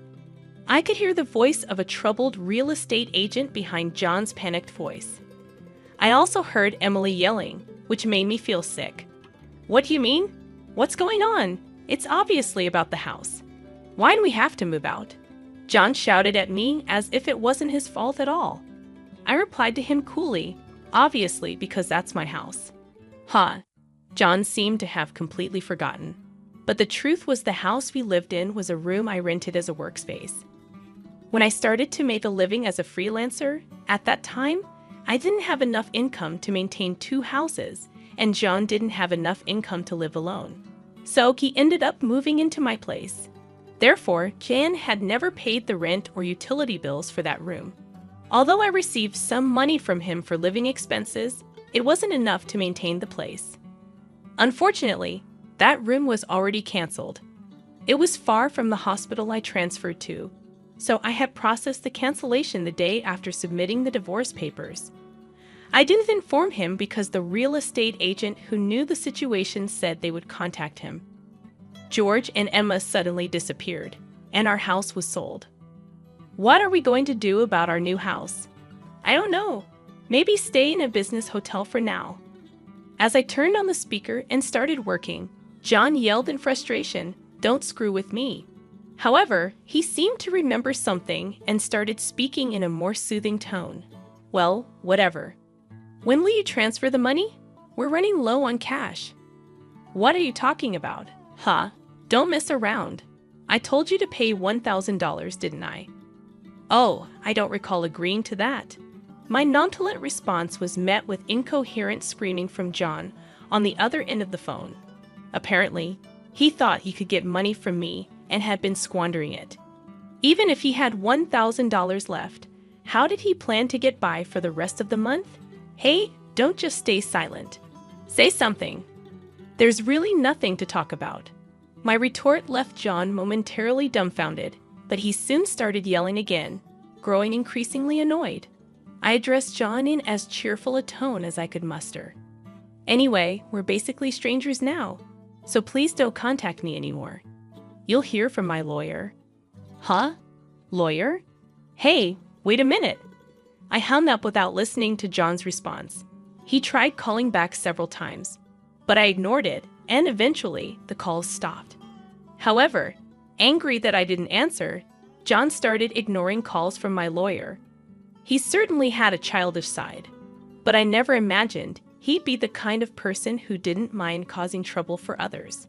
I could hear the voice of a troubled real estate agent behind John's panicked voice. I also heard Emily yelling, which made me feel sick. "What do you mean? What's going on? It's obviously about the house. Why'd we have to move out?" John shouted at me as if it wasn't his fault at all. I replied to him coolly, "Obviously, because that's my house." John seemed to have completely forgotten. But the truth was the house we lived in was a room I rented as a workspace. When I started to make a living as a freelancer, at that time, I didn't have enough income to maintain 2 houses, and John didn't have enough income to live alone. So he ended up moving into my place. Therefore, Jan had never paid the rent or utility bills for that room. Although I received some money from him for living expenses, it wasn't enough to maintain the place. Unfortunately, that room was already canceled. It was far from the hospital I transferred to, so I had processed the cancellation the day after submitting the divorce papers. I didn't inform him because the real estate agent who knew the situation said they would contact him. George and Emma suddenly disappeared, and our house was sold. What are we going to do about our new house? I don't know. Maybe stay in a business hotel for now. As I turned on the speaker and started working, John yelled in frustration, "Don't screw with me." However, he seemed to remember something and started speaking in a more soothing tone. Well, whatever. When will you transfer the money? We're running low on cash. What are you talking about? Huh? Don't mess around. I told you to pay $1,000, didn't I? Oh, I don't recall agreeing to that. My nonchalant response was met with incoherent screaming from John on the other end of the phone. Apparently, he thought he could get money from me and had been squandering it. Even if he had $1,000 left, how did he plan to get by for the rest of the month? Hey, don't just stay silent. Say something. There's really nothing to talk about. My retort left John momentarily dumbfounded, but he soon started yelling again, growing increasingly annoyed. I addressed John in as cheerful a tone as I could muster. Anyway, we're basically strangers now, so please don't contact me anymore. You'll hear from my lawyer. Huh? Lawyer? Hey, wait a minute. I hung up without listening to John's response. He tried calling back several times, but I ignored it, and eventually the calls stopped. However, angry that I didn't answer, John started ignoring calls from my lawyer. He certainly had a childish side, but I never imagined he'd be the kind of person who didn't mind causing trouble for others.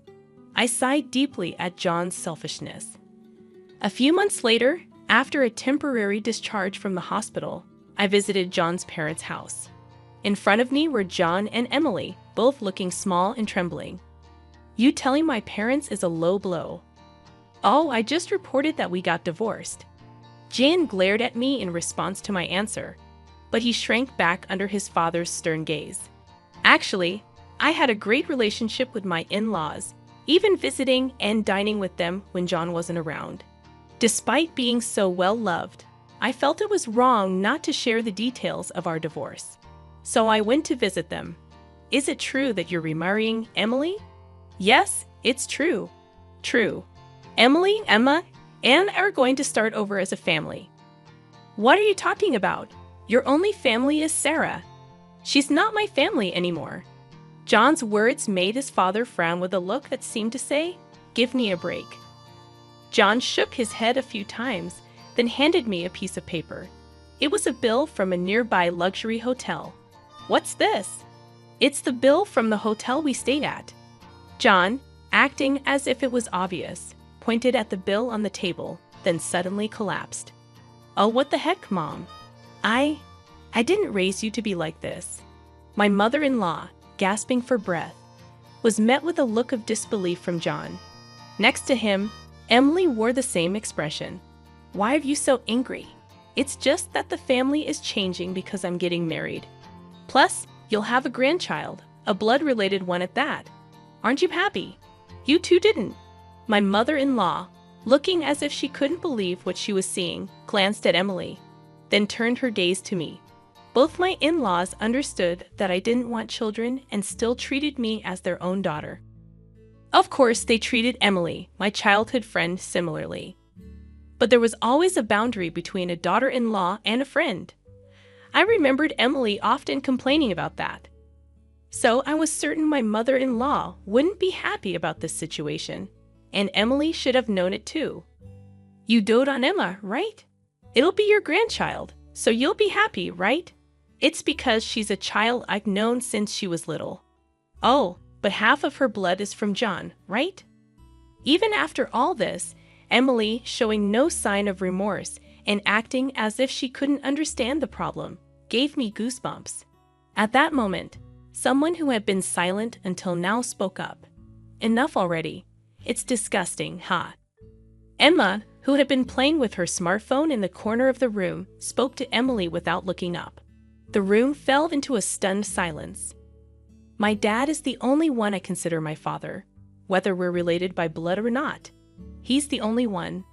I sighed deeply at John's selfishness. A few months later, after a temporary discharge from the hospital, I visited John's parents' house. In front of me were John and Emily, both looking small and trembling. You telling my parents is a low blow. Oh, I just reported that we got divorced. Jan glared at me in response to my answer, but he shrank back under his father's stern gaze. Actually, I had a great relationship with my in-laws, even visiting and dining with them when John wasn't around. Despite being so well-loved, I felt it was wrong not to share the details of our divorce. So I went to visit them. Is it true that you're remarrying Emily? Yes, it's true. True. Emily, Emma, and are going to start over as a family. What are you talking about? Your only family is Sarah. She's not my family anymore. John's words made his father frown with a look that seemed to say, "Give me a break." John shook his head a few times, then handed me a piece of paper. It was a bill from a nearby luxury hotel. What's this? It's the bill from the hotel we stayed at. John, acting as if it was obvious, pointed at the bill on the table, then suddenly collapsed. Oh, what the heck, Mom? I didn't raise you to be like this. My mother-in-law, gasping for breath, was met with a look of disbelief from John. Next to him, Emily wore the same expression. Why are you so angry? It's just that the family is changing because I'm getting married. Plus, you'll have a grandchild, a blood-related one at that. Aren't you happy? You two didn't. My mother-in-law, looking as if she couldn't believe what she was seeing, glanced at Emily, then turned her gaze to me. Both my in-laws understood that I didn't want children and still treated me as their own daughter. Of course, they treated Emily, my childhood friend, similarly. But there was always a boundary between a daughter-in-law and a friend. I remembered Emily often complaining about that. So I was certain my mother-in-law wouldn't be happy about this situation, and Emily should have known it too. You dote on Emma, right? It'll be your grandchild, so you'll be happy, right? It's because she's a child I've known since she was little. Oh, but half of her blood is from John, right? Even after all this, Emily, showing no sign of remorse and acting as if she couldn't understand the problem, gave me goosebumps. At that moment, someone who had been silent until now spoke up. Enough already. It's disgusting, huh? Emma, who had been playing with her smartphone in the corner of the room, spoke to Emily without looking up. The room fell into a stunned silence. My dad is the only one I consider my father, whether we're related by blood or not. He's the only one.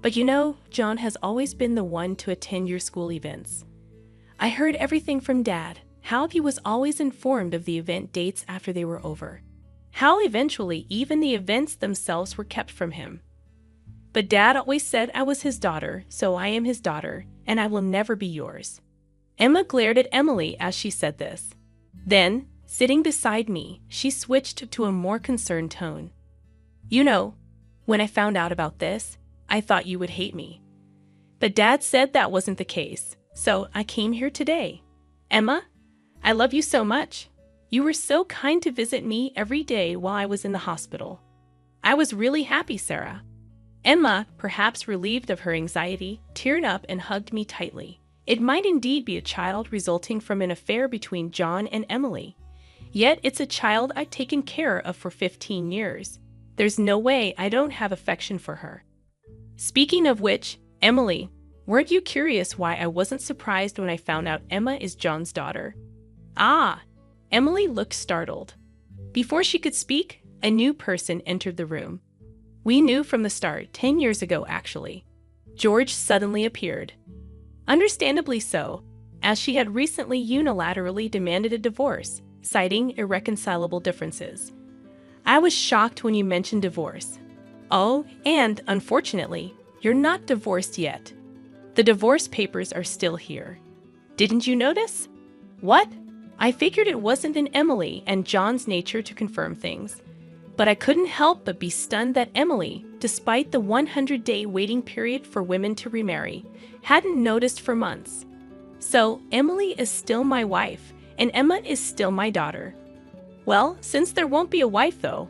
But you know, John has always been the one to attend your school events. I heard everything from Dad, how he was always informed of the event dates after they were over, how eventually even the events themselves were kept from him. But Dad always said I was his daughter, so I am his daughter, and I will never be yours. Emma glared at Emily as she said this. Then, sitting beside me, she switched to a more concerned tone. You know, when I found out about this, I thought you would hate me. But Dad said that wasn't the case, so I came here today. Emma, I love you so much. You were so kind to visit me every day while I was in the hospital. I was really happy, Sarah. Emma, perhaps relieved of her anxiety, teared up and hugged me tightly. It might indeed be a child resulting from an affair between John and Emily. Yet it's a child I've taken care of for 15 years. There's no way I don't have affection for her. Speaking of which, Emily, weren't you curious why I wasn't surprised when I found out Emma is John's daughter? Ah! Emily looked startled. Before she could speak, a new person entered the room. We knew from the start, 10 years ago actually. George suddenly appeared. Understandably so, as she had recently unilaterally demanded a divorce, citing irreconcilable differences. I was shocked when you mentioned divorce. Oh, and unfortunately, you're not divorced yet. The divorce papers are still here. Didn't you notice? What? I figured it wasn't in Emily and John's nature to confirm things. But I couldn't help but be stunned that Emily, despite the 100-day waiting period for women to remarry, hadn't noticed for months. So, Emily is still my wife, and Emma is still my daughter. Well, since there won't be a wife though.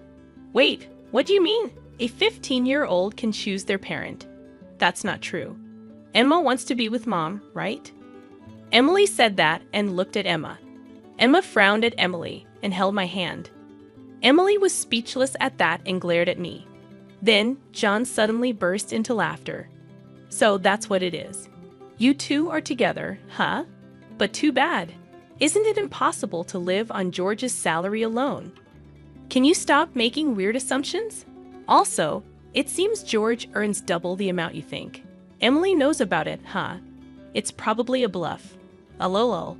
Wait, what do you mean? A 15-year-old can choose their parent. That's not true. Emma wants to be with Mom, right? Emily said that and looked at Emma. Emma frowned at Emily and held my hand. Emily was speechless at that and glared at me. Then, John suddenly burst into laughter. So that's what it is. You two are together, huh? But too bad. Isn't it impossible to live on George's salary alone? Can you stop making weird assumptions? Also, it seems George earns double the amount you think. Emily knows about it, huh? It's probably a bluff. A lol.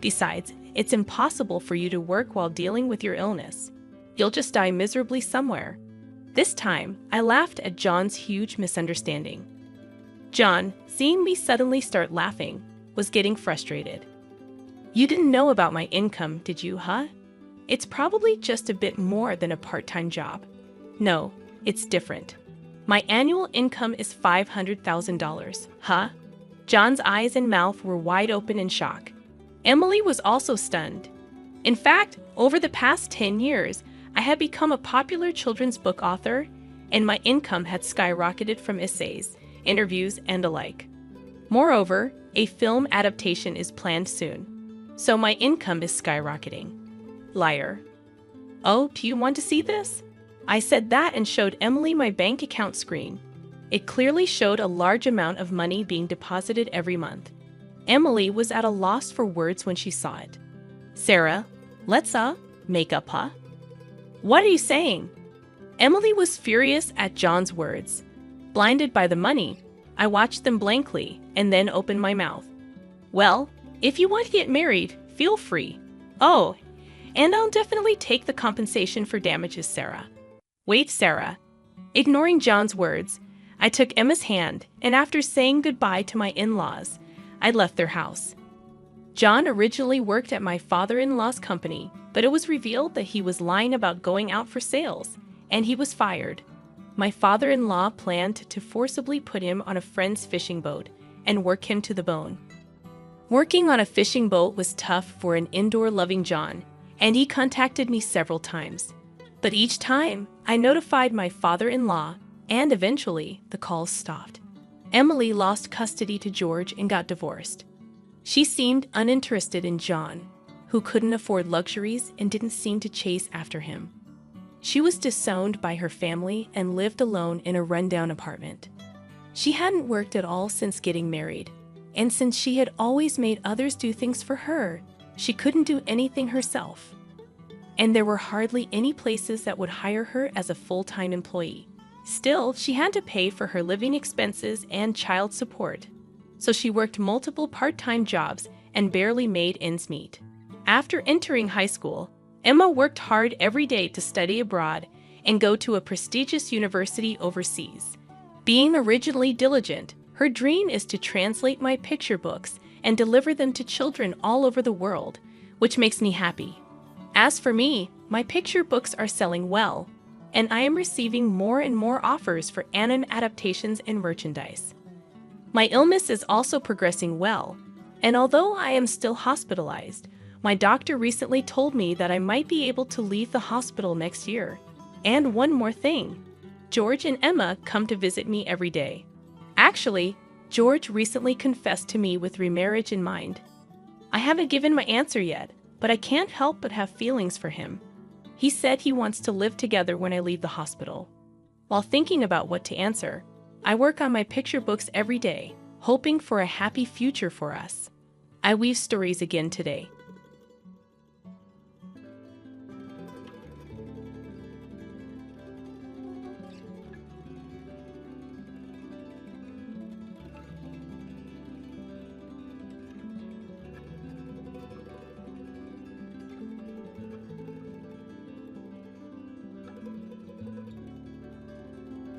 Besides, it's impossible for you to work while dealing with your illness. You'll just die miserably somewhere. This time, I laughed at John's huge misunderstanding. John, seeing me suddenly start laughing, was getting frustrated. You didn't know about my income, did you, huh? It's probably just a bit more than a part-time job. No, it's different. My annual income is $500,000, huh? John's eyes and mouth were wide open in shock. Emily was also stunned. In fact, over the past 10 years, I had become a popular children's book author, and my income had skyrocketed from essays, interviews, and the like. Moreover, a film adaptation is planned soon, so my income is skyrocketing. Liar. Oh, do you want to see this? I said that and showed Emily my bank account screen. It clearly showed a large amount of money being deposited every month. Emily was at a loss for words when she saw it. Sarah, let's make up, huh? What are you saying? Emily was furious at John's words. Blinded by the money, I watched them blankly and then opened my mouth. Well, if you want to get married, feel free. Oh, and I'll definitely take the compensation for damages, Sarah. Wait, Sarah. Ignoring John's words, I took Emma's hand, and after saying goodbye to my in-laws, I left their house. John originally worked at my father-in-law's company, but it was revealed that he was lying about going out for sales, and he was fired. My father-in-law planned to forcibly put him on a friend's fishing boat and work him to the bone. Working on a fishing boat was tough for an indoor-loving John, and he contacted me several times. But each time, I notified my father-in-law, and eventually, the calls stopped. Emily lost custody to George and got divorced. She seemed uninterested in John, who couldn't afford luxuries and didn't seem to chase after him. She was disowned by her family and lived alone in a rundown apartment. She hadn't worked at all since getting married, and since she had always made others do things for her, she couldn't do anything herself. And there were hardly any places that would hire her as a full-time employee. Still, she had to pay for her living expenses and child support, so she worked multiple part-time jobs and barely made ends meet. After entering high school, Emma worked hard every day to study abroad and go to a prestigious university overseas. Being originally diligent, her dream is to translate my picture books and deliver them to children all over the world, which makes me happy. As for me, my picture books are selling well, and I am receiving more and more offers for anime adaptations and merchandise. My illness is also progressing well, and although I am still hospitalized, My doctor recently told me that I might be able to leave the hospital next year. And one more thing. George and Emma come to visit me every day. Actually, George recently confessed to me with remarriage in mind. I haven't given my answer yet, but I can't help but have feelings for him. He said he wants to live together when I leave the hospital. While thinking about what to answer, I work on my picture books every day, hoping for a happy future for us. I weave stories again today.